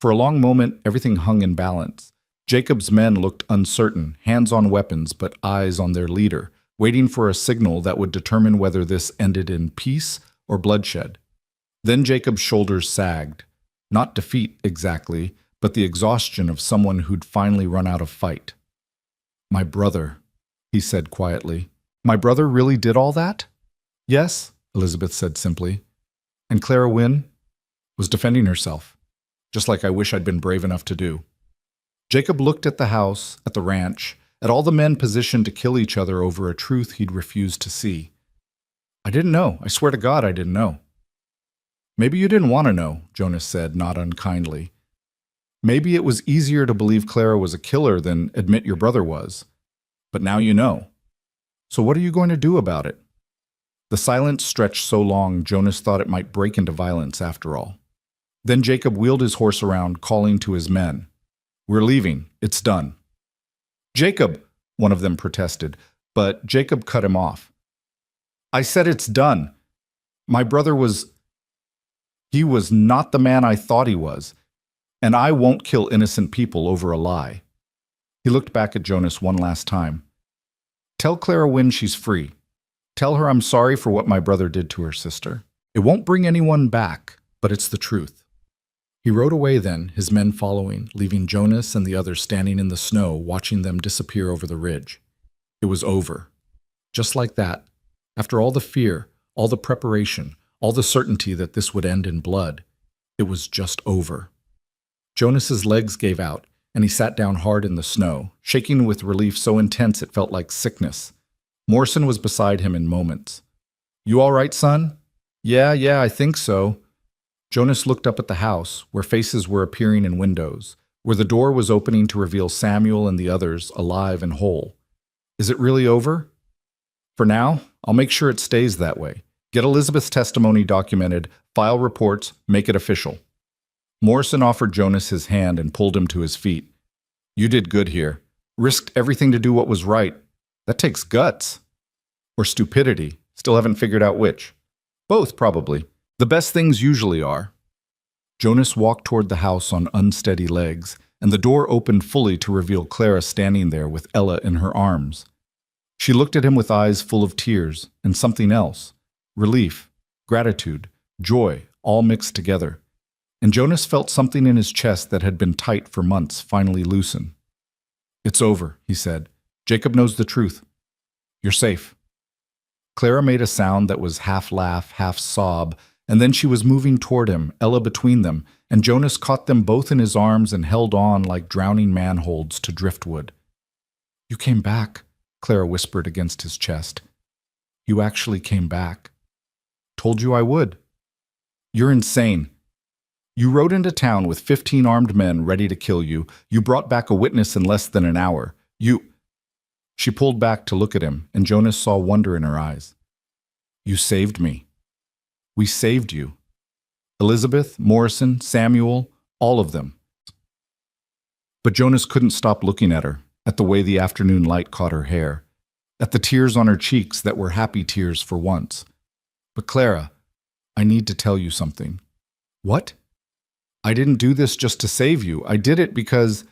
For a long moment, everything hung in balance. Jacob's men looked uncertain, hands on weapons but eyes on their leader, waiting for a signal that would determine whether this ended in peace or bloodshed. Then Jacob's shoulders sagged. Not defeat, exactly, but the exhaustion of someone who'd finally run out of fight. "My brother," he said quietly. "My brother really did all that?" "Yes," Elizabeth said simply. "And Clara Wynne was defending herself, just like I wish I'd been brave enough to do." Jacob looked at the house, at the ranch, at all the men positioned to kill each other over a truth he'd refused to see. "I didn't know. I swear to God I didn't know." "Maybe you didn't want to know," Jonas said, not unkindly. "Maybe it was easier to believe Clara was a killer than admit your brother was. But now you know. So what are you going to do about it?" The silence stretched so long Jonas thought it might break into violence after all. Then Jacob wheeled his horse around, calling to his men. "We're leaving. It's done." "Jacob," one of them protested, but Jacob cut him off. "I said it's done. My brother he was not the man I thought he was, and I won't kill innocent people over a lie." He looked back at Jonas one last time. "Tell Clara Wynne she's free. Tell her I'm sorry for what my brother did to her sister. It won't bring anyone back, but it's the truth." He rode away then, his men following, leaving Jonas and the others standing in the snow, watching them disappear over the ridge. It was over. Just like that. After all the fear, all the preparation, all the certainty that this would end in blood, it was just over. Jonas's legs gave out, and he sat down hard in the snow, shaking with relief so intense it felt like sickness. Morrison was beside him in moments. "You all right, son?" Yeah, I think so." Jonas looked up at the house, where faces were appearing in windows, where the door was opening to reveal Samuel and the others alive and whole. Is it really over? For now, I'll make sure it stays that way. Get Elizabeth's testimony documented, file reports, make it official. Morrison offered Jonas his hand and pulled him to his feet. You did good here. Risked everything to do what was right. That takes guts. Or stupidity. Still haven't figured out which. Both, probably. The best things usually are. Jonas walked toward the house on unsteady legs, and the door opened fully to reveal Clara standing there with Ella in her arms. She looked at him with eyes full of tears, and something else. Relief, gratitude, joy, all mixed together. And Jonas felt something in his chest that had been tight for months finally loosen. It's over, he said. Jacob knows the truth. You're safe. Clara made a sound that was half laugh, half sob, and then she was moving toward him, Ella between them, and Jonas caught them both in his arms and held on like drowning man holds to driftwood. You came back, Clara whispered against his chest. You actually came back. Told you I would. You're insane. You rode into town with 15 armed men ready to kill you. You brought back a witness in less than an hour. She pulled back to look at him, and Jonas saw wonder in her eyes. You saved me. We saved you. Elizabeth, Morrison, Samuel, all of them. But Jonas couldn't stop looking at her, at the way the afternoon light caught her hair, at the tears on her cheeks that were happy tears for once. But Clara, I need to tell you something. What? I didn't do this just to save you. I did it because...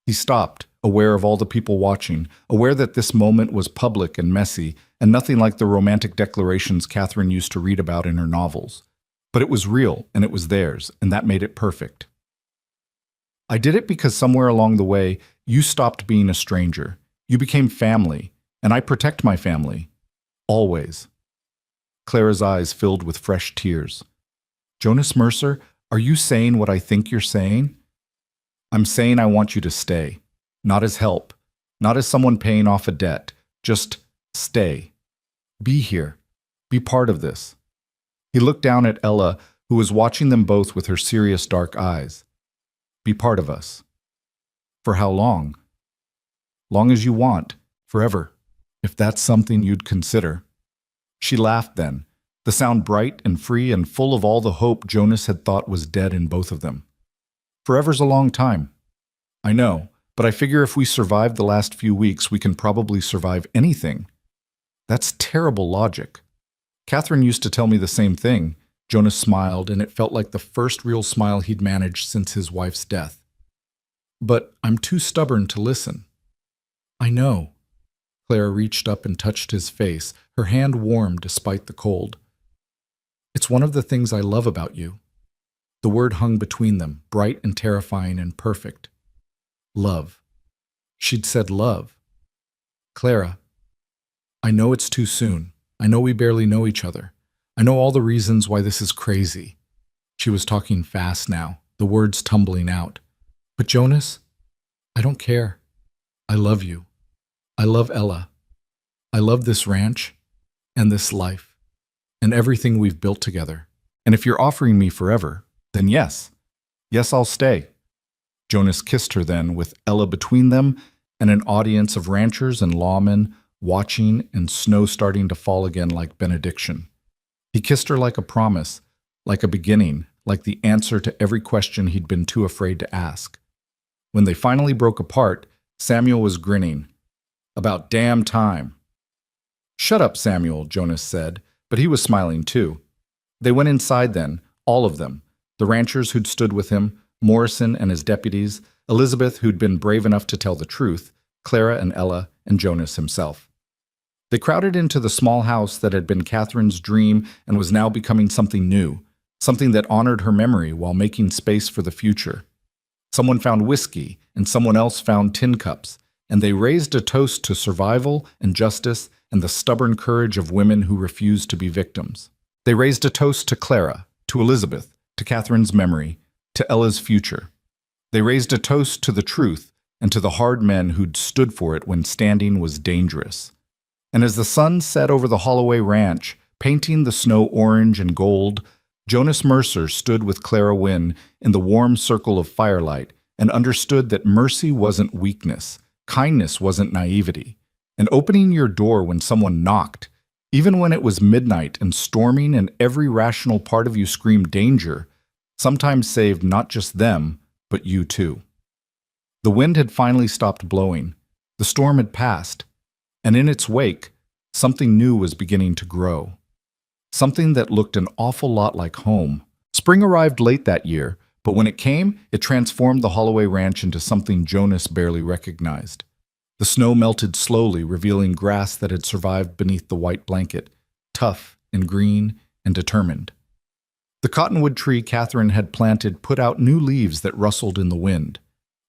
He stopped, aware of all the people watching, aware that this moment was public and messy, and nothing like the romantic declarations Catherine used to read about in her novels. But it was real, and it was theirs, and that made it perfect. I did it because somewhere along the way, you stopped being a stranger. You became family, and I protect my family. Always. Clara's eyes filled with fresh tears. Jonas Mercer, are you saying what I think you're saying? I'm saying I want you to stay. Not as help. Not as someone paying off a debt. Just stay. Be here. Be part of this. He looked down at Ella, who was watching them both with her serious dark eyes. Be part of us. For how long? Long as you want. Forever. If that's something you'd consider. She laughed then, the sound bright and free and full of all the hope Jonas had thought was dead in both of them. Forever's a long time. I know, but I figure if we survived the last few weeks, we can probably survive anything. That's terrible logic. Catherine used to tell me the same thing. Jonas smiled, and it felt like the first real smile he'd managed since his wife's death. But I'm too stubborn to listen. I know. Clara reached up and touched his face, her hand warm despite the cold. It's one of the things I love about you. The word hung between them, bright and terrifying and perfect. Love. She'd said love. Clara, I know it's too soon. I know we barely know each other. I know all the reasons why this is crazy. She was talking fast now, the words tumbling out. But Jonas, I don't care. I love you. I love Ella. I love this ranch and this life and everything we've built together. And if you're offering me forever, then yes. Yes, I'll stay. Jonas kissed her then, with Ella between them and an audience of ranchers and lawmen watching and snow starting to fall again like benediction. He kissed her like a promise, like a beginning, like the answer to every question he'd been too afraid to ask. When they finally broke apart, Samuel was grinning. About damn time. Shut up, Samuel, Jonas said, but he was smiling too. They went inside then, all of them. The ranchers who'd stood with him, Morrison and his deputies, Elizabeth who'd been brave enough to tell the truth, Clara and Ella, and Jonas himself. They crowded into the small house that had been Catherine's dream and was now becoming something new, something that honored her memory while making space for the future. Someone found whiskey, and someone else found tin cups, and they raised a toast to survival and justice and the stubborn courage of women who refused to be victims. They raised a toast to Clara, to Elizabeth, to Catherine's memory, to Ella's future. They raised a toast to the truth and to the hard men who'd stood for it when standing was dangerous. And as the sun set over the Holloway Ranch, painting the snow orange and gold, Jonas Mercer stood with Clara Wynne in the warm circle of firelight and understood that mercy wasn't weakness, kindness wasn't naivety, and opening your door when someone knocked, even when it was midnight and storming and every rational part of you screamed danger, sometimes saved not just them, but you too. The wind had finally stopped blowing, the storm had passed, and in its wake, something new was beginning to grow. Something that looked an awful lot like home. Spring arrived late that year, but when it came, it transformed the Holloway Ranch into something Jonas barely recognized. The snow melted slowly, revealing grass that had survived beneath the white blanket, tough and green and determined. The cottonwood tree Catherine had planted put out new leaves that rustled in the wind.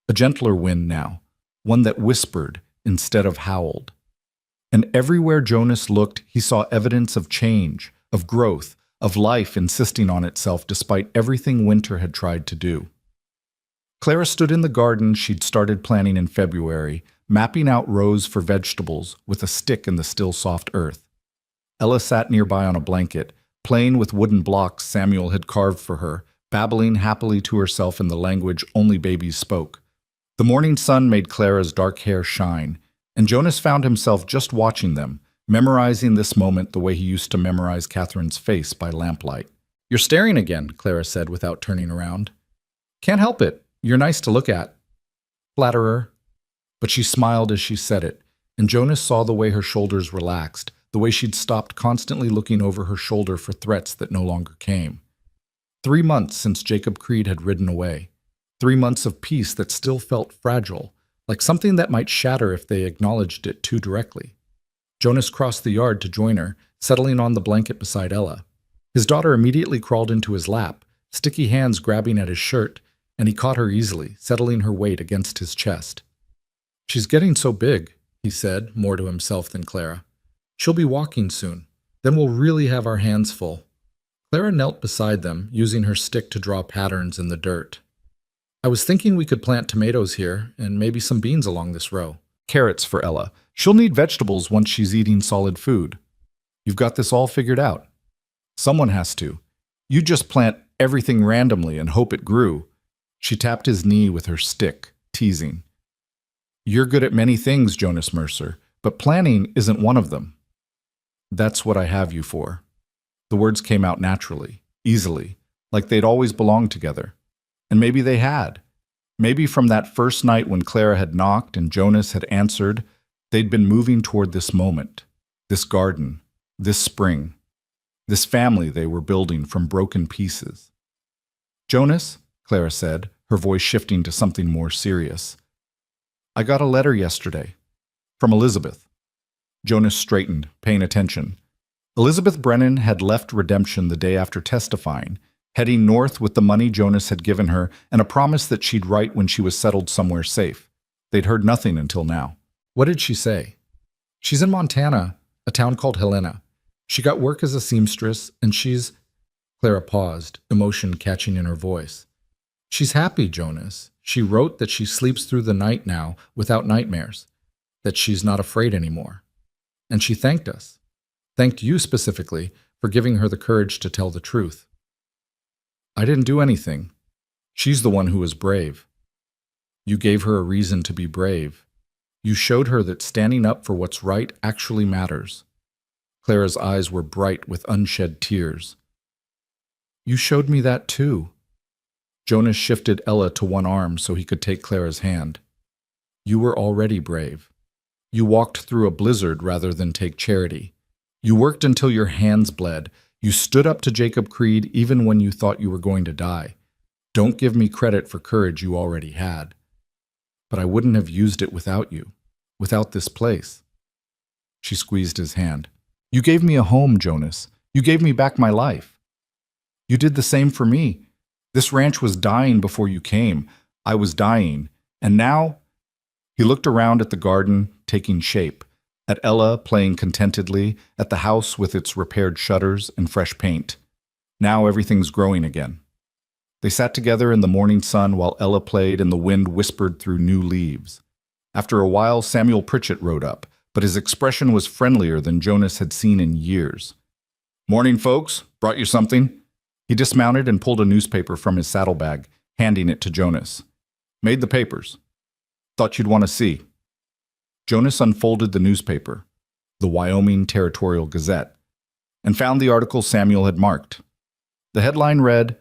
A gentler wind now, one that whispered instead of howled. And everywhere Jonas looked, he saw evidence of change, of growth, of life insisting on itself despite everything winter had tried to do. Clara stood in the garden she'd started planning in February, mapping out rows for vegetables with a stick in the still soft earth. Ella sat nearby on a blanket, playing with wooden blocks Samuel had carved for her, babbling happily to herself in the language only babies spoke. The morning sun made Clara's dark hair shine, and Jonas found himself just watching them, memorizing this moment the way he used to memorize Catherine's face by lamplight. "You're staring again," Clara said without turning around. "Can't help it. You're nice to look at." Flatterer. But she smiled as she said it, and Jonas saw the way her shoulders relaxed, the way she'd stopped constantly looking over her shoulder for threats that no longer came. 3 months since Jacob Creed had ridden away. 3 months of peace that still felt fragile, like something that might shatter if they acknowledged it too directly. Jonas crossed the yard to join her, settling on the blanket beside Ella. His daughter immediately crawled into his lap, sticky hands grabbing at his shirt, and he caught her easily, settling her weight against his chest. "She's getting so big," he said, more to himself than Clara. "She'll be walking soon. Then we'll really have our hands full." Clara knelt beside them, using her stick to draw patterns in the dirt. "I was thinking we could plant tomatoes here, and maybe some beans along this row." "Carrots for Ella. She'll need vegetables once she's eating solid food. You've got this all figured out." "Someone has to. You just plant everything randomly and hope it grew." She tapped his knee with her stick, teasing. "You're good at many things, Jonas Mercer, but planning isn't one of them." "That's what I have you for." The words came out naturally, easily, like they'd always belonged together. And maybe they had. Maybe from that first night when Clara had knocked and Jonas had answered, they'd been moving toward this moment, this garden, this spring, this family they were building from broken pieces. "Jonas," Clara said, her voice shifting to something more serious, "I got a letter yesterday. From Elizabeth." Jonas straightened, paying attention. Elizabeth Brennan had left Redemption the day after testifying, heading north with the money Jonas had given her and a promise that she'd write when she was settled somewhere safe. They'd heard nothing until now. "What did she say?" "She's in Montana, a town called Helena. She got work as a seamstress, and she's—" Clara paused, emotion catching in her voice. "She's happy, Jonas. She wrote that she sleeps through the night now without nightmares, that she's not afraid anymore. And she thanked us. Thanked you specifically for giving her the courage to tell the truth." "I didn't do anything. She's the one who was brave." "You gave her a reason to be brave. You showed her that standing up for what's right actually matters." Clara's eyes were bright with unshed tears. "You showed me that too." Jonas shifted Ella to one arm so he could take Clara's hand. "You were already brave. You walked through a blizzard rather than take charity. You worked until your hands bled. You stood up to Jacob Creed even when you thought you were going to die. Don't give me credit for courage you already had. But I wouldn't have used it without you, without this place." She squeezed his hand. "You gave me a home, Jonas. You gave me back my life. You did the same for me. This ranch was dying before you came. I was dying. And now—" He looked around at the garden, taking shape, at Ella playing contentedly, at the house with its repaired shutters and fresh paint. Now everything's growing again. They sat together in the morning sun while Ella played and the wind whispered through new leaves. After a while, Samuel Pritchett rode up, but his expression was friendlier than Jonas had seen in years. "Morning, folks. Brought you something?" He dismounted and pulled a newspaper from his saddlebag, handing it to Jonas. "Made the papers. Thought you'd want to see." Jonas unfolded the newspaper, the Wyoming Territorial Gazette, and found the article Samuel had marked. The headline read,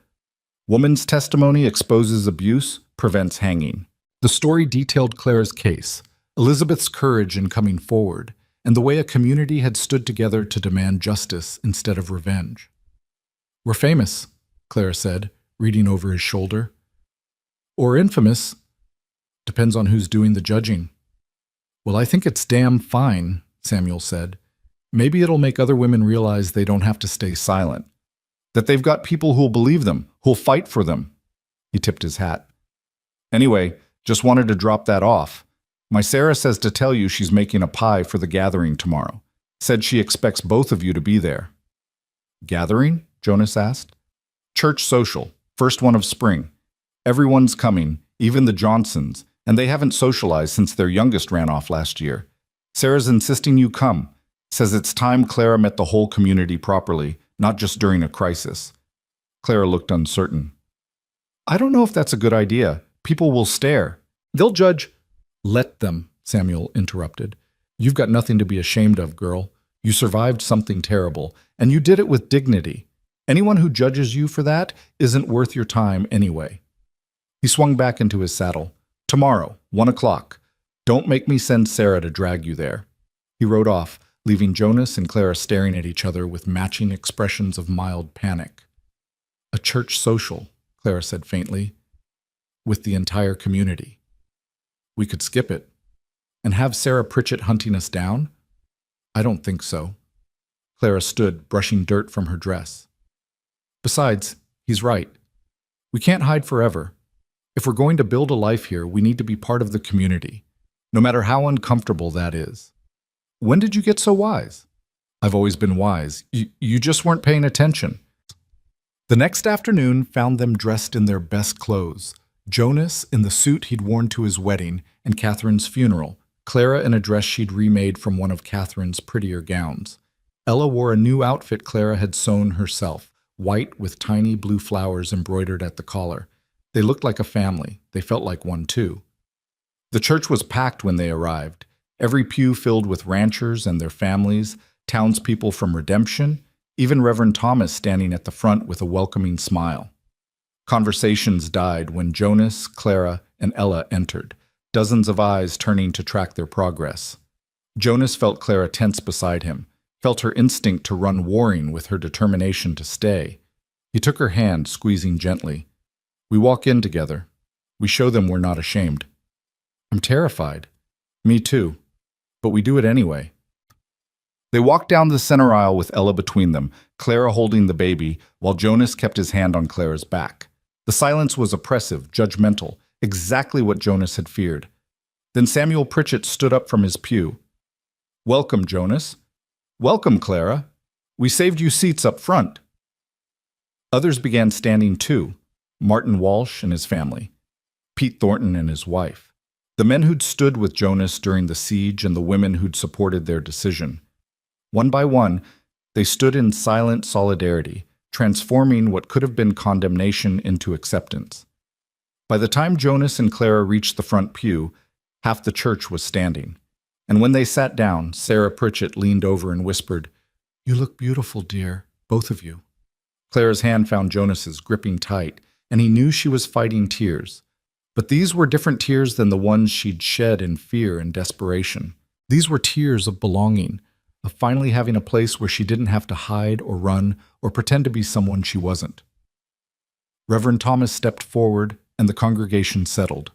"Woman's Testimony Exposes Abuse, Prevents Hanging." The story detailed Clara's case, Elizabeth's courage in coming forward, and the way a community had stood together to demand justice instead of revenge. "We're famous," Clara said, reading over his shoulder. "Or infamous. Depends on who's doing the judging." "Well, I think it's damn fine," Samuel said. "Maybe it'll make other women realize they don't have to stay silent. That they've got people who'll believe them, who'll fight for them." He tipped his hat. "Anyway, just wanted to drop that off. My Sarah says to tell you she's making a pie for the gathering tomorrow. Said she expects both of you to be there." "Gathering?" Jonas asked. "Church social, first one of spring. Everyone's coming, even the Johnsons, and they haven't socialized since their youngest ran off last year. Sarah's insisting you come. Says it's time Clara met the whole community properly, not just during a crisis." Clara looked uncertain. "I don't know if that's a good idea. People will stare. They'll judge—" "Let them," Samuel interrupted. "You've got nothing to be ashamed of, girl. You survived something terrible, and you did it with dignity. Anyone who judges you for that isn't worth your time anyway." He swung back into his saddle. "Tomorrow, 1 o'clock. Don't make me send Sarah to drag you there." He rode off, leaving Jonas and Clara staring at each other with matching expressions of mild panic. "A church social," Clara said faintly, "with the entire community. We could skip it. And have Sarah Pritchett hunting us down? I don't think so." Clara stood, brushing dirt from her dress. "Besides, he's right. We can't hide forever. If we're going to build a life here, we need to be part of the community, no matter how uncomfortable that is." "When did you get so wise?" "I've always been wise. You just weren't paying attention." The next afternoon found them dressed in their best clothes. Jonas in the suit he'd worn to his wedding and Catherine's funeral, Clara in a dress she'd remade from one of Catherine's prettier gowns. Ella wore a new outfit Clara had sewn herself, white with tiny blue flowers embroidered at the collar. They looked like a family. They felt like one too. The church was packed when they arrived, every pew filled with ranchers and their families, townspeople from Redemption, even Reverend Thomas standing at the front with a welcoming smile. Conversations died when Jonas, Clara, and Ella entered, dozens of eyes turning to track their progress. Jonas felt Clara tense beside him, felt her instinct to run warring with her determination to stay. He took her hand, squeezing gently. "We walk in together. We show them we're not ashamed." "I'm terrified." "Me too. But we do it anyway." They walked down the center aisle with Ella between them, Clara holding the baby, while Jonas kept his hand on Clara's back. The silence was oppressive, judgmental, exactly what Jonas had feared. Then Samuel Pritchett stood up from his pew. "Welcome, Jonas." "Welcome, Clara. We saved you seats up front." Others began standing too. Martin Walsh and his family, Pete Thornton and his wife, the men who'd stood with Jonas during the siege and the women who'd supported their decision. One by one, they stood in silent solidarity, transforming what could have been condemnation into acceptance. By the time Jonas and Clara reached the front pew, half the church was standing. And when they sat down, Sarah Pritchett leaned over and whispered, "You look beautiful, dear, both of you." Clara's hand found Jonas's, gripping tight, and he knew she was fighting tears. But these were different tears than the ones she'd shed in fear and desperation. These were tears of belonging, of finally having a place where she didn't have to hide or run or pretend to be someone she wasn't. Reverend Thomas stepped forward, and the congregation settled.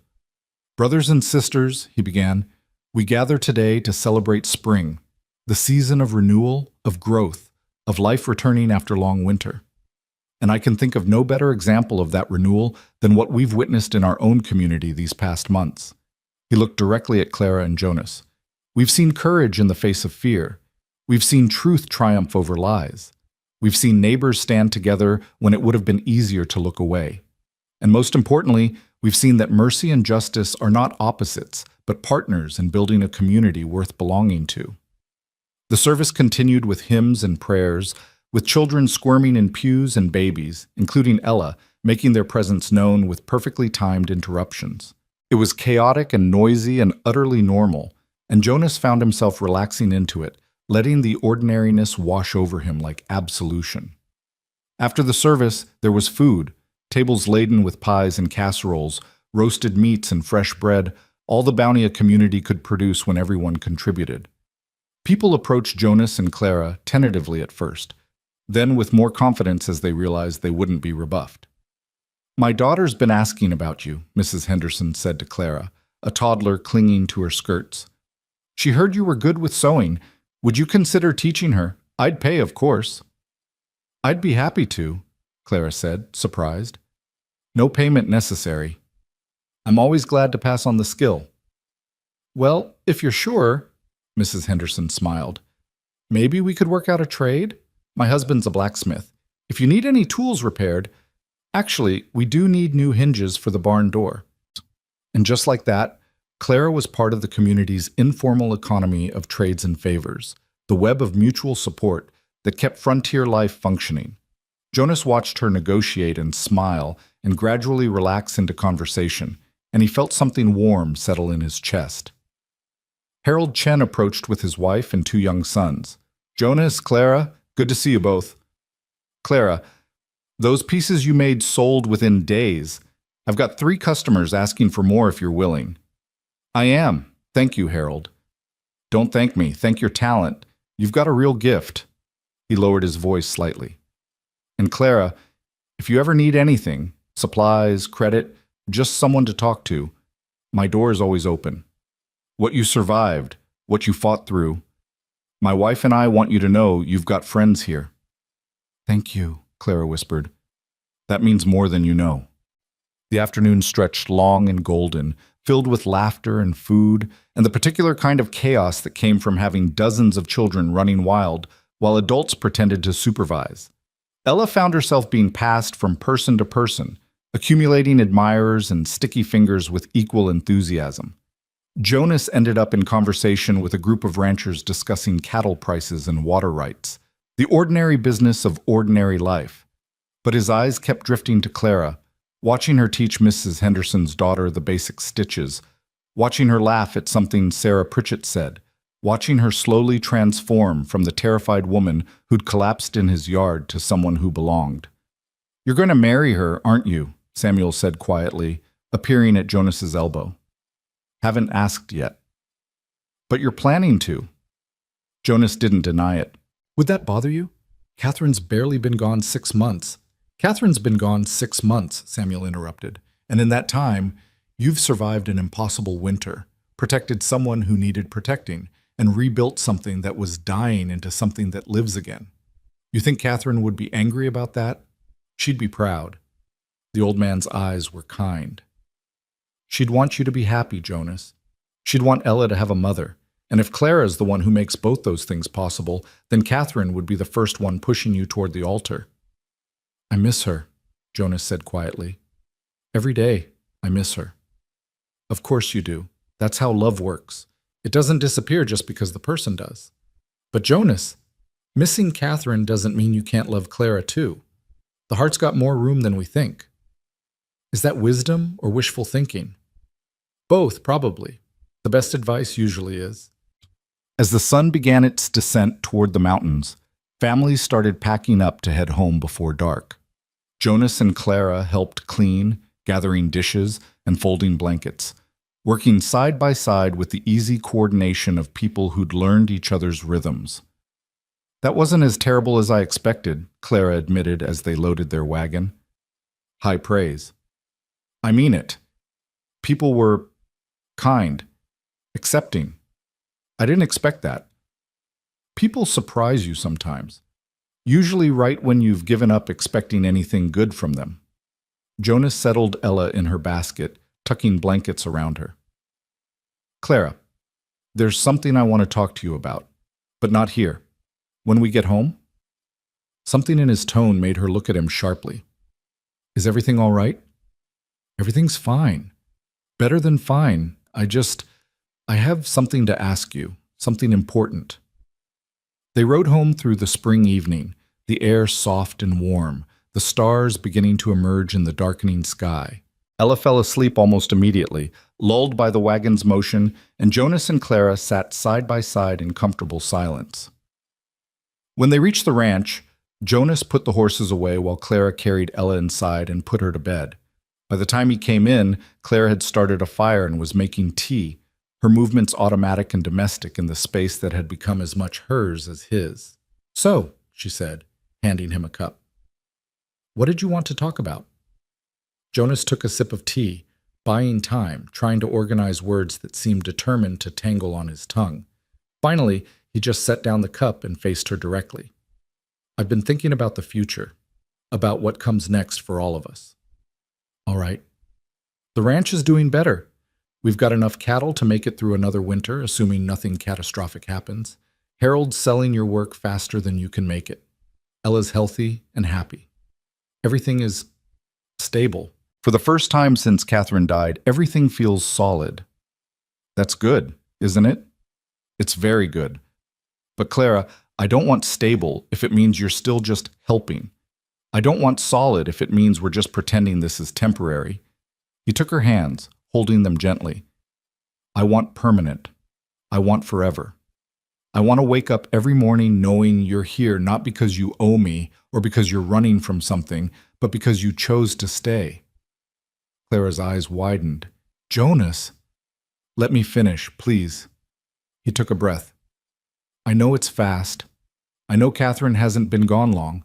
"Brothers and sisters," he began, "we gather today to celebrate spring, the season of renewal, of growth, of life returning after long winter. And I can think of no better example of that renewal than what we've witnessed in our own community these past months." He looked directly at Clara and Jonas. "We've seen courage in the face of fear. We've seen truth triumph over lies. We've seen neighbors stand together when it would have been easier to look away. And most importantly, we've seen that mercy and justice are not opposites, but partners in building a community worth belonging to." The service continued with hymns and prayers, with children squirming in pews and babies, including Ella, making their presence known with perfectly timed interruptions. It was chaotic and noisy and utterly normal, and Jonas found himself relaxing into it, letting the ordinariness wash over him like absolution. After the service, there was food, tables laden with pies and casseroles, roasted meats and fresh bread, all the bounty a community could produce when everyone contributed. People approached Jonas and Clara tentatively at first, then with more confidence as they realized they wouldn't be rebuffed. "My daughter's been asking about you," Mrs. Henderson said to Clara, a toddler clinging to her skirts. "She heard you were good with sewing. Would you consider teaching her? I'd pay, of course." "I'd be happy to," Clara said, surprised. "No payment necessary. I'm always glad to pass on the skill." "Well, if you're sure," Mrs. Henderson smiled. "Maybe we could work out a trade? My husband's a blacksmith. If you need any tools repaired, actually, we do need new hinges for the barn door." And just like that, Clara was part of the community's informal economy of trades and favors, the web of mutual support that kept frontier life functioning. Jonas watched her negotiate and smile and gradually relax into conversation, and he felt something warm settle in his chest. Harold Chen approached with his wife and 2 young sons. "Jonas, Clara, good to see you both." "Clara, those pieces you made sold within days. I've got 3 customers asking for more if you're willing." "I am. Thank you, Harold." "Don't thank me. Thank your talent. You've got a real gift." He lowered his voice slightly. "And Clara, if you ever need anything, supplies, credit, just someone to talk to, my door is always open. What you survived, what you fought through, my wife and I want you to know you've got friends here." "Thank you," Clara whispered. "That means more than you know." The afternoon stretched long and golden, filled with laughter and food, and the particular kind of chaos that came from having dozens of children running wild while adults pretended to supervise. Ella found herself being passed from person to person, accumulating admirers and sticky fingers with equal enthusiasm. Jonas ended up in conversation with a group of ranchers discussing cattle prices and water rights, the ordinary business of ordinary life. But his eyes kept drifting to Clara, watching her teach Mrs. Henderson's daughter the basic stitches, watching her laugh at something Sarah Pritchett said, watching her slowly transform from the terrified woman who'd collapsed in his yard to someone who belonged. "You're going to marry her, aren't you?" Samuel said quietly, appearing at Jonas's elbow. "Haven't asked yet." "But you're planning to." Jonas didn't deny it. "Would that bother you? Catherine's barely been gone 6 months. "Catherine's been gone 6 months," Samuel interrupted. "And in that time, you've survived an impossible winter, protected someone who needed protecting, and rebuilt something that was dying into something that lives again. You think Catherine would be angry about that? She'd be proud." The old man's eyes were kind. "She'd want you to be happy, Jonas. She'd want Ella to have a mother. And if Clara's the one who makes both those things possible, then Catherine would be the first one pushing you toward the altar." "I miss her," Jonas said quietly. "Every day, I miss her." "Of course you do. That's how love works. It doesn't disappear just because the person does." "But Jonas, missing Catherine doesn't mean you can't love Clara too. The heart's got more room than we think." "Is that wisdom or wishful thinking?" "Both, probably. The best advice usually is." As the sun began its descent toward the mountains, families started packing up to head home before dark. Jonas and Clara helped clean, gathering dishes, and folding blankets, working side by side with the easy coordination of people who'd learned each other's rhythms. "That wasn't as terrible as I expected," Clara admitted as they loaded their wagon. High praise. "I mean it. People were kind, accepting. I didn't expect that. People surprise you sometimes, usually right when you've given up expecting anything good from them." Jonas settled Ella in her basket, tucking blankets around her. "Clara, there's something I want to talk to you about, but not here. When we get home?" Something in his tone made her look at him sharply. "Is everything all right?" "Everything's fine. Better than fine. I have something to ask you, something important." They rode home through the spring evening, the air soft and warm, the stars beginning to emerge in the darkening sky. Ella fell asleep almost immediately, lulled by the wagon's motion, and Jonas and Clara sat side by side in comfortable silence. When they reached the ranch, Jonas put the horses away while Clara carried Ella inside and put her to bed. By the time he came in, Clara had started a fire and was making tea, her movements automatic and domestic in the space that had become as much hers as his. "So," she said, handing him a cup. "What did you want to talk about?" Jonas took a sip of tea, buying time, trying to organize words that seemed determined to tangle on his tongue. Finally, he just set down the cup and faced her directly. "I've been thinking about the future, about what comes next for all of us." "All right." "The ranch is doing better. We've got enough cattle to make it through another winter, assuming nothing catastrophic happens. Harold's selling your work faster than you can make it. Ella's healthy and happy. Everything is stable. For the first time since Catherine died, everything feels solid." "That's good, isn't it?" "It's very good. But Clara, I don't want stable if it means you're still just helping. I don't want solid if it means we're just pretending this is temporary." He took her hands, holding them gently. "I want permanent. I want forever. I want to wake up every morning knowing you're here not because you owe me or because you're running from something, but because you chose to stay." Clara's eyes widened. "Jonas!" "Let me finish, please." He took a breath. "I know it's fast. I know Catherine hasn't been gone long.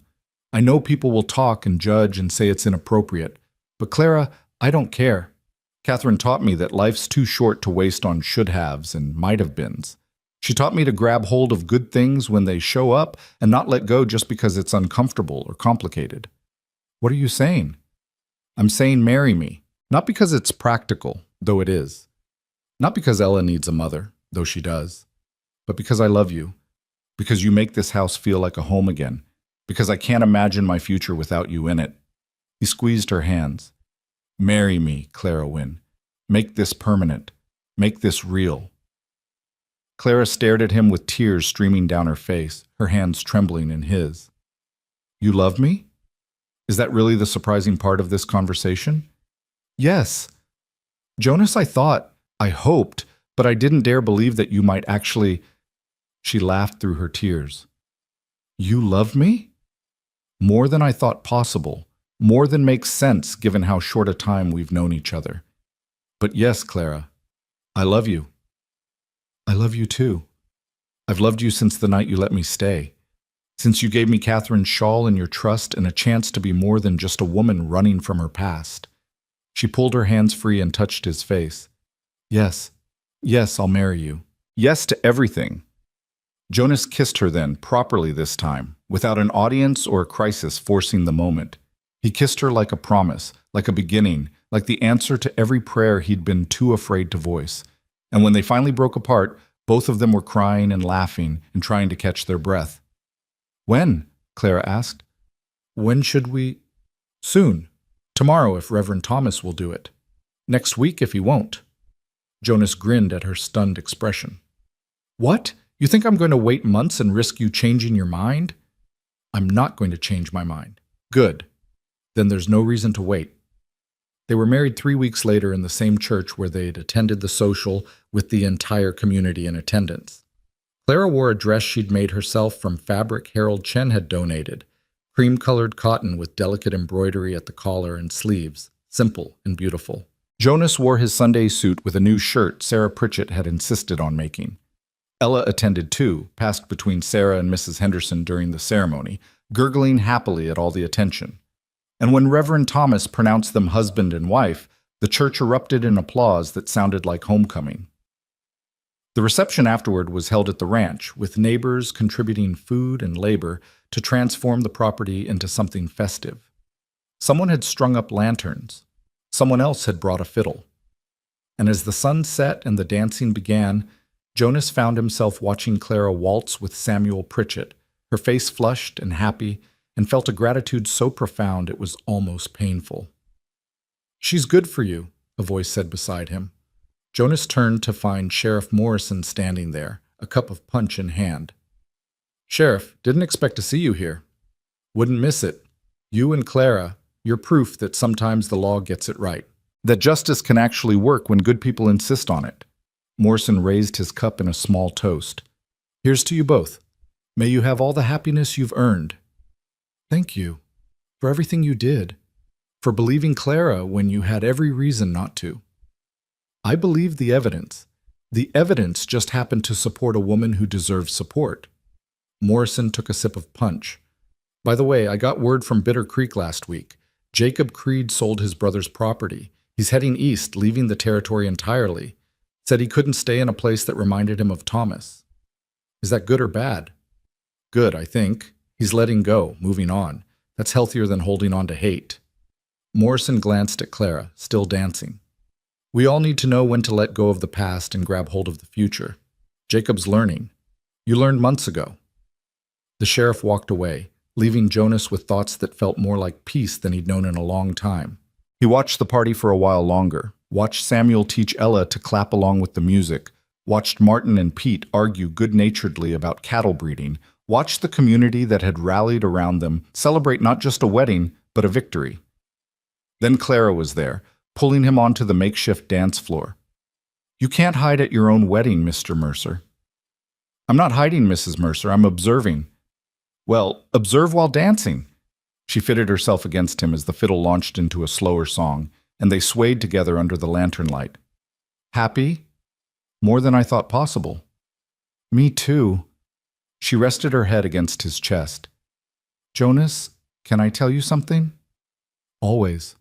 I know people will talk and judge and say it's inappropriate. But Clara, I don't care. Catherine taught me that life's too short to waste on should-haves and might-have-beens. She taught me to grab hold of good things when they show up and not let go just because it's uncomfortable or complicated." "What are you saying?" "I'm saying marry me. Not because it's practical, though it is. Not because Ella needs a mother, though she does. But because I love you. Because you make this house feel like a home again. Because I can't imagine my future without you in it." He squeezed her hands. "Marry me, Clara Wynne. Make this permanent. Make this real." Clara stared at him with tears streaming down her face, her hands trembling in his. "You love me? Is that really the surprising part of this conversation?" "Yes. Jonas, I hoped, but I didn't dare believe that you might actually—" She laughed through her tears. "You love me?" "More than I thought possible. More than makes sense given how short a time we've known each other. But yes, Clara, I love you. I love you too. I've loved you since the night you let me stay. Since you gave me Catherine's shawl and your trust and a chance to be more than just a woman running from her past." She pulled her hands free and touched his face. "Yes, yes, I'll marry you. Yes to everything." Jonas kissed her then, properly this time, without an audience or a crisis forcing the moment. He kissed her like a promise, like a beginning, like the answer to every prayer he'd been too afraid to voice. And when they finally broke apart, both of them were crying and laughing and trying to catch their breath. "When?" Clara asked. "When should we—" "Soon. Tomorrow if Reverend Thomas will do it. Next week if he won't." Jonas grinned at her stunned expression. "What? You think I'm going to wait months and risk you changing your mind?" "I'm not going to change my mind." "Good. Then there's no reason to wait." They were married 3 weeks later in the same church where they'd attended the social with the entire community in attendance. Clara wore a dress she'd made herself from fabric Harold Chen had donated, cream-colored cotton with delicate embroidery at the collar and sleeves, simple and beautiful. Jonas wore his Sunday suit with a new shirt Sarah Pritchett had insisted on making. Ella attended too, passed between Sarah and Mrs. Henderson during the ceremony, gurgling happily at all the attention. And when Reverend Thomas pronounced them husband and wife, the church erupted in applause that sounded like homecoming. The reception afterward was held at the ranch, with neighbors contributing food and labor to transform the property into something festive. Someone had strung up lanterns. Someone else had brought a fiddle. And as the sun set and the dancing began, Jonas found himself watching Clara waltz with Samuel Pritchett, her face flushed and happy, and felt a gratitude so profound it was almost painful. "She's good for you," a voice said beside him. Jonas turned to find Sheriff Morrison standing there, a cup of punch in hand. "Sheriff, didn't expect to see you here." Wouldn't miss it. You and Clara, you're proof that sometimes the law gets it right. That justice can actually work when good people insist on it. Morrison raised his cup in a small toast. Here's to you both. May you have all the happiness you've earned. Thank you. For everything you did. For believing Clara when you had every reason not to. I believe the evidence. The evidence just happened to support a woman who deserves support. Morrison took a sip of punch. By the way, I got word from Bitter Creek last week. Jacob Creed sold his brother's property. He's heading east, leaving the territory entirely. Said he couldn't stay in a place that reminded him of Thomas. Is that good or bad? Good, I think. He's letting go, moving on. That's healthier than holding on to hate. Morrison glanced at Clara, still dancing. We all need to know when to let go of the past and grab hold of the future. Jacob's learning. You learned months ago. The sheriff walked away, leaving Jonas with thoughts that felt more like peace than he'd known in a long time. He watched the party for a while longer, watched Samuel teach Ella to clap along with the music, watched Martin and Pete argue good-naturedly about cattle breeding, watched the community that had rallied around them celebrate not just a wedding, but a victory. Then Clara was there, pulling him onto the makeshift dance floor. You can't hide at your own wedding, Mr. Mercer. I'm not hiding, Mrs. Mercer, I'm observing. Well, observe while dancing. She fitted herself against him as the fiddle launched into a slower song, and they swayed together under the lantern light. Happy? More than I thought possible. Me too. She rested her head against his chest. Jonas, can I tell you something? Always.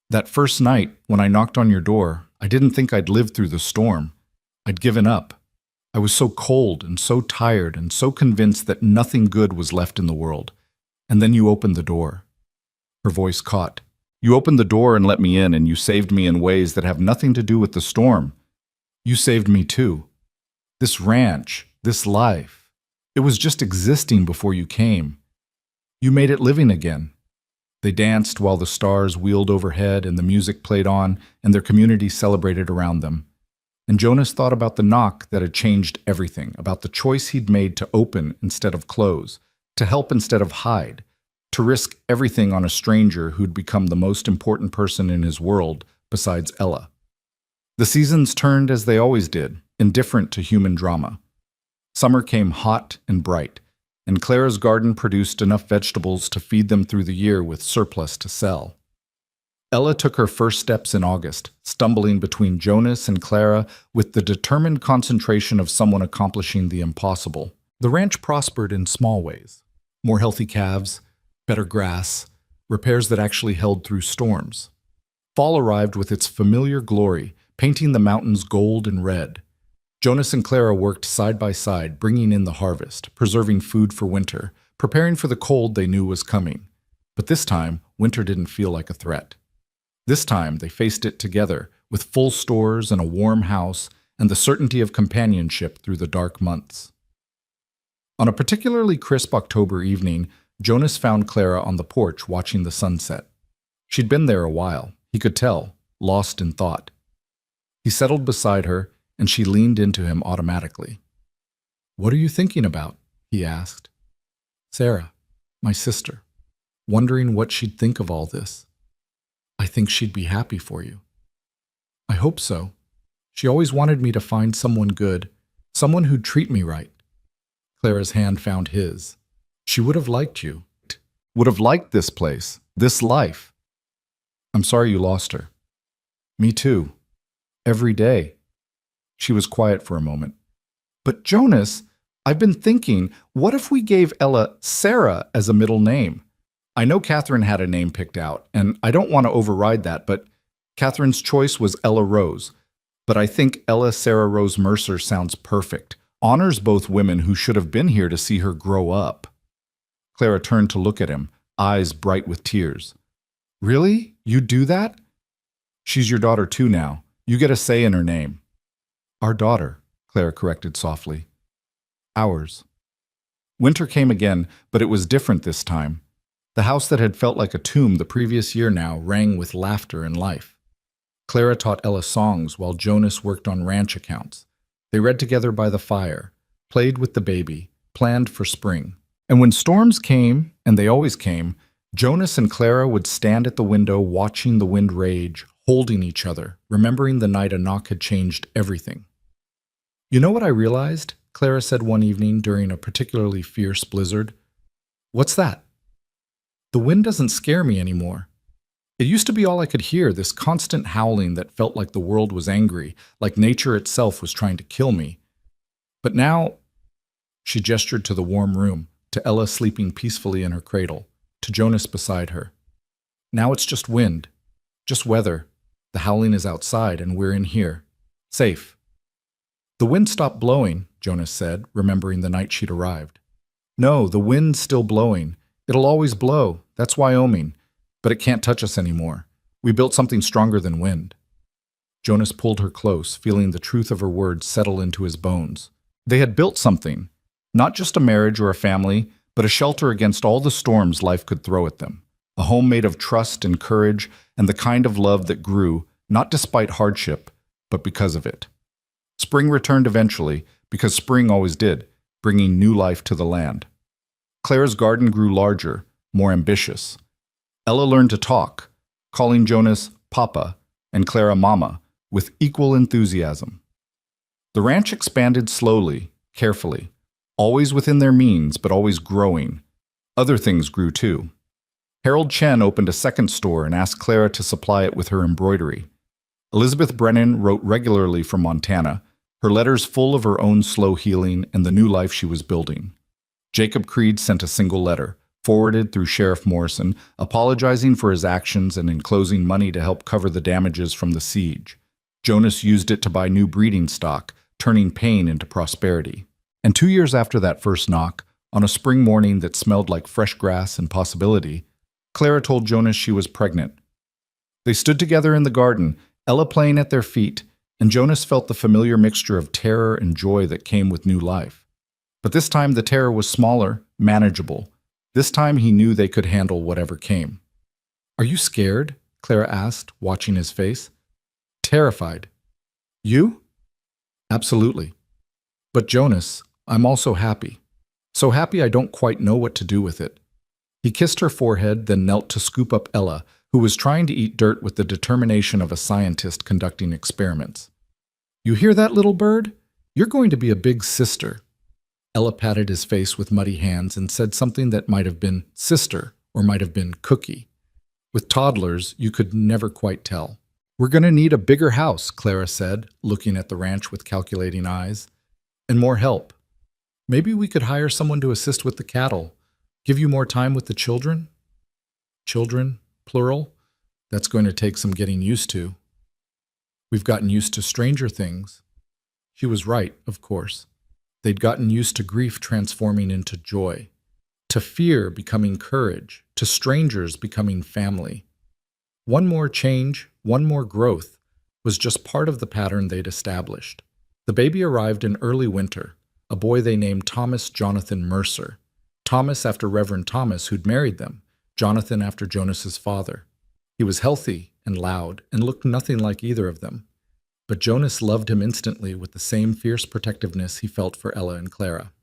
That first night, when I knocked on your door, I didn't think I'd live through the storm. I'd given up. I was so cold and so tired and so convinced that nothing good was left in the world. And then you opened the door. Her voice caught. You opened the door and let me in, and you saved me in ways that have nothing to do with the storm. You saved me too. This ranch, this life, it was just existing before you came. You made it living again. They danced while the stars wheeled overhead and the music played on, and their community celebrated around them. And Jonas thought about the knock that had changed everything, about the choice he'd made to open instead of close, to help instead of hide, to risk everything on a stranger who'd become the most important person in his world besides Ella. The seasons turned as they always did, indifferent to human drama. Summer came hot and bright, and Clara's garden produced enough vegetables to feed them through the year with surplus to sell. Ella took her first steps in August, stumbling between Jonas and Clara with the determined concentration of someone accomplishing the impossible. The ranch prospered in small ways. More healthy calves, better grass, repairs that actually held through storms. Fall arrived with its familiar glory, painting the mountains gold and red. Jonas and Clara worked side by side, bringing in the harvest, preserving food for winter, preparing for the cold they knew was coming. But this time, winter didn't feel like a threat. This time, they faced it together, with full stores and a warm house, and the certainty of companionship through the dark months. On a particularly crisp October evening, Jonas found Clara on the porch watching the sunset. She'd been there a while, he could tell, lost in thought. He settled beside her, and she leaned into him automatically. "What are you thinking about?" he asked. "Sarah, my sister, wondering what she'd think of all this. I think she'd be happy for you." "I hope so. She always wanted me to find someone good, someone who'd treat me right." Clara's hand found his. "She would have liked you. Would have liked this place, this life." "I'm sorry you lost her." "Me too. Every day." She was quiet for a moment. "But Jonas, I've been thinking, what if we gave Ella Sarah as a middle name? I know Catherine had a name picked out, and I don't want to override that, but Catherine's choice was Ella Rose. But I think Ella Sarah Rose Mercer sounds perfect. Honors both women who should have been here to see her grow up." Clara turned to look at him, eyes bright with tears. "Really? You do that?" "She's your daughter too now. You get a say in her name." "Our daughter," Clara corrected softly. "Ours." Winter came again, but it was different this time. The house that had felt like a tomb the previous year now rang with laughter and life. Clara taught Ella songs while Jonas worked on ranch accounts. They read together by the fire, played with the baby, planned for spring. And when storms came and they always came, Jonas and Clara would stand at the window watching the wind rage, holding each other, remembering the night a knock had changed everything. "You know what I realized?" Clara said one evening during a particularly fierce blizzard. "What's that?" "The wind doesn't scare me anymore. It used to be all I could hear, this constant howling that felt like the world was angry, like nature itself was trying to kill me. But now," she gestured to the warm room, to Ella sleeping peacefully in her cradle, to Jonas beside her. "Now it's just wind, just weather. The howling is outside and we're in here, safe." "The wind stopped blowing," Jonas said, remembering the night she'd arrived. "No, the wind's still blowing. It'll always blow. That's Wyoming. But it can't touch us anymore. We built something stronger than wind." Jonas pulled her close, feeling the truth of her words settle into his bones. They had built something, not just a marriage or a family, but a shelter against all the storms life could throw at them. A home made of trust and courage and the kind of love that grew, not despite hardship, but because of it. Spring returned eventually, because spring always did, bringing new life to the land. Clara's garden grew larger, more ambitious. Ella learned to talk, calling Jonas Papa and Clara Mama with equal enthusiasm. The ranch expanded slowly, carefully, always within their means, but always growing. Other things grew too. Harold Chen opened a second store and asked Clara to supply it with her embroidery. Elizabeth Brennan wrote regularly from Montana, her letters full of her own slow healing and the new life she was building. Jacob Creed sent a single letter, forwarded through Sheriff Morrison, apologizing for his actions and enclosing money to help cover the damages from the siege. Jonas used it to buy new breeding stock, turning pain into prosperity. And 2 years after that first knock, on a spring morning that smelled like fresh grass and possibility, Clara told Jonas she was pregnant. They stood together in the garden, Ella playing at their feet, and Jonas felt the familiar mixture of terror and joy that came with new life. But this time the terror was smaller, manageable. This time he knew they could handle whatever came. "Are you scared?" Clara asked, watching his face. "Terrified." "You?" "Absolutely. But Jonas, I'm also happy. So happy I don't quite know what to do with it." He kissed her forehead, then knelt to scoop up Ella, who was trying to eat dirt with the determination of a scientist conducting experiments. "You hear that, little bird? You're going to be a big sister." Ella patted his face with muddy hands and said something that might have been sister or might have been cookie. With toddlers, you could never quite tell. "We're going to need a bigger house," Clara said, looking at the ranch with calculating eyes. "And more help. Maybe we could hire someone to assist with the cattle. Give you more time with the children?" "Children, plural? That's going to take some getting used to." "We've gotten used to stranger things." She was right, of course. They'd gotten used to grief transforming into joy, to fear becoming courage, to strangers becoming family. One more change, one more growth, was just part of the pattern they'd established. The baby arrived in early winter, a boy they named Thomas Jonathan Mercer. Thomas after Reverend Thomas, who'd married them, Jonathan after Jonas's father. He was healthy and loud and looked nothing like either of them. But Jonas loved him instantly with the same fierce protectiveness he felt for Ella and Clara.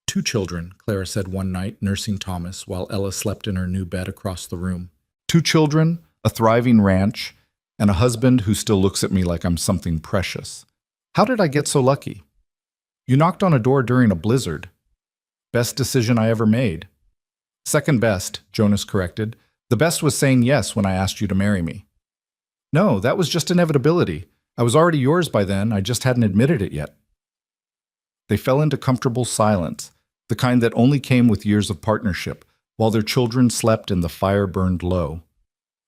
"2 children," Clara said one night, nursing Thomas while Ella slept in her new bed across the room. "2 children, a thriving ranch, and a husband who still looks at me like I'm something precious. How did I get so lucky?" "You knocked on a door during a blizzard." "Best decision I ever made." "Second best," Jonas corrected. "The best was saying yes when I asked you to marry me." "No, that was just inevitability. I was already yours by then, I just hadn't admitted it yet." They fell into comfortable silence, the kind that only came with years of partnership, while their children slept and the fire burned low.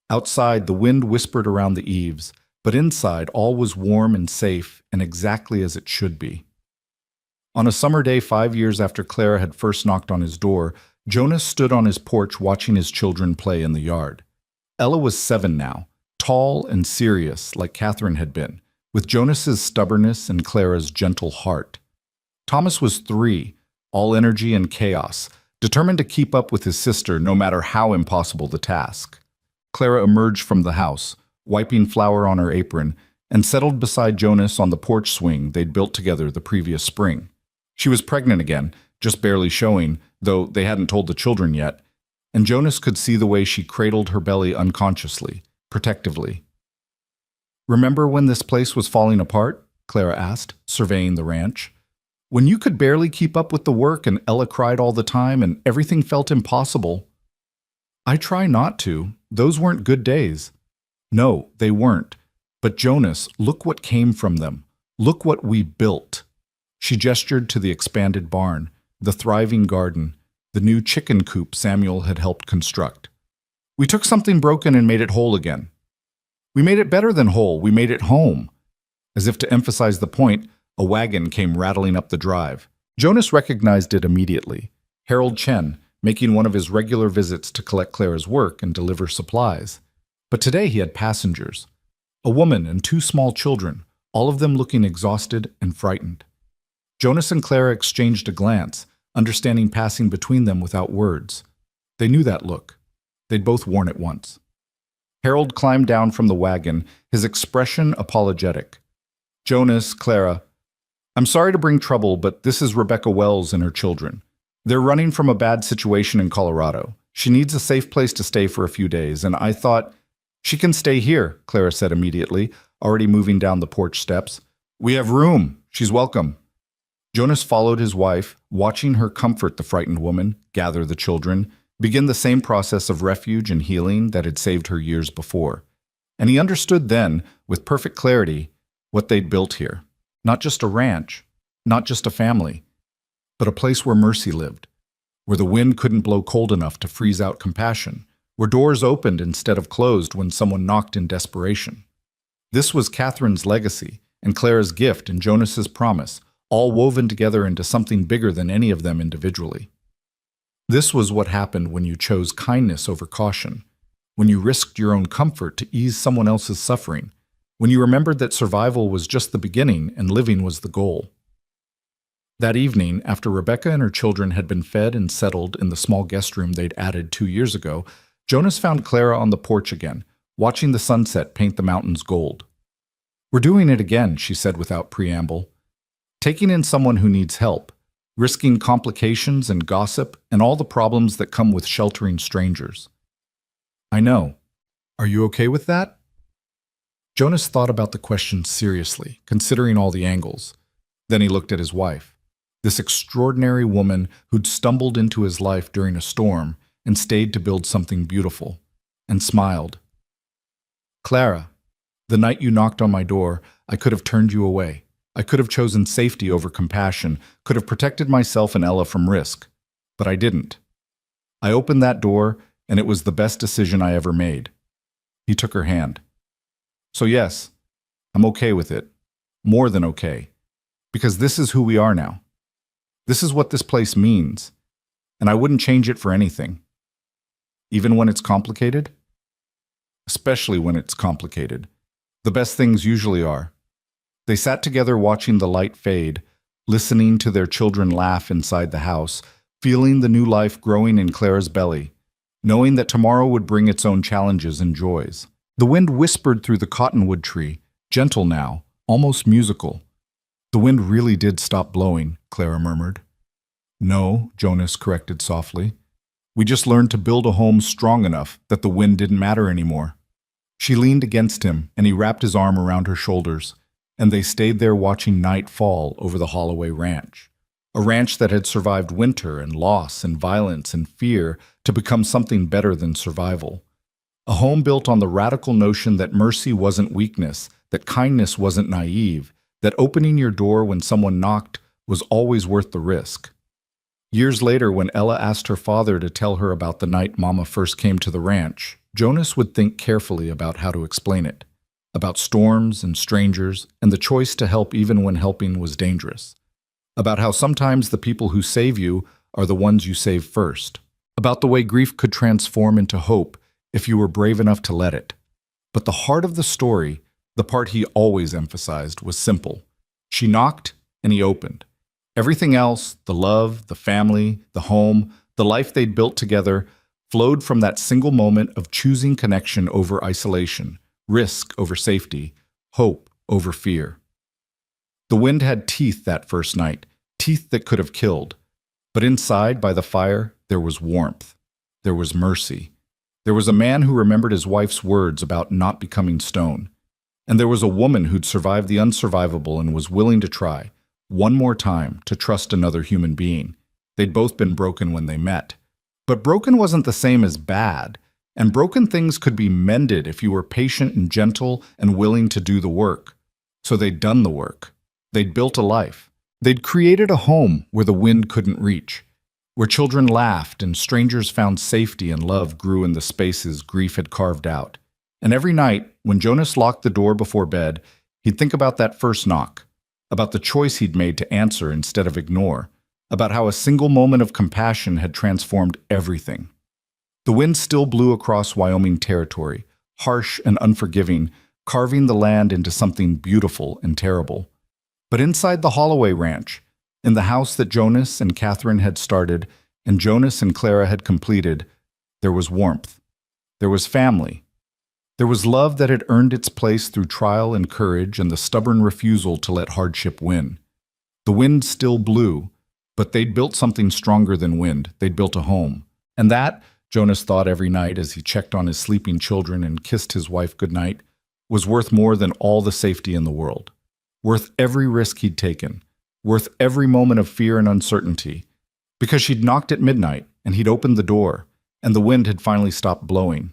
Outside, the wind whispered around the eaves, but inside all was warm and safe and exactly as it should be. On a summer day 5 years after Clara had first knocked on his door, Jonas stood on his porch watching his children play in the yard. Ella was 7 now, tall and serious like Catherine had been, with Jonas's stubbornness and Clara's gentle heart. Thomas was 3, all energy and chaos, determined to keep up with his sister no matter how impossible the task. Clara emerged from the house, wiping flour on her apron, and settled beside Jonas on the porch swing they'd built together the previous spring. She was pregnant again, just barely showing, though they hadn't told the children yet, and Jonas could see the way she cradled her belly unconsciously, protectively. "Remember when this place was falling apart?" Clara asked, surveying the ranch. "When you could barely keep up with the work and Ella cried all the time and everything felt impossible." "I try not to. Those weren't good days." "No, they weren't. But Jonas, look what came from them. Look what we built." She gestured to the expanded barn, the thriving garden, the new chicken coop Samuel had helped construct. "We took something broken and made it whole again. We made it better than whole. We made it home." As if to emphasize the point, a wagon came rattling up the drive. Jonas recognized it immediately. Harold Chen, making one of his regular visits to collect Clara's work and deliver supplies. But today he had passengers. A woman and 2 small children, all of them looking exhausted and frightened. Jonas and Clara exchanged a glance, understanding passing between them without words. They knew that look. They'd both worn it once. Harold climbed down from the wagon, his expression apologetic. "Jonas, Clara, I'm sorry to bring trouble, but this is Rebecca Wells and her children. They're running from a bad situation in Colorado. She needs a safe place to stay for a few days, and I thought—" "She can stay here," Clara said immediately, already moving down the porch steps. "We have room. She's welcome." Jonas followed his wife, watching her comfort the frightened woman, gather the children, begin the same process of refuge and healing that had saved her years before. And he understood then, with perfect clarity, what they'd built here. Not just a ranch, not just a family, but a place where mercy lived, where the wind couldn't blow cold enough to freeze out compassion, where doors opened instead of closed when someone knocked in desperation. This was Catherine's legacy, and Clara's gift and Jonas's promise, all woven together into something bigger than any of them individually. This was what happened when you chose kindness over caution, when you risked your own comfort to ease someone else's suffering, when you remembered that survival was just the beginning and living was the goal. That evening, after Rebecca and her children had been fed and settled in the small guest room they'd added 2 years ago, Jonas found Clara on the porch again, watching the sunset paint the mountains gold. "We're doing it again," she said without preamble. "Taking in someone who needs help, risking complications and gossip and all the problems that come with sheltering strangers." "I know. Are you okay with that?" Jonas thought about the question seriously, considering all the angles. Then he looked at his wife, this extraordinary woman who'd stumbled into his life during a storm and stayed to build something beautiful, and smiled. "Clara, the night you knocked on my door, I could have turned you away. I could have chosen safety over compassion, could have protected myself and Ella from risk. But I didn't. I opened that door, and it was the best decision I ever made." He took her hand. "So yes, I'm okay with it. More than okay. Because this is who we are now. This is what this place means. And I wouldn't change it for anything. Even when it's complicated? Especially when it's complicated. The best things usually are." They sat together watching the light fade, listening to their children laugh inside the house, feeling the new life growing in Clara's belly, knowing that tomorrow would bring its own challenges and joys. The wind whispered through the cottonwood tree, gentle now, almost musical. "The wind really did stop blowing," Clara murmured. "No," Jonas corrected softly. "We just learned to build a home strong enough that the wind didn't matter anymore." She leaned against him, and he wrapped his arm around her shoulders, and they stayed there watching night fall over the Holloway Ranch, a ranch that had survived winter and loss and violence and fear to become something better than survival. A home built on the radical notion that mercy wasn't weakness, that kindness wasn't naive, that opening your door when someone knocked was always worth the risk. Years later, when Ella asked her father to tell her about the night Mama first came to the ranch, Jonas would think carefully about how to explain it, about storms and strangers and the choice to help even when helping was dangerous, about how sometimes the people who save you are the ones you save first, about the way grief could transform into hope if you were brave enough to let it. But the heart of the story, the part he always emphasized, was simple. She knocked and he opened. Everything else, the love, the family, the home, the life they'd built together, flowed from that single moment of choosing connection over isolation, risk over safety, hope over fear. The wind had teeth that first night, teeth that could have killed. But inside, by the fire, there was warmth. There was mercy. There was a man who remembered his wife's words about not becoming stone. And there was a woman who'd survived the unsurvivable and was willing to try, one more time, to trust another human being. They'd both been broken when they met. But broken wasn't the same as bad, and broken things could be mended if you were patient and gentle and willing to do the work. So they'd done the work. They'd built a life. They'd created a home where the wind couldn't reach, where children laughed and strangers found safety and love grew in the spaces grief had carved out. And every night, when Jonas locked the door before bed, he'd think about that first knock, about the choice he'd made to answer instead of ignore, about how a single moment of compassion had transformed everything. The wind still blew across Wyoming territory, harsh and unforgiving, carving the land into something beautiful and terrible. But inside the Holloway Ranch, in the house that Jonas and Catherine had started and Jonas and Clara had completed, there was warmth. There was family. There was love that had earned its place through trial and courage and the stubborn refusal to let hardship win. The wind still blew, but they'd built something stronger than wind. They'd built a home. And that, Jonas thought every night as he checked on his sleeping children and kissed his wife goodnight, was worth more than all the safety in the world. Worth every risk he'd taken. Worth every moment of fear and uncertainty. Because she'd knocked at midnight, and he'd opened the door, and the wind had finally stopped blowing.